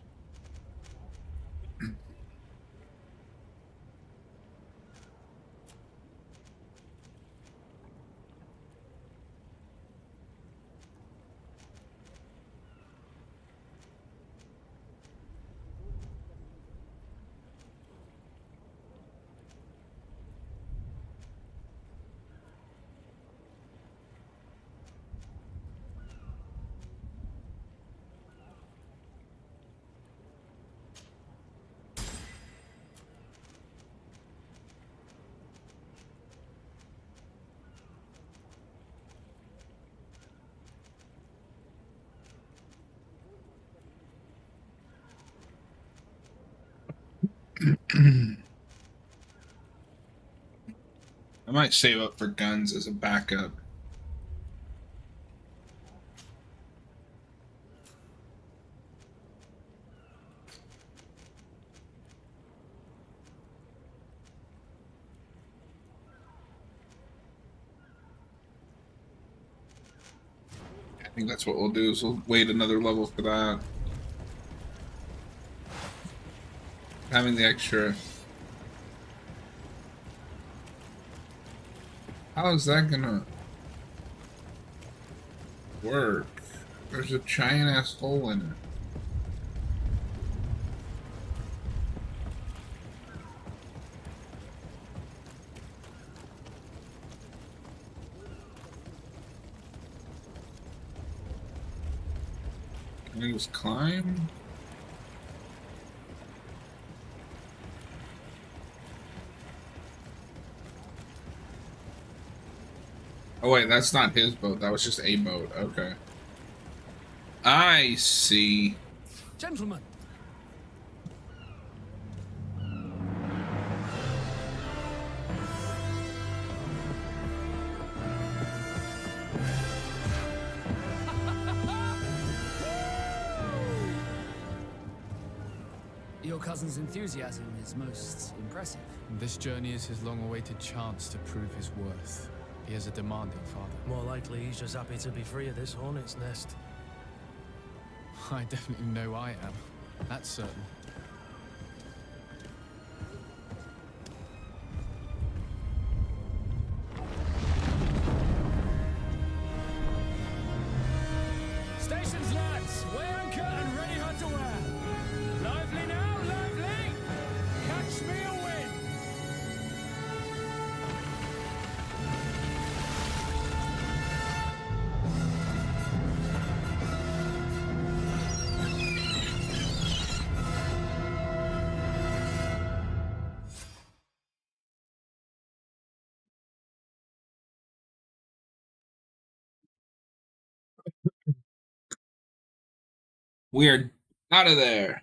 I might save up for guns as a backup. I think that's what we'll do, is we'll wait another level for that. Having the extra... How is that gonna work? There's a giant ass hole in it. Can I just climb? Oh wait, that's not his boat. That was just a boat. Okay. I see. Gentlemen. Your cousin's enthusiasm is most impressive. This journey is his long-awaited chance to prove his worth. He has a demanding father. More likely he's just happy to be free of this hornet's nest. I definitely know I am. That's certain. Stations, lads! Weigh anchor and ready her to wear. Lively now, lively! Catch me a wind! We are out of there.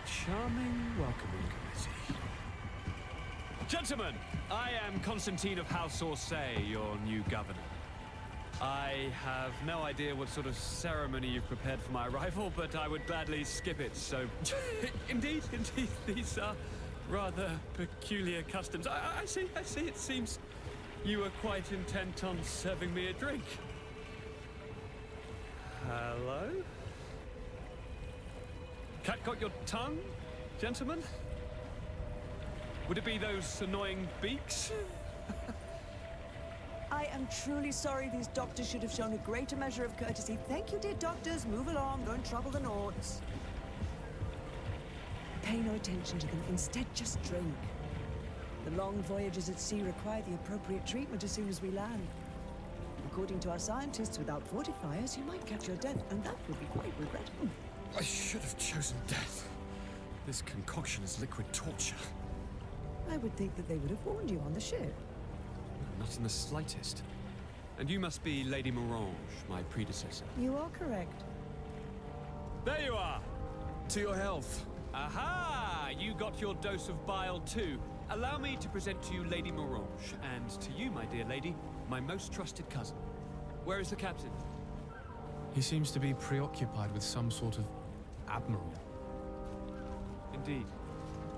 charming welcoming committee. Gentlemen, I am Constantine of House Orsay, your new governor. I have no idea what sort of ceremony you've prepared for my arrival, but I would gladly skip it, so... Indeed, these are rather peculiar customs. I see, it seems you were quite intent on serving me a drink. Hello? Cat got your tongue, gentlemen? Would it be those annoying beaks? I am truly sorry. These doctors should have shown a greater measure of courtesy. Thank you, dear doctors. Move along. Don't trouble the Nords. Pay no attention to them. Instead, just drink. The long voyages at sea require the appropriate treatment as soon as we land. According to our scientists, without fortifiers, you might catch your death, and that would be quite regrettable. I should have chosen death. This concoction is liquid torture. I would think that they would have warned you on the ship. Not in the slightest. And you must be Lady Morange, my predecessor. You are correct. There you are! To your health. Aha! You got your dose of bile too. Allow me to present to you Lady Morange, and to you, my dear lady, my most trusted cousin. Where is the captain? He seems to be preoccupied with some sort of admiral. Indeed.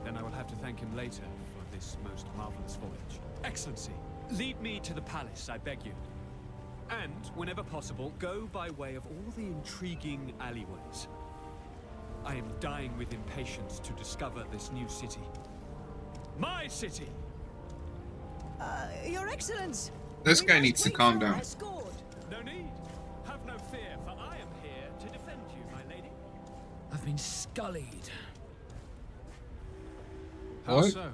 Then I will have to thank him later for this most marvelous voyage. Excellency, lead me to the palace, I beg you. And, whenever possible, go by way of all the intriguing alleyways. I am dying with impatience to discover this new city. My city! Your Excellence! This guy needs to calm down. No need. Have no fear, for I am here to defend you, my lady. I've been scullied. How What? so?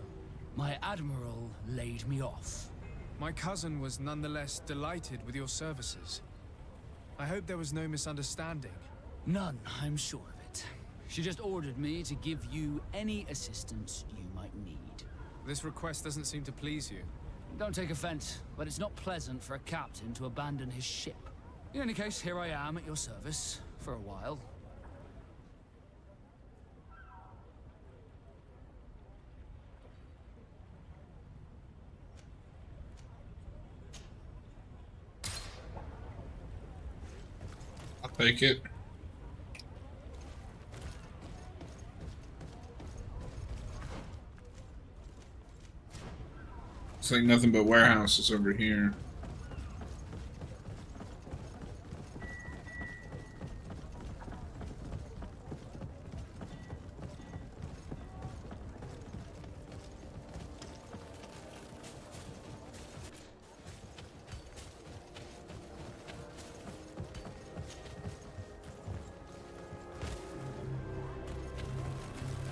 My admiral laid me off. My cousin was nonetheless delighted with your services. I hope there was no misunderstanding. None, I'm sure of it. She just ordered me to give you any assistance you might need. This request doesn't seem to please you. Don't take offense, but it's not pleasant for a captain to abandon his ship. In any case, here I am at your service for a while. I'll take it. It's like nothing but warehouses over here.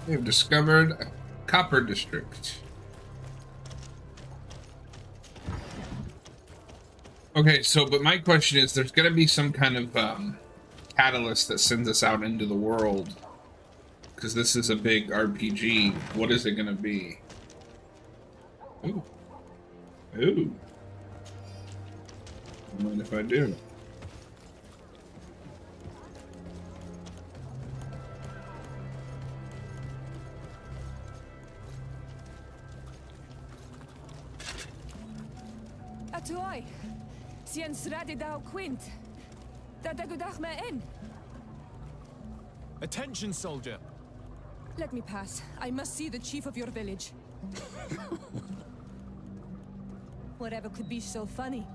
We have discovered a copper district. Okay, so, but my question is, there's going to be some kind of catalyst that sends us out into the world. Because this is a big RPG. What is it going to be? Ooh. Ooh. Don't mind if I do. Atuai. Sien sradi dau quint. Dadagudah me in. Attention, soldier. Let me pass. I must see the chief of your village. Whatever could be so funny.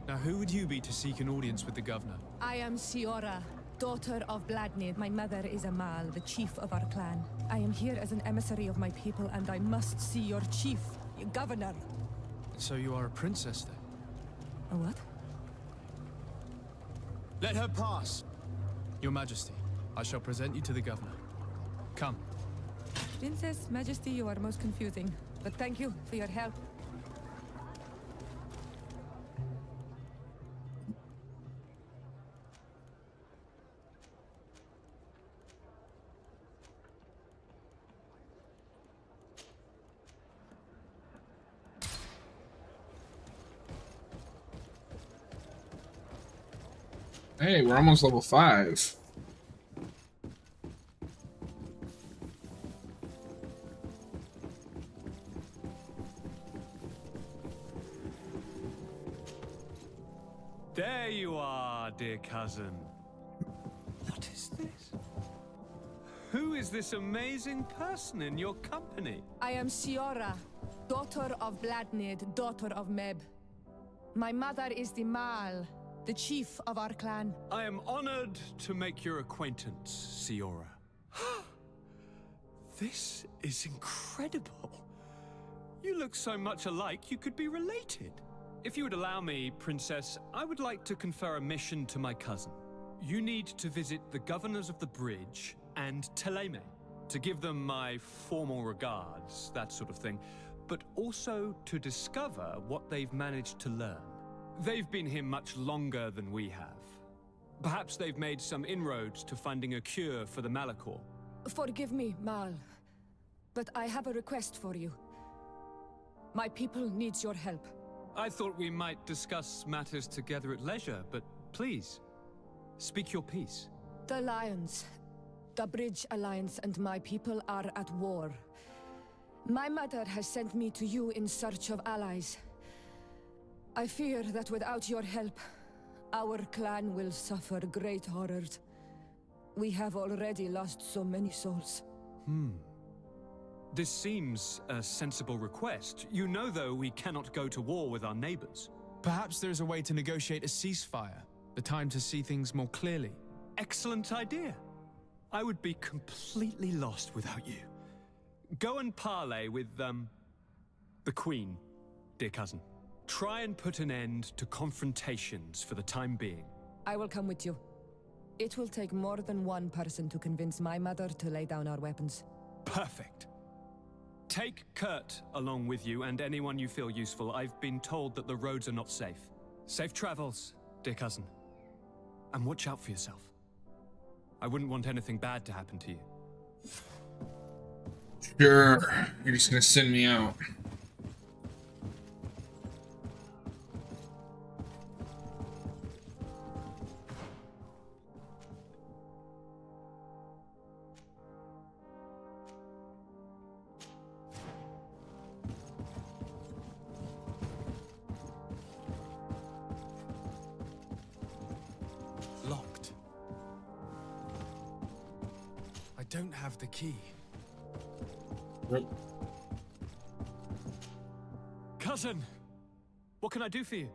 Now, who would you be to seek an audience with the governor? I am Siora, daughter of Bladnid. My mother is Amal, the chief of our clan. I am here as an emissary of my people, and I must see your chief, your governor. So you are a princess, then? A what? Let her pass. Your Majesty, I shall present you to the governor. Come. Princess, Majesty, you are most confusing. But thank you for your help. Hey, we're almost level 5. There you are, dear cousin. What is this? Who is this amazing person in your company? I am Siora, daughter of Bladnid, daughter of Meb. My mother is the Mal, the chief of our clan. I am honored to make your acquaintance, Siora. This is incredible. You look so much alike you could be related. If you would allow me, Princess, I would like to confer a mission to my cousin. You need to visit the governors of the bridge and Teleme to give them my formal regards, that sort of thing, but also to discover what they've managed to learn. They've been here much longer than we have. Perhaps they've made some inroads to finding a cure for the Malachor. Forgive me, Mal, but I have a request for you. My people needs your help. I thought we might discuss matters together at leisure, but please, speak your piece. The Lions, the Bridge Alliance and my people are at war. My mother has sent me to you in search of allies. I fear that without your help, our clan will suffer great horrors. We have already lost so many souls. This seems a sensible request. You know, though, we cannot go to war with our neighbors. Perhaps there is a way to negotiate a ceasefire. The time to see things more clearly. Excellent idea. I would be completely lost without you. Go and parley with, the Queen, dear cousin. Try and put an end to confrontations for the time being. I will come with you. It will take more than one person to convince my mother to lay down our weapons. Perfect. Take Kurt along with you and anyone you feel useful. I've been told that the roads are not safe. Safe travels, dear cousin. And watch out for yourself. I wouldn't want anything bad to happen to you. Sure. You're just gonna send me out. Locked. I don't have the key. Cousin! What can I do for you?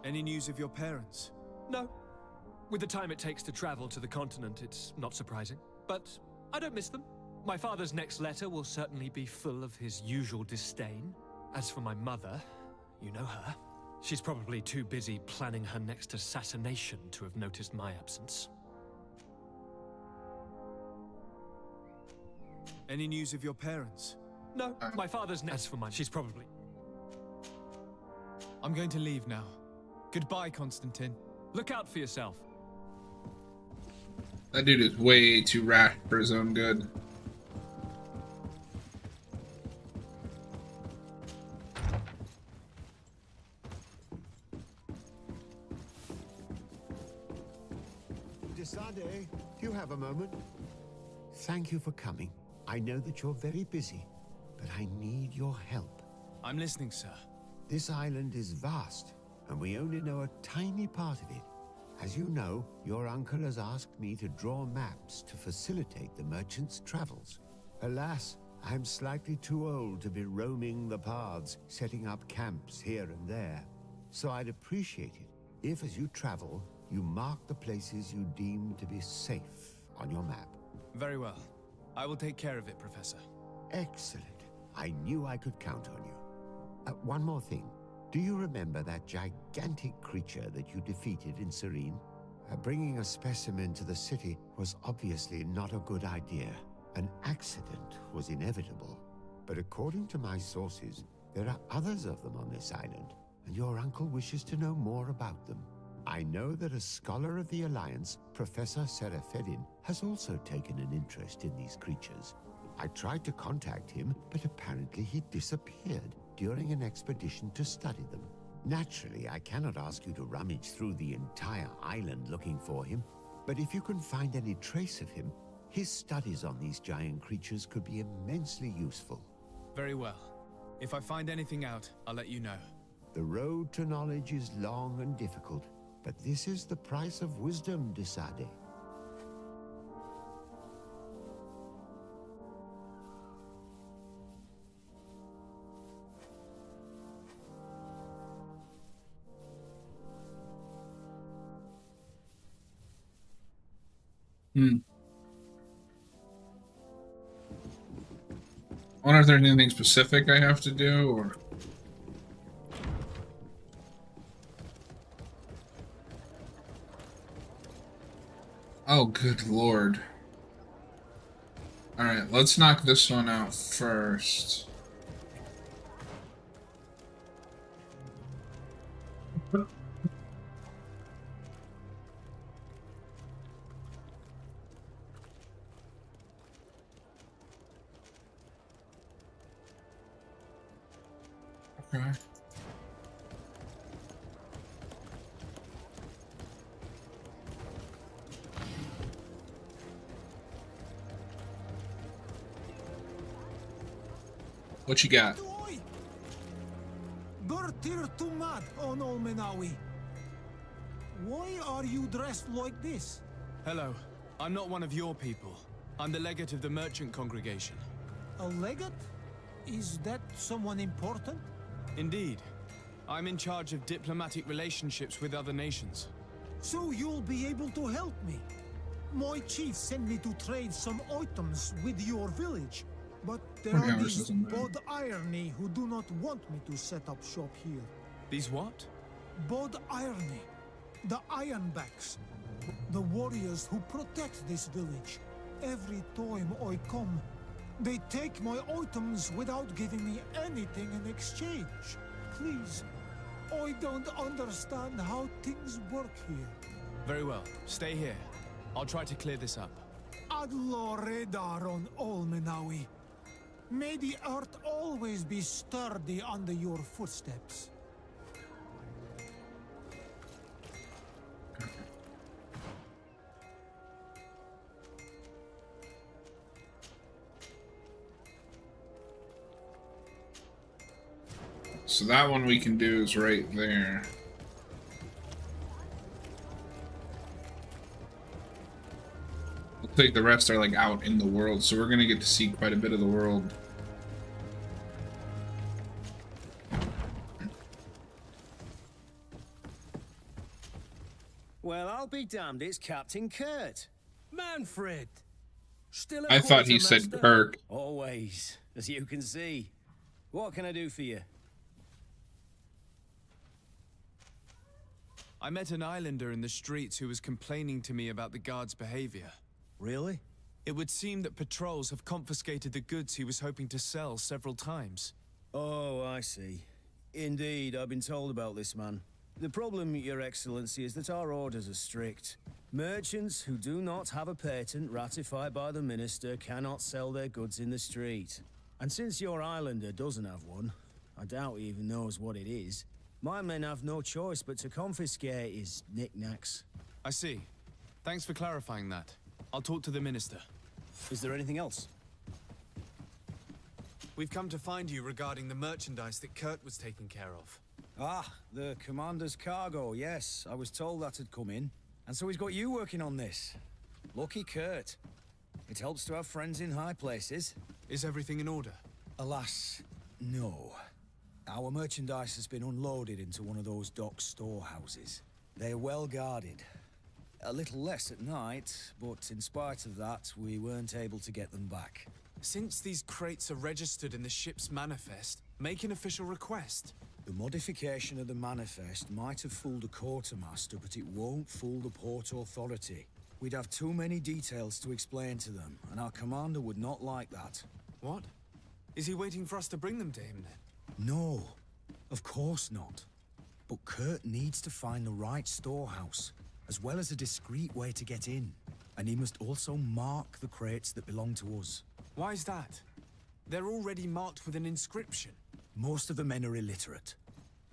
Any news of your parents? No. With the time it takes to travel to the continent, it's not surprising. But I don't miss them. My father's next letter will certainly be full of his usual disdain. As for my mother, you know her. She's probably too busy planning her next assassination to have noticed my absence. Any news of your parents? No, my father's next. As for my... She's probably... I'm going to leave now. Goodbye, Constantine. Look out for yourself. That dude is way too rash for his own good. Desade, do you have a moment? Thank you for coming. I know that you're very busy, but I need your help. I'm listening, sir. This island is vast, and we only know a tiny part of it. As you know, your uncle has asked me to draw maps to facilitate the merchants' travels. Alas, I'm slightly too old to be roaming the paths, setting up camps here and there. So I'd appreciate it if, as you travel, you mark the places you deem to be safe on your map. Very well. I will take care of it, Professor. Excellent. I knew I could count on you. One more thing. Do you remember that gigantic creature that you defeated in Serene? Bringing a specimen to the city was obviously not a good idea. An accident was inevitable. But according to my sources, there are others of them on this island, and your uncle wishes to know more about them. I know that a scholar of the Alliance, Professor Teer Fradee, has also taken an interest in these creatures. I tried to contact him, but apparently he disappeared during an expedition to study them. Naturally, I cannot ask you to rummage through the entire island looking for him, but if you can find any trace of him, his studies on these giant creatures could be immensely useful. Very well. If I find anything out, I'll let you know. The road to knowledge is long and difficult, but this is the price of wisdom, de Sade. I wonder if there's anything specific I have to do, or... Oh, good lord. Alright, let's knock this one out first. Okay. What you got? Teer Fradee on Olmenawi. Why are you dressed like this? Hello. I'm not one of your people. I'm the legate of the merchant congregation. A legate? Is that someone important? Indeed. I'm in charge of diplomatic relationships with other nations. So you'll be able to help me. My chief sent me to trade some items with your village. But there are these Bod Irony who do not want me to set up shop here. These what? Bod Irony. The Ironbacks. The warriors who protect this village. Every time I come, they take my items without giving me anything in exchange. Please, I don't understand how things work here. Very well. Stay here. I'll try to clear this up. Adlo Redar on Olmenawi. May the earth always be sturdy under your footsteps. So that one we can do is right there. Looks like the rest are like out in the world, so we're gonna get to see quite a bit of the world. Well, I'll be damned, it's Captain Kurt. Manfred! Still I thought he said Kirk. Always, as you can see. What can I do for you? I met an islander in the streets who was complaining to me about the guard's behavior. Really? It would seem that patrols have confiscated the goods he was hoping to sell several times. Oh, I see. Indeed, I've been told about this man. The problem, Your Excellency, is that our orders are strict. Merchants who do not have a patent ratified by the minister cannot sell their goods in the street. And since your islander doesn't have one, I doubt he even knows what it is, my men have no choice but to confiscate his knickknacks. I see. Thanks for clarifying that. I'll talk to the minister. Is there anything else? We've come to find you regarding the merchandise that Kurt was taking care of. Ah, the commander's cargo, yes. I was told that had come in. And so he's got you working on this. Lucky Kurt. It helps to have friends in high places. Is everything in order? Alas, no. Our merchandise has been unloaded into one of those dock storehouses. They're well guarded. A little less at night, but in spite of that, we weren't able to get them back. Since these crates are registered in the ship's manifest, make an official request. The modification of the manifest might have fooled a quartermaster, but it won't fool the Port Authority. We'd have too many details to explain to them, and our commander would not like that. What? Is he waiting for us to bring them to him then? No, of course not. But Kurt needs to find the right storehouse, as well as a discreet way to get in. And he must also mark the crates that belong to us. Why is that? They're already marked with an inscription. Most of the men are illiterate.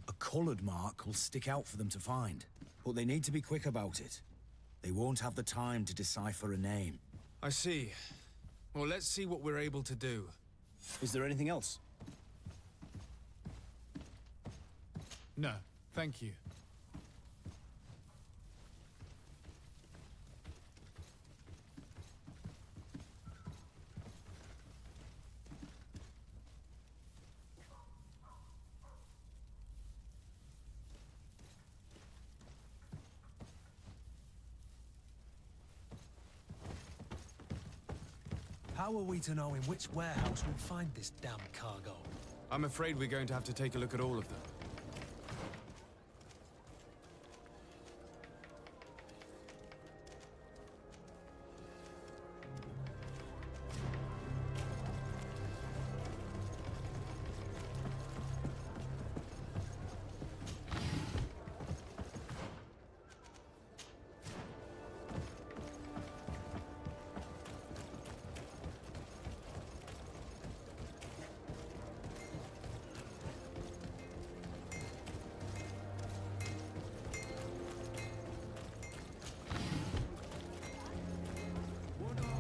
A colored mark will stick out for them to find, but they need to be quick about it. They won't have the time to decipher a name. I see. Well, let's see what we're able to do. Is there anything else? No, thank you. How are we to know in which warehouse we'll find this damn cargo? I'm afraid we're going to have to take a look at all of them.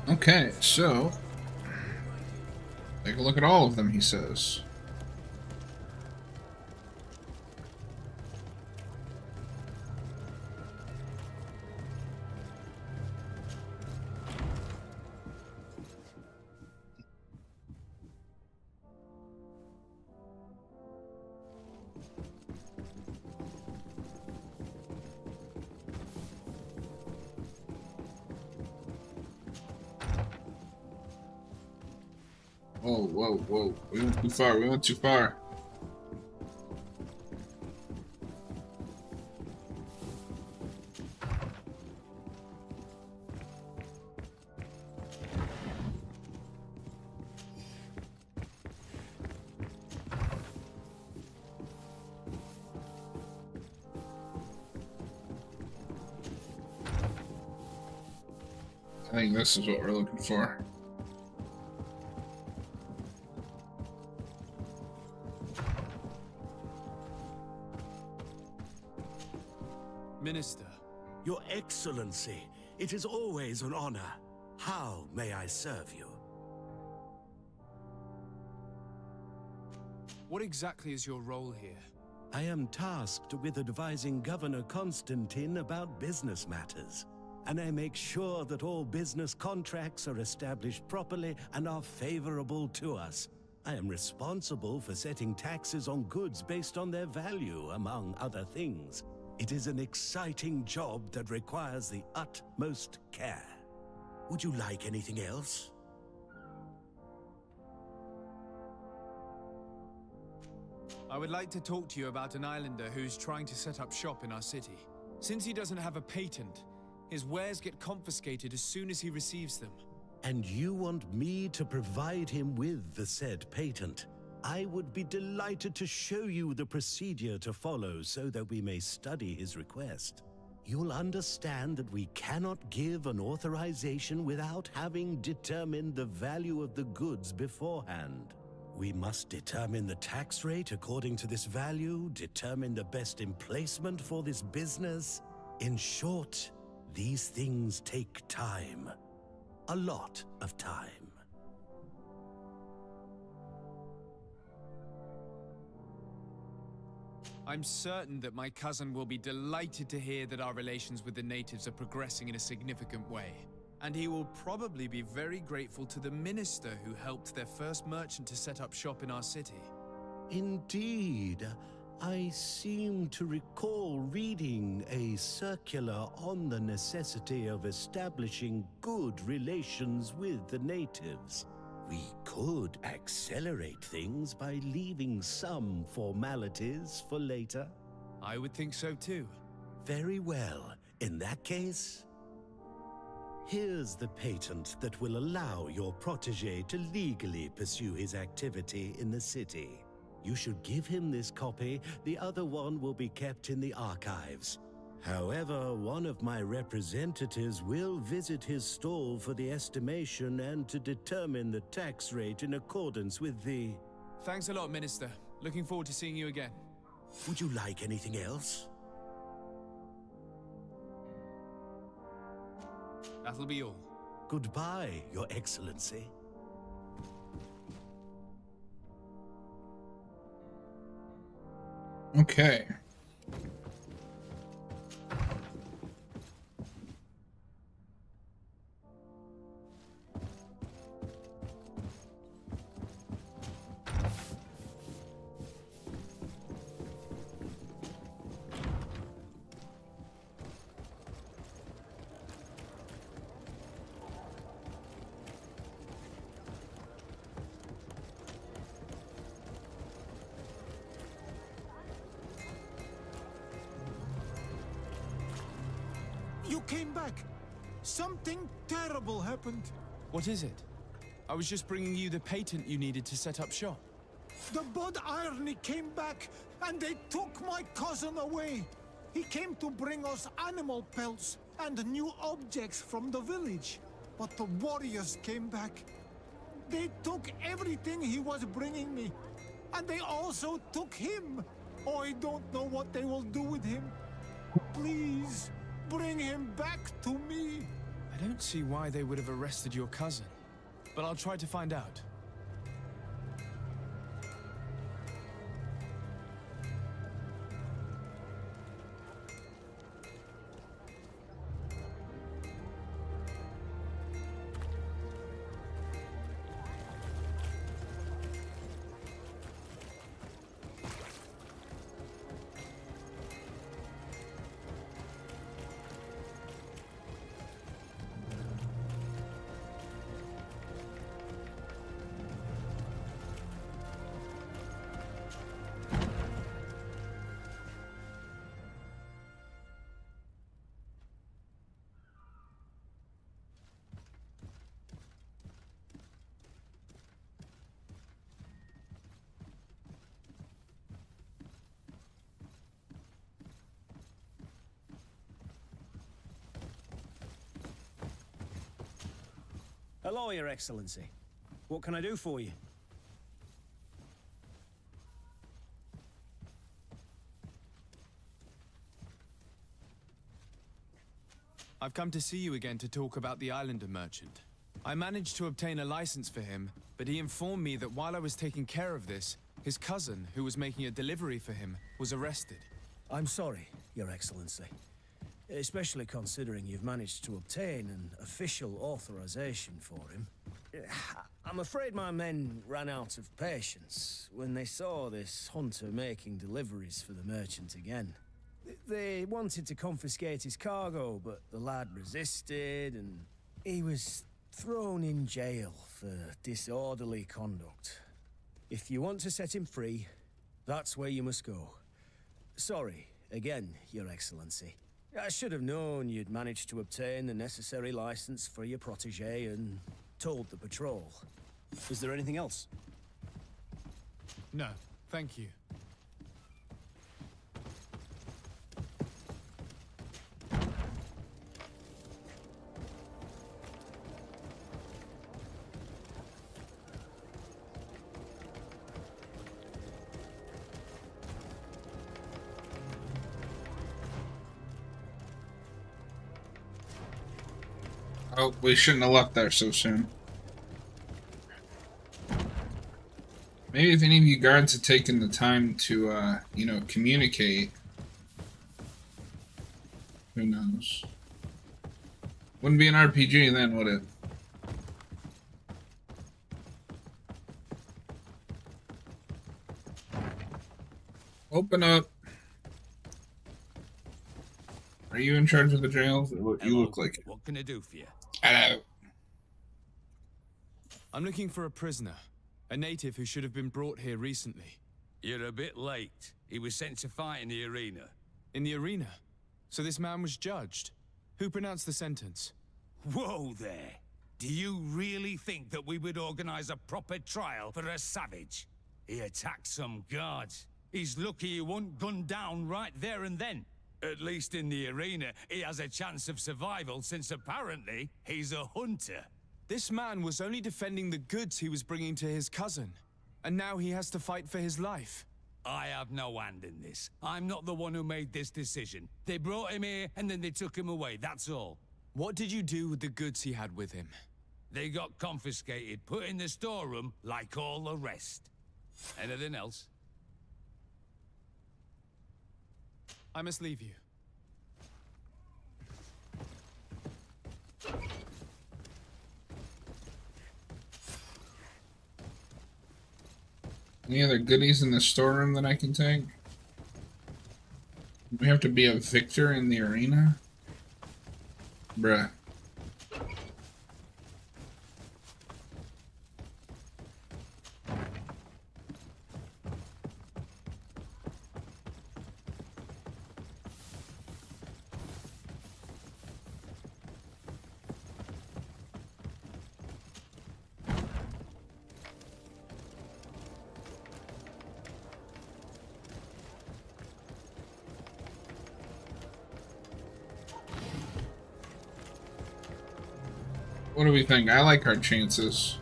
Okay, so take a look at all of them, he says. Whoa, whoa, whoa. We went too far. We went too far. I think this is what we're looking for. Minister. Your Excellency, it is always an honor. How may I serve you? What exactly is your role here? I am tasked with advising Governor Constantine about business matters, and I make sure that all business contracts are established properly and are favorable to us. I am responsible for setting taxes on goods based on their value, among other things. It is an exciting job that requires the utmost care. Would you like anything else? I would like to talk to you about an islander who's trying to set up shop in our city. Since he doesn't have a patent, his wares get confiscated as soon as he receives them. And you want me to provide him with the said patent? I would be delighted to show you the procedure to follow so that we may study his request. You'll understand that we cannot give an authorization without having determined the value of the goods beforehand. We must determine the tax rate according to this value, determine the best emplacement for this business. In short, these things take time. A lot of time. I'm certain that my cousin will be delighted to hear that our relations with the natives are progressing in a significant way. And he will probably be very grateful to the minister who helped their first merchant to set up shop in our city. Indeed. I seem to recall reading a circular on the necessity of establishing good relations with the natives. We could accelerate things by leaving some formalities for later. I would think so too. Very well. In that case, here's the patent that will allow your protege to legally pursue his activity in the city. You should give him this copy. The other one will be kept in the archives. However, one of my representatives will visit his stall for the estimation and to determine the tax rate in accordance with the... Thanks a lot, Minister. Looking forward to seeing you again. Would you like anything else? That'll be all. Goodbye, Your Excellency. Okay, back. Something terrible happened. What is it? I was just bringing you the patent you needed to set up shop. The Bud Irony came back, and they took my cousin away. He came to bring us animal pelts and new objects from the village. But the warriors came back. They took everything he was bringing me. And they also took him. Oh, I don't know what they will do with him. Please, bring him back to me. I don't see why they would have arrested your cousin, but I'll try to find out. Hello, Your Excellency. What can I do for you? I've come to see you again to talk about the Islander merchant. I managed to obtain a license for him, but he informed me that while I was taking care of this, his cousin, who was making a delivery for him, was arrested. I'm sorry, Your Excellency. Especially considering you've managed to obtain an official authorization for him. I'm afraid my men ran out of patience when they saw this hunter making deliveries for the merchant again. They wanted to confiscate his cargo, but the lad resisted, and he was thrown in jail for disorderly conduct. If you want to set him free, that's where you must go. Sorry, again, Your Excellency. I should have known you'd managed to obtain the necessary license for your protégé and told the patrol. Is there anything else? No, thank you. Oh, we shouldn't have left there so soon. Maybe if any of you guards had taken the time to, you know, communicate. Who knows? Wouldn't be an RPG then, would it? Open up. Are you in charge of the jails? You look like it. What can I do for you? Hello. I'm looking for a prisoner. A native who should have been brought here recently. You're a bit late. He was sent to fight in the arena. In the arena? So this man was judged? Who pronounced the sentence? Whoa there! Do you really think that we would organize a proper trial for a savage? He attacked some guards. He's lucky he wasn't gunned down right there and then. At least in the arena, he has a chance of survival since apparently he's a hunter. This man was only defending the goods he was bringing to his cousin, and now he has to fight for his life. I have no hand in this. I'm not the one who made this decision. They brought him here, and then they took him away, that's all. What did you do with the goods he had with him? They got confiscated, put in the storeroom, like all the rest. Anything else? I must leave you. Any other goodies in the storeroom that I can take? We have to be a victor in the arena? Bruh. What do we think? I like our chances.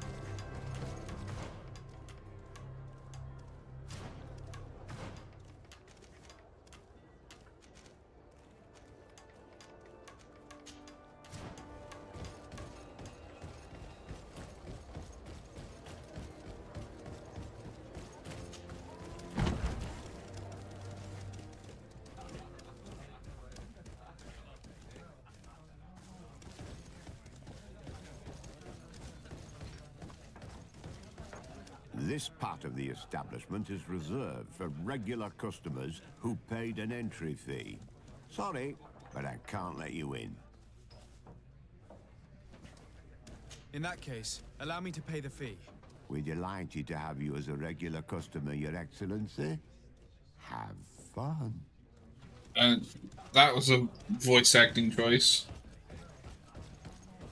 This part of the establishment is reserved for regular customers who paid an entry fee. Sorry, but I can't let you in. In that case, allow me to pay the fee. We're delighted to have you as a regular customer, Your Excellency. Have fun. That was a voice acting choice.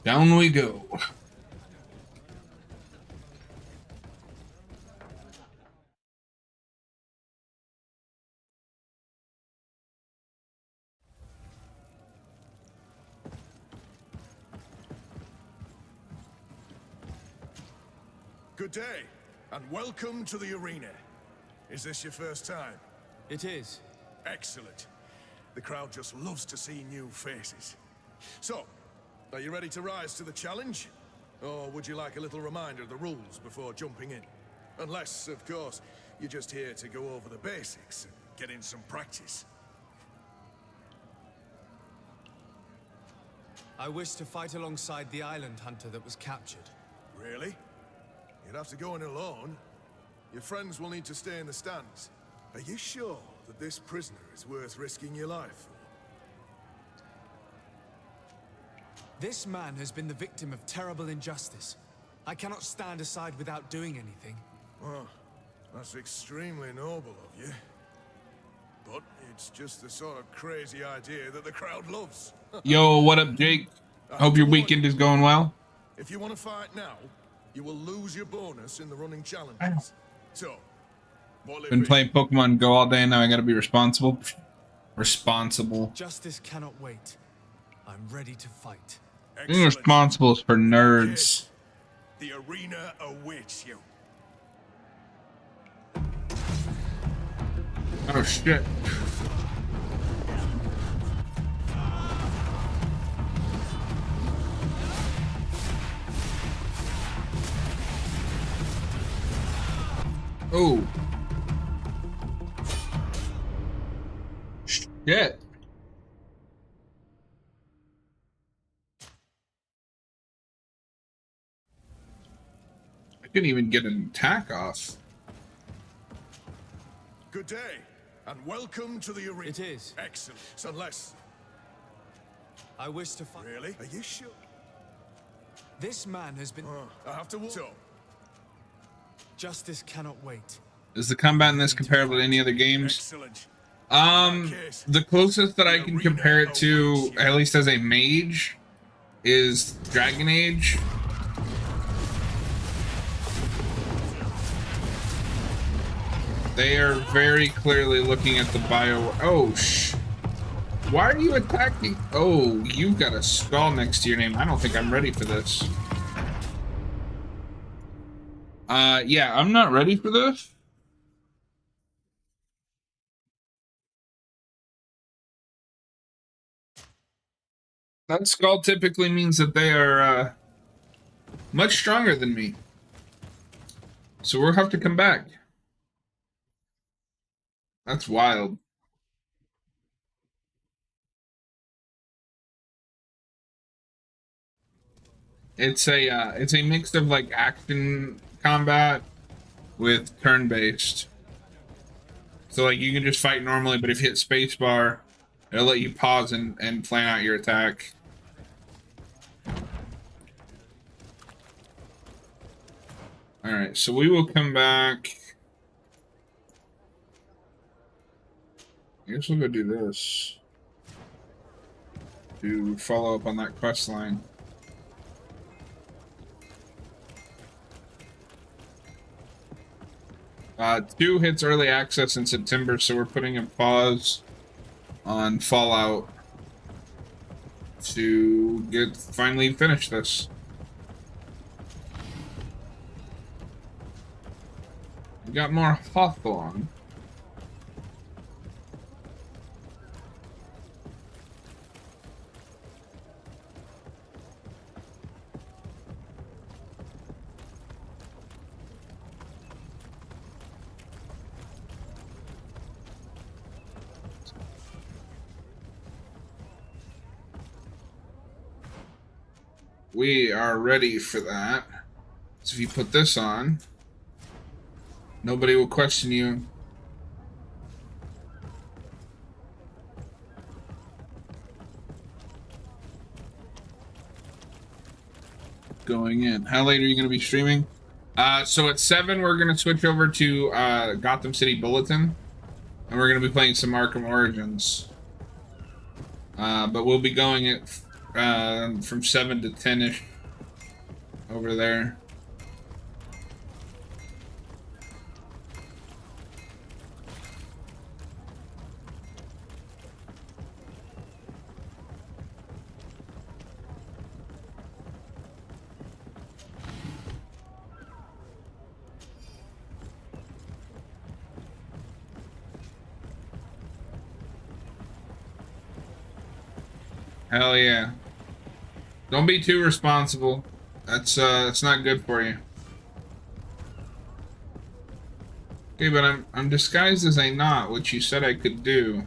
Down we go. Good day, and welcome to the arena. Is this your first time? It is. Excellent. The crowd just loves to see new faces. So, are you ready to rise to the challenge? Or would you like a little reminder of the rules before jumping in? Unless, of course, you're just here to go over the basics and get in some practice. I wish to fight alongside the island hunter that was captured. Really? You'd have to go in alone. Your friends will need to stay in the stands. Are you sure that this prisoner is worth risking your life for? This man has been the victim of terrible injustice. I cannot stand aside without doing anything. Well, that's extremely noble of you. But it's just the sort of crazy idea that the crowd loves. Yo, what up, Jake? Hope your weekend is going well. If you want to fight now, you will lose your bonus in the running challenges. So, Been playing Pokemon Go all day, now I gotta be responsible. Responsible. Justice cannot wait. I'm ready to fight. Being responsible is for nerds. The arena awaits you. Oh shit. Oh. Shit. I couldn't even get an attack off. Good day, and welcome to the arena. It is. Excellent. Unless... I wish to fight. Really? Are you sure? This man has been... I have to walk. So, justice cannot wait. Is the combat in this comparable to any other games? Excellent. The closest that I can compare it to, at least as a mage, is Dragon Age. They are very clearly looking at the bio. Oh, why are you attacking? Oh, you've got a skull next to your name. I don't think I'm ready for this. Yeah, I'm not ready for this. That skull typically means that they are much stronger than me. So we'll have to come back. That's wild. It's a mix of like action combat with turn-based. So like you can just fight normally, but if you hit spacebar, it'll let you pause and plan out your attack. Alright, so we will come back. I guess we'll go do this to follow up on that quest line. Two hits early access in September, so we're putting a pause on Fallout to finally finish this. We got more hawthorn. We are ready for that. So if you put this on, nobody will question you. Going in. How late are you going to be streaming? So at 7, we're going to switch over to Gotham City Bulletin. And we're going to be playing some Arkham Origins. But we'll be going at from 7 to 10-ish over there. Hell yeah. Don't be too responsible. That's not good for you. Okay, but I'm disguised as a knot, which you said I could do.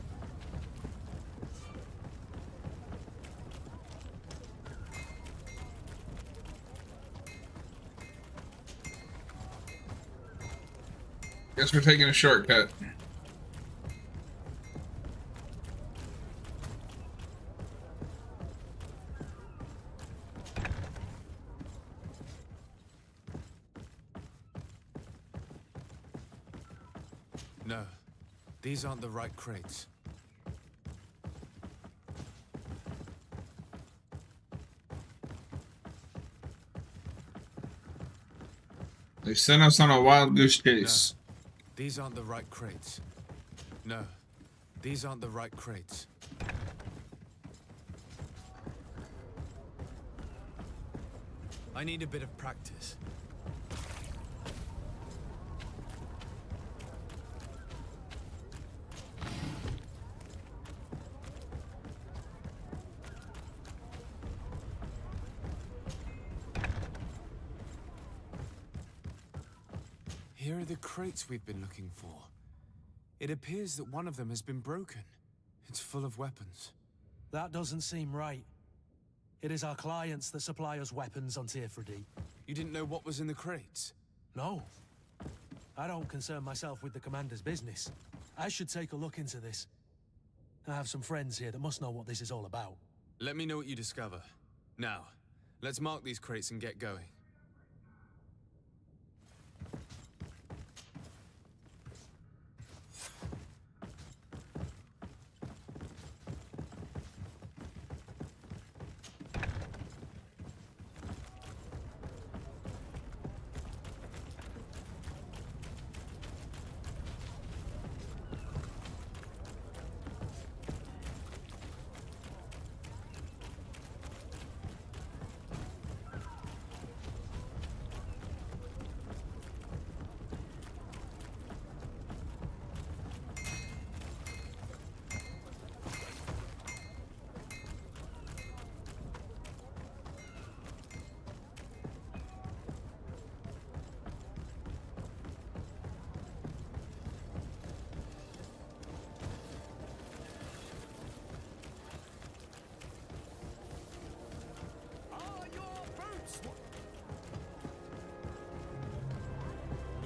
Guess we're taking a shortcut. No, these aren't the right crates. They sent us on a wild goose chase. No, these aren't the right crates. No, these aren't the right crates. I need a bit of practice. Here are the crates we've been looking for. It appears that one of them has been broken. It's full of weapons. That doesn't seem right. It is our clients that supply us weapons on Teer Fradee. You didn't know what was in the crates? No. I don't concern myself with the commander's business. I should take a look into this. I have some friends here that must know what this is all about. Let me know what you discover. Now, let's mark these crates and get going.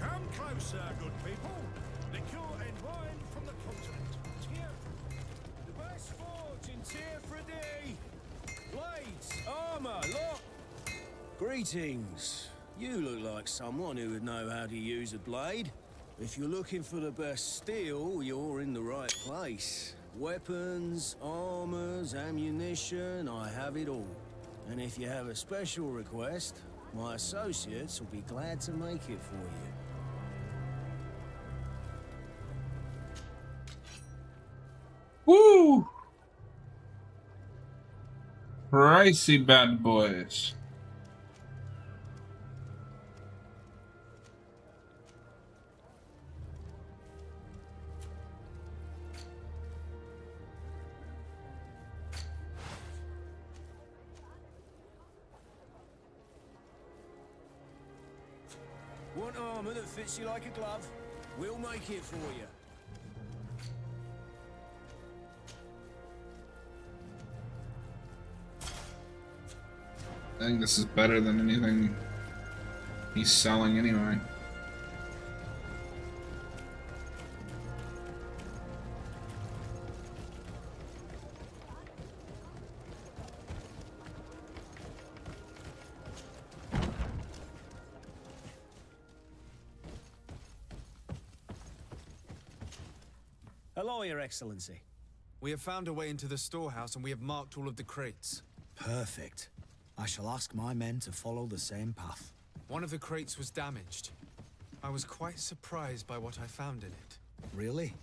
Come closer, good people. Liqueur and wine from the continent. Teer, the best forge in Teer Fradee. Blades, armor, look. Greetings. You look like someone who would know how to use a blade. If you're looking for the best steel, you're in the right place. Weapons, armors, ammunition, I have it all. And if you have a special request, my associates will be glad to make it for you. Woo! Pricey bad boys. Want armor that fits you like a glove? We'll make it for you. I think this is better than anything he's selling anyway. Hello, Your Excellency. We have found a way into the storehouse and we have marked all of the crates. Perfect. I shall ask my men to follow the same path. One of the crates was damaged. I was quite surprised by what I found in it. Really?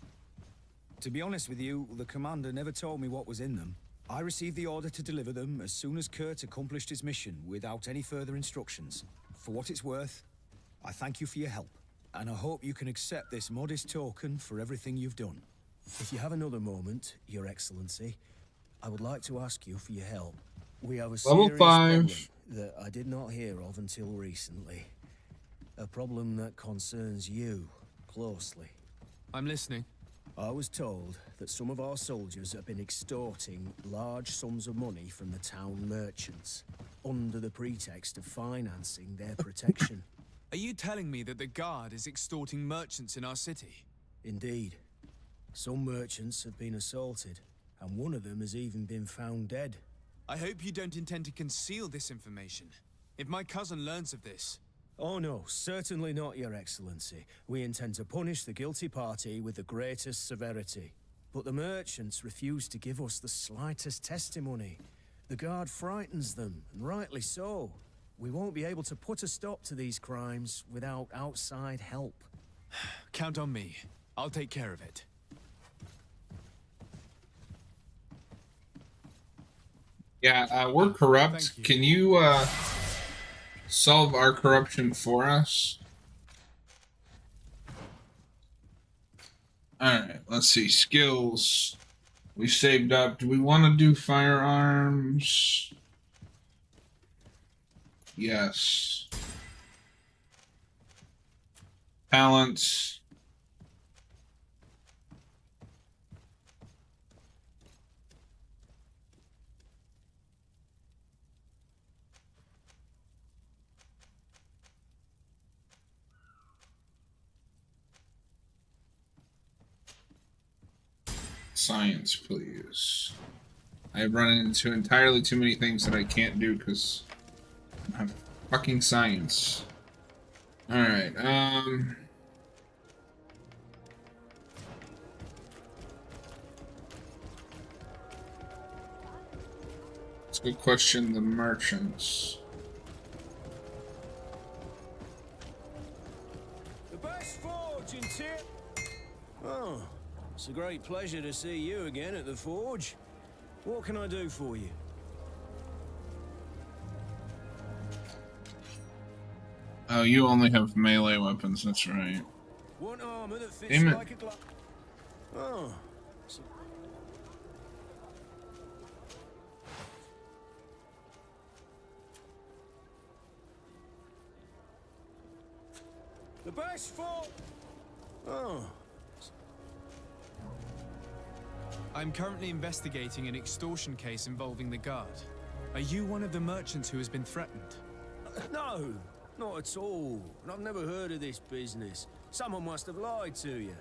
To be honest with you, the commander never told me what was in them. I received the order to deliver them as soon as Kurt accomplished his mission without any further instructions. For what it's worth, I thank you for your help, and I hope you can accept this modest token for everything you've done. If you have another moment, Your Excellency, I would like to ask you for your help. We have a Level serious 5 problem that I did not hear of until recently. A problem that concerns you closely. I'm listening. I was told that some of our soldiers have been extorting large sums of money from the town merchants under the pretext of financing their protection. Are you telling me that the Guard is extorting merchants in our city? Indeed. Some merchants have been assaulted, and one of them has even been found dead. I hope you don't intend to conceal this information. If my cousin learns of this... Oh no, certainly not, Your Excellency. We intend to punish the guilty party with the greatest severity. But the merchants refuse to give us the slightest testimony. The Guard frightens them, and rightly so. We won't be able to put a stop to these crimes without outside help. Count on me. I'll take care of it. Yeah, we're corrupt. Can you solve our corruption for us? Alright, let's see. Skills. We saved up. Do we want to do firearms? Yes. Talents. Science, please. I've run into entirely too many things that I can't do because I have fucking science. Alright, let's go question the merchants. The best forge in Teer... Oh, it's a great pleasure to see you again at the forge. What can I do for you? Oh, you only have melee weapons, that's right. Want armor that fits Damn it. like a glove? Oh. The best forge... Oh. I'm currently investigating an extortion case involving the Guard. Are you one of the merchants who has been threatened? No, not at all. And I've never heard of this business. Someone must have lied to you.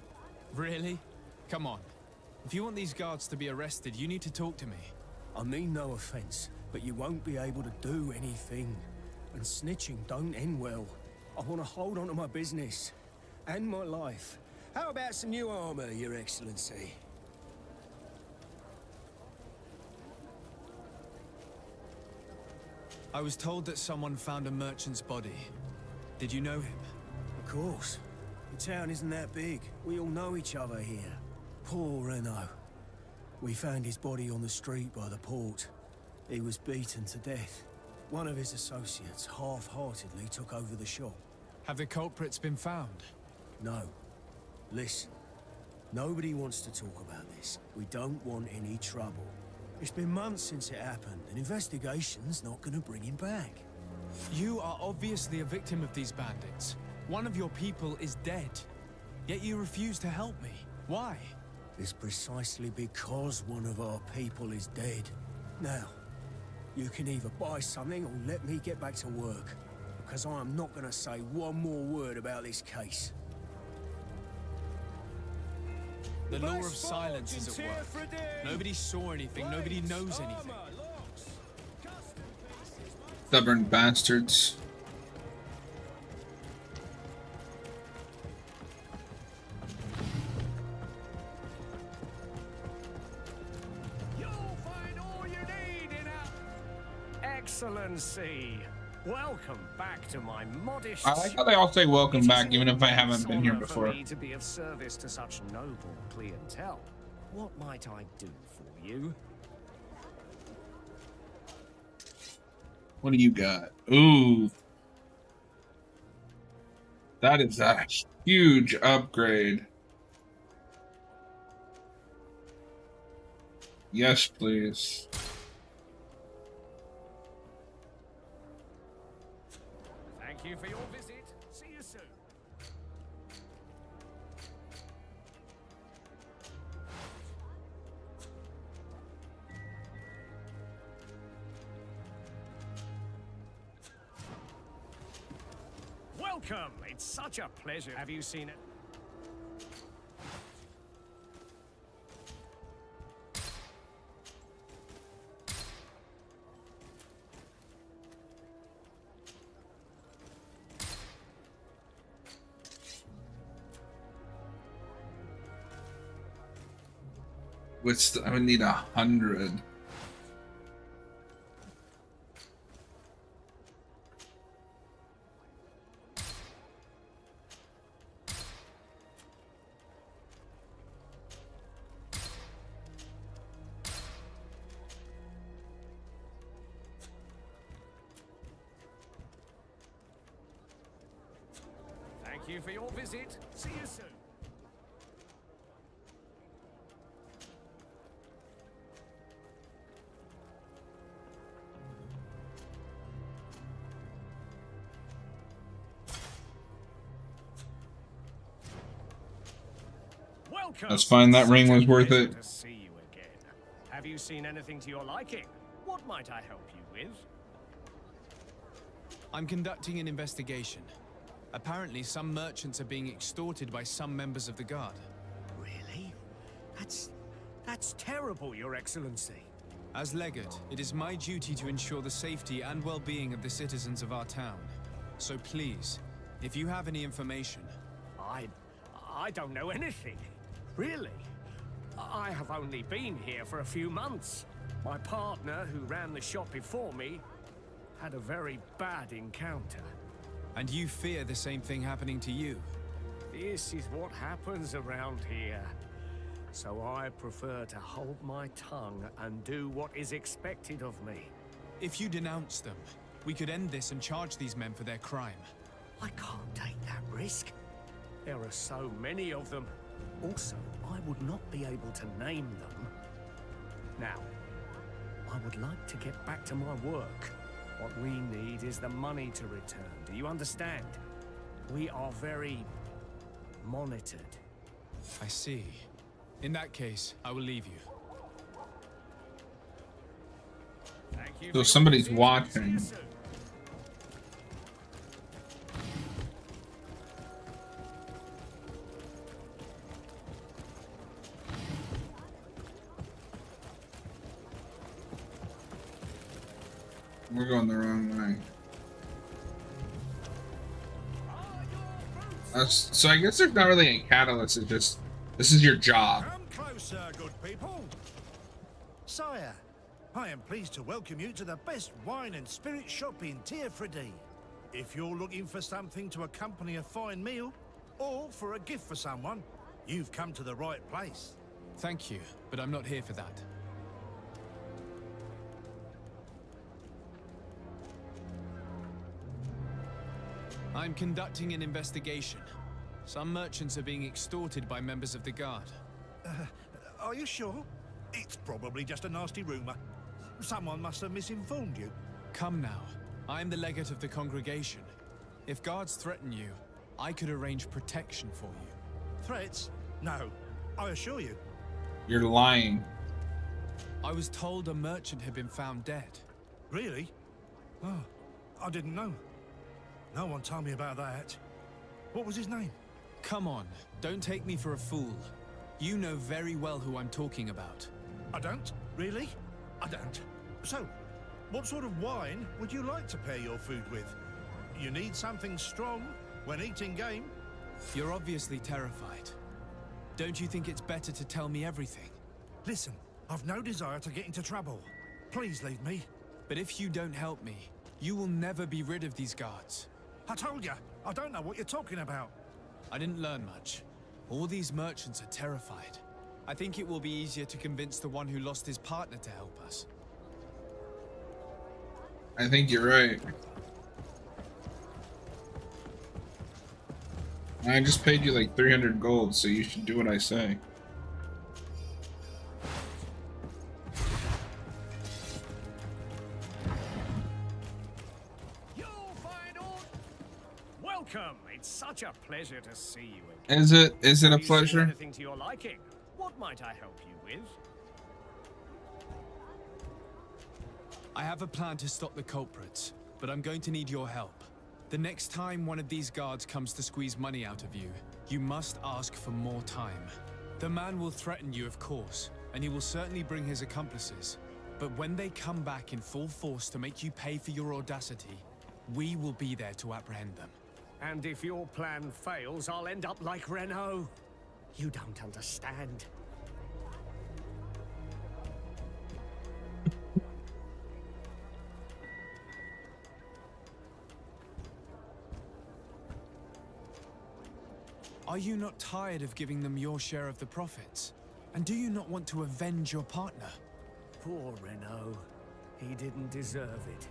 Really? Come on. If you want these guards to be arrested, you need to talk to me. I mean no offense, but you won't be able to do anything. And snitching don't end well. I want to hold on to my business. And my life. How about some new armor, Your Excellency? I was told that someone found a merchant's body. Did you know him? Of course. The town isn't that big. We all know each other here. Poor Renault. We found his body on the street by the port. He was beaten to death. One of his associates half-heartedly took over the shop. Have the culprits been found? No. Listen. Nobody wants to talk about this. We don't want any trouble. It's been months since it happened. An investigation's not gonna bring him back. You are obviously a victim of these bandits. One of your people is dead, yet you refuse to help me. Why? It's precisely because one of our people is dead. Now, you can either buy something or let me get back to work, because I am not going to say one more word about this case. The law of silence is at work. Nobody saw anything, nobody knows anything. Stubborn bastards. Excellency, welcome back to my modest. I like how they all say welcome back, even if I haven't been here before. For me to be of service to such noble clientele. What might I do for you? What do you got? Ooh. That is a huge upgrade. Yes, please. Thank you for your visit. See you soon. Welcome. It's such a pleasure. Have you seen it? I would need 100. Thank you for your visit. See you soon. That's fine. That ring was worth it. To see you again. Have you seen anything to your liking? What might I help you with? I'm conducting an investigation. Apparently, some merchants are being extorted by some members of the Guard. Really? That's terrible, Your Excellency. As Legate, it is my duty to ensure the safety and well-being of the citizens of our town. So please, if you have any information... I don't know anything. Really? I have only been here for a few months. My partner, who ran the shop before me, had a very bad encounter. And you fear the same thing happening to you? This is what happens around here. So I prefer to hold my tongue and do what is expected of me. If you denounce them, we could end this and charge these men for their crime. I can't take that risk. There are so many of them. Also, I would not be able to name them. Now, I would like to get back to my work. What we need is the money to return. Do you understand? We are very monitored. I see. In that case, I will leave you. Thank you. So somebody's watching. We're going the wrong way. So I guess there's not really a catalyst. It's just this is your job. Come closer, good people. Sire, I am pleased to welcome you to the best wine and spirit shop in Teer Fradee. If you're looking for something to accompany a fine meal, or for a gift for someone, you've come to the right place. Thank you, but I'm not here for that. I'm conducting an investigation. Some merchants are being extorted by members of the Guard. Are you sure? It's probably just a nasty rumor. Someone must have misinformed you. Come now. I'm the legate of the congregation. If guards threaten you, I could arrange protection for you. Threats? No, I assure you. You're lying. I was told a merchant had been found dead. Really? Oh, I didn't know. No one told me about that. What was his name? Come on, don't take me for a fool. You know very well who I'm talking about. I don't? Really? I don't. So, what sort of wine would you like to pair your food with? You need something strong when eating game? You're obviously terrified. Don't you think it's better to tell me everything? Listen, I've no desire to get into trouble. Please leave me. But if you don't help me, you will never be rid of these guards. I told you, I don't know what you're talking about. I didn't learn much. All these merchants are terrified. I think it will be easier to convince the one who lost his partner to help us. I think you're right. I just paid you like 300 gold, so you should do what I say. Welcome. It's such a pleasure to see you again. Is it a Have you seen pleasure? Anything to your liking? What might I help you with? I have a plan to stop the culprits, but I'm going to need your help. The next time one of these guards comes to squeeze money out of you, you must ask for more time. The man will threaten you, of course, and he will certainly bring his accomplices. But when they come back in full force to make you pay for your audacity, we will be there to apprehend them. And if your plan fails, I'll end up like Renault. You don't understand. Are you not tired of giving them your share of the profits? And do you not want to avenge your partner? Poor Renault. He didn't deserve it.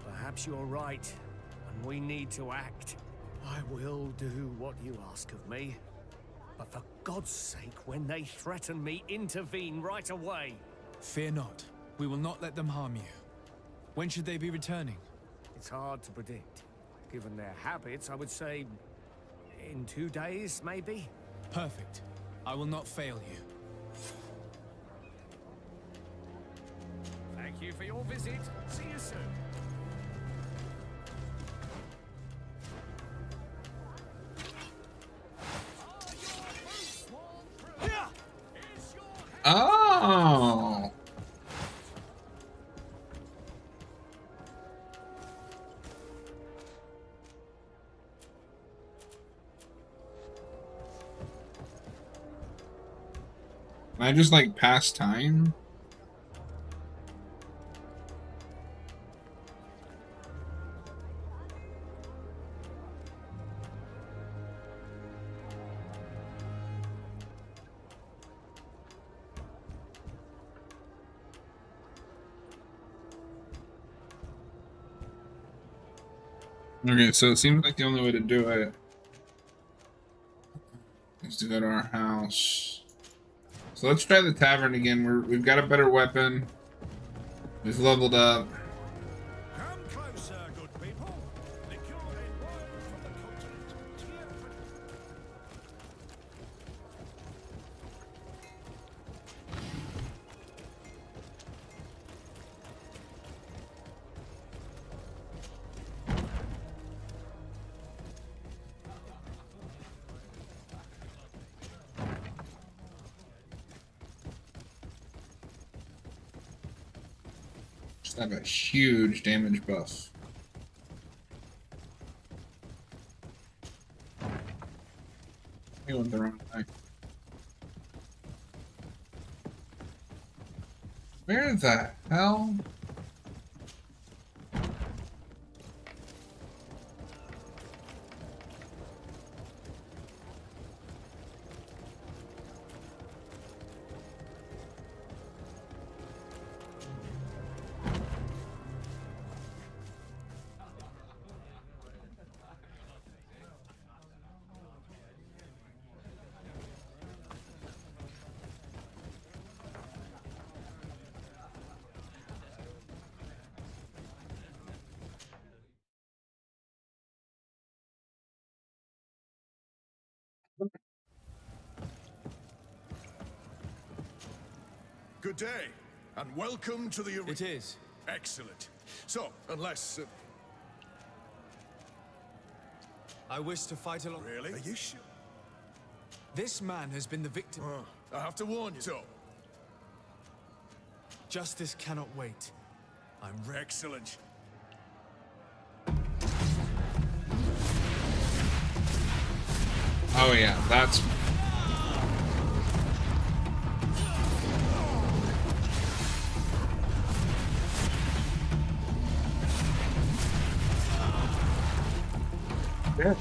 Perhaps you're right, and we need to act. I will do what you ask of me. But for God's sake, when they threaten me, intervene right away. Fear not. We will not let them harm you. When should they be returning? It's hard to predict. Given their habits, I would say in 2 days, maybe? Perfect. I will not fail you. Thank you for your visit. See you soon. Oh. Can I just like pass time? Okay, so it seems like the only way to do it is to go to our house. So let's try the tavern again. We've got a better weapon. We've leveled up. Come closer, good people. Liquor and wine from the continent. Teer Just have a huge damage buff. We went the wrong way. Where the hell? Good day, and welcome to the arena. It is. Excellent. So, unless... I wish to fight along... Really? Are you sure? This man has been the victim... I have to warn you. So... Justice cannot wait. I'm ready. Excellent. Oh yeah, that's... Yeah.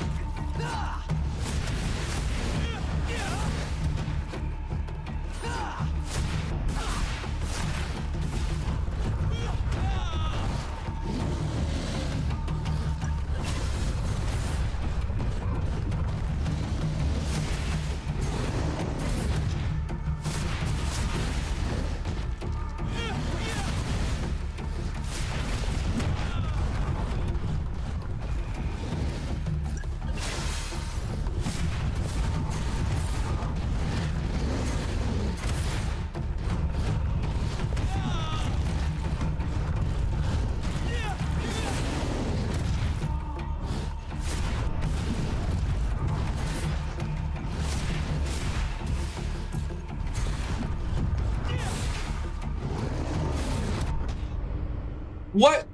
What?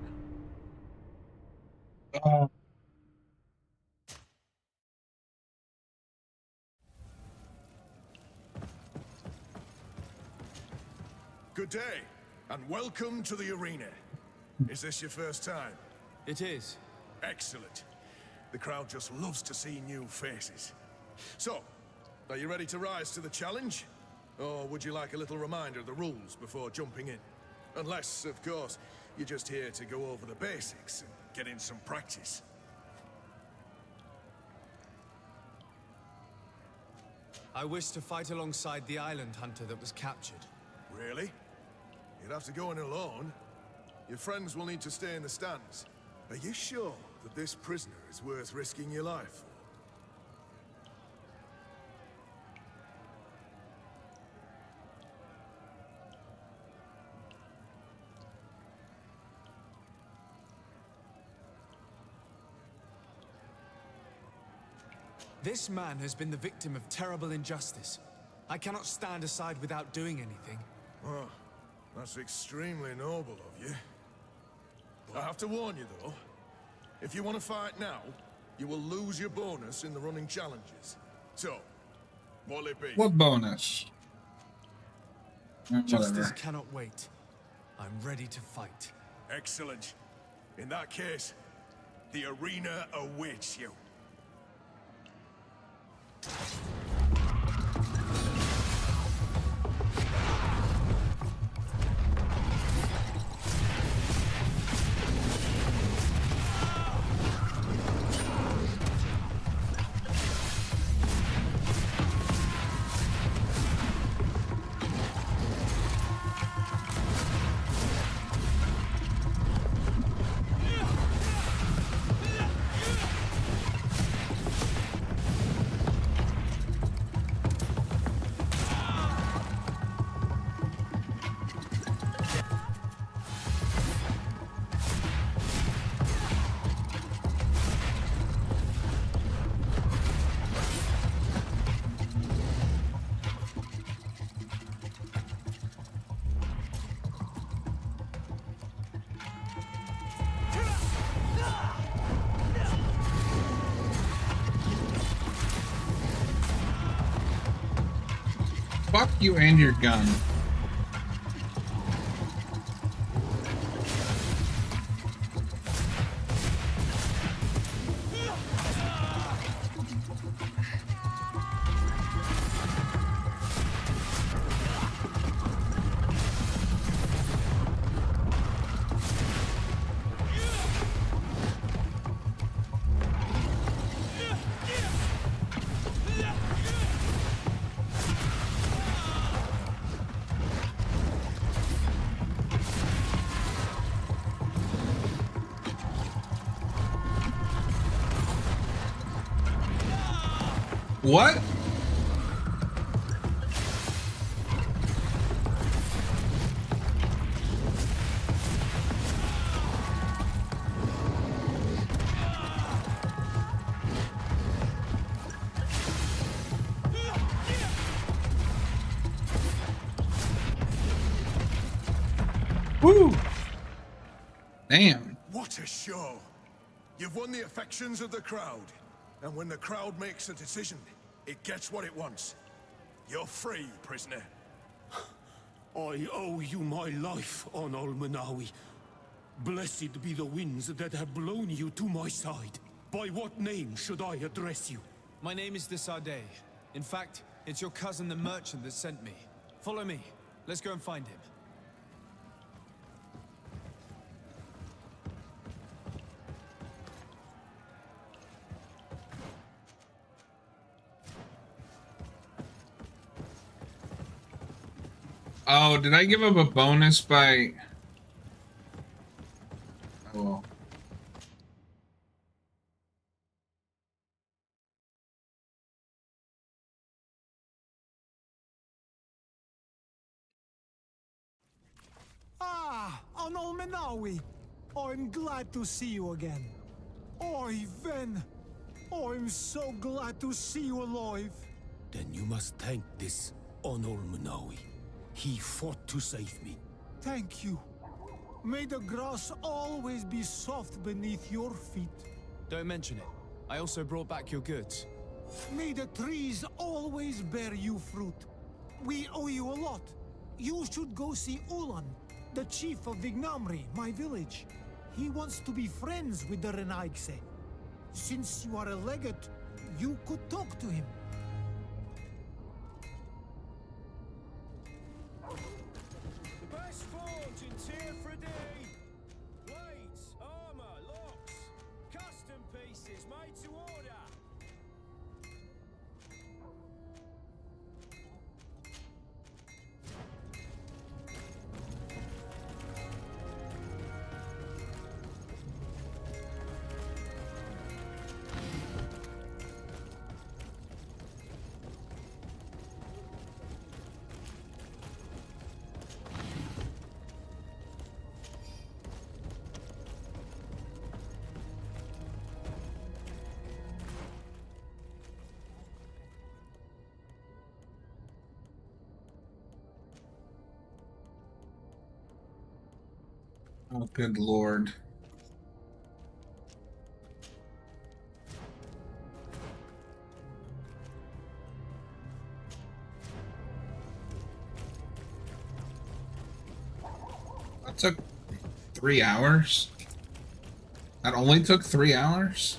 Good day, and welcome to the arena. Is this your first time? It is. Excellent. The crowd just loves to see new faces. So, are you ready to rise to the challenge? Or would you like a little reminder of the rules before jumping in? Unless, of course, you're just here to go over the basics and get in some practice. I wish to fight alongside the island hunter that was captured. Really? You'd have to go in alone. Your friends will need to stay in the stands. Are you sure that this prisoner is worth risking your life for? This man has been the victim of terrible injustice. I cannot stand aside without doing anything. Oh, that's extremely noble of you. I have to warn you, though. If you want to fight now, you will lose your bonus in the running challenges. So, what'll it be? What bonus? Justice cannot wait. I'm ready to fight. Excellent. In that case, the arena awaits you. Fuck you and your gun. What? Woo! Damn. What a show! You've won the affections of the crowd. And when the crowd makes a decision, it gets what it wants. You're free, prisoner. I owe you my life, on Almanawi. Blessed be the winds that have blown you to my side. By what name should I address you? My name is the Fradee. In fact, it's your cousin the merchant that sent me. Follow me. Let's go and find him. Oh, did I give up a bonus by... Oh, well. Ah, Anol Menawi. I'm glad to see you again. Oi, Ven. I'm so glad to see you alive. Then you must thank this Onol Manawi. He fought to save me. Thank you. May the grass always be soft beneath your feet. Don't mention it. I also brought back your goods. May the trees always bear you fruit. We owe you a lot. You should go see Ulan, the chief of Vignamri, my village. He wants to be friends with the Renaigse. Since you are a legate, you could talk to him. The best forge in Teer Fradee. Blades, armor, locks, custom pieces made to order. Oh, good lord. That took 3 hours? That only took 3 hours?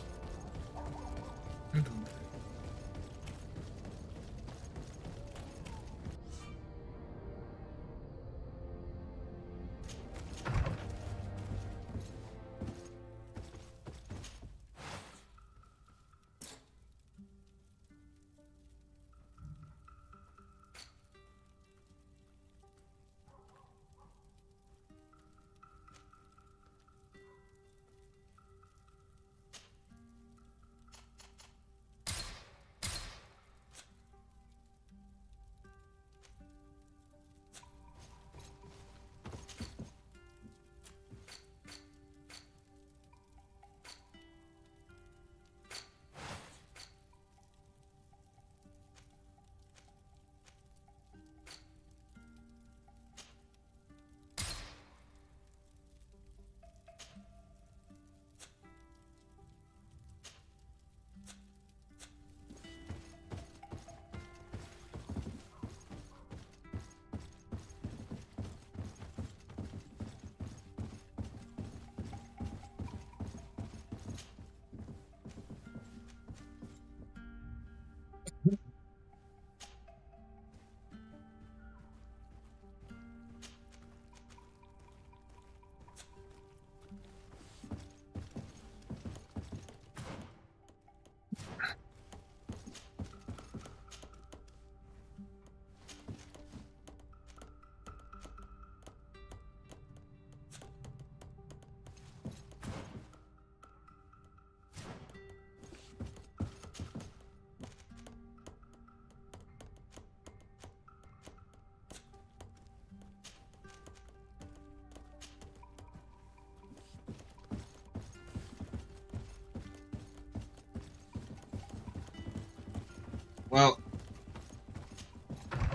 Well,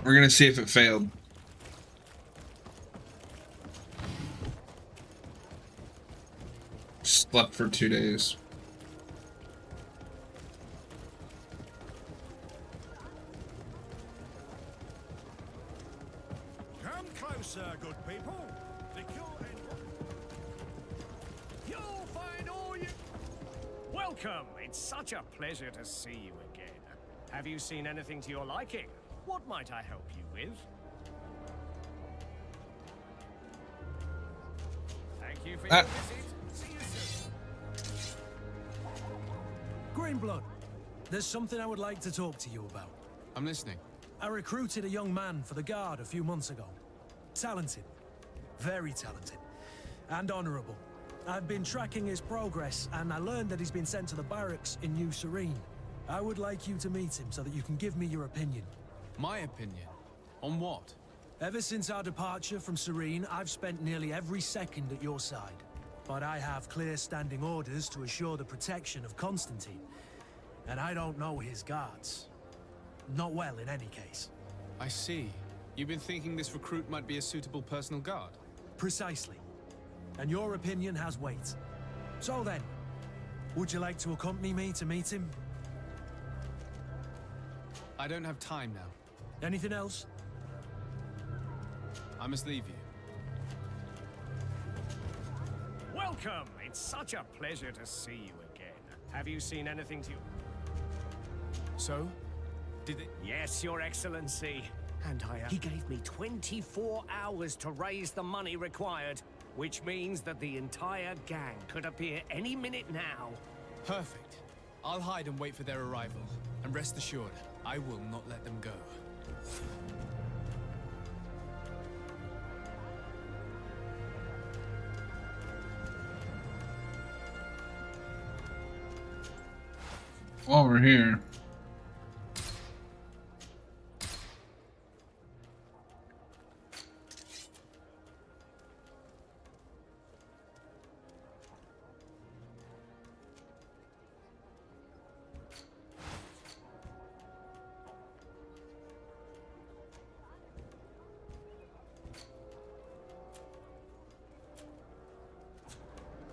we're gonna see if it failed. Slept for 2 days. Come closer, good people. You'll find all you... Welcome. It's such a pleasure to see you again. Have you seen anything to your liking? What might I help you with? Thank you for your visit. See you soon. Greenblood, there's something I would like to talk to you about. I'm listening. I recruited a young man for the Guard a few months ago. Talented. Very talented. And honorable. I've been tracking his progress, and I learned that he's been sent to the barracks in New Serene. I would like you to meet him so that you can give me your opinion. My opinion? On what? Ever since our departure from Serene, I've spent nearly every second at your side. But I have clear standing orders to assure the protection of Constantine. And I don't know his guards. Not well, in any case. I see. You've been thinking this recruit might be a suitable personal guard? Precisely. And your opinion has weight. So then, would you like to accompany me to meet him? I don't have time now. Anything else? I must leave you. Welcome. It's such a pleasure to see you again. Have you seen anything to... So? Did they... Yes, Your Excellency. And he gave me 24 hours to raise the money required, which means that the entire gang could appear any minute now. Perfect. I'll hide and wait for their arrival. And rest assured, I will not let them go. While we're here,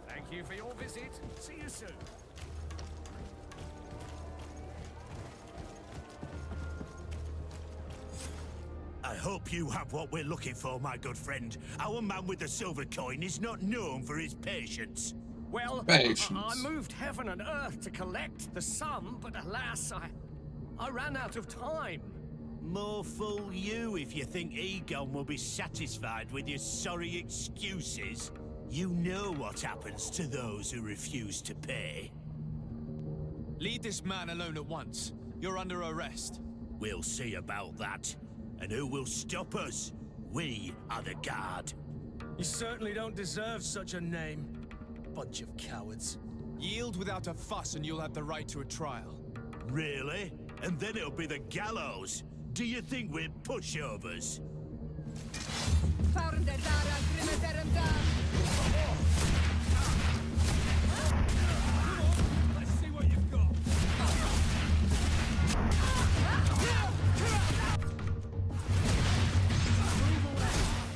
Thank you for your visit. See you soon. I hope you have what we're looking for, my good friend. Our man with the silver coin is not known for his patience. Well, I moved heaven and earth to collect the sum, but alas, I ran out of time. More fool you if you think Egon will be satisfied with your sorry excuses. You know what happens to those who refuse to pay. Leave this man alone at once. You're under arrest. We'll see about that. And who will stop us? We are the Guard. You certainly don't deserve such a name. Bunch of cowards. Yield without a fuss and you'll have the right to a trial. Really? And then it'll be the gallows. Do you think we're pushovers? Let's see what you've got.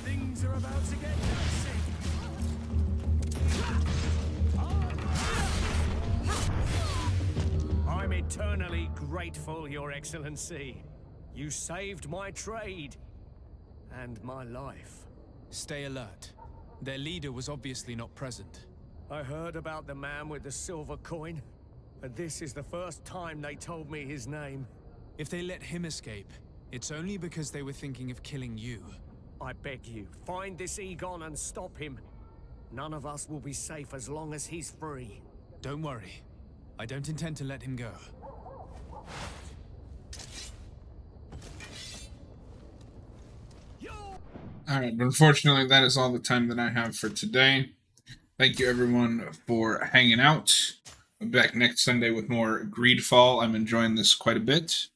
Things are about to get dicey. I'm eternally grateful, Your Excellency. You saved my trade and my life. Stay alert. Their leader was obviously not present. I heard about the man with the silver coin, but this is the first time they told me his name. If they let him escape, it's only because they were thinking of killing you. I beg you, find this Egon and stop him. None of us will be safe as long as he's free. Don't worry. I don't intend to let him go. alright, but unfortunately that is all the time that I have for today. Thank you everyone for hanging out. I'll be back next Sunday with more GreedFall. I'm enjoying this quite a bit.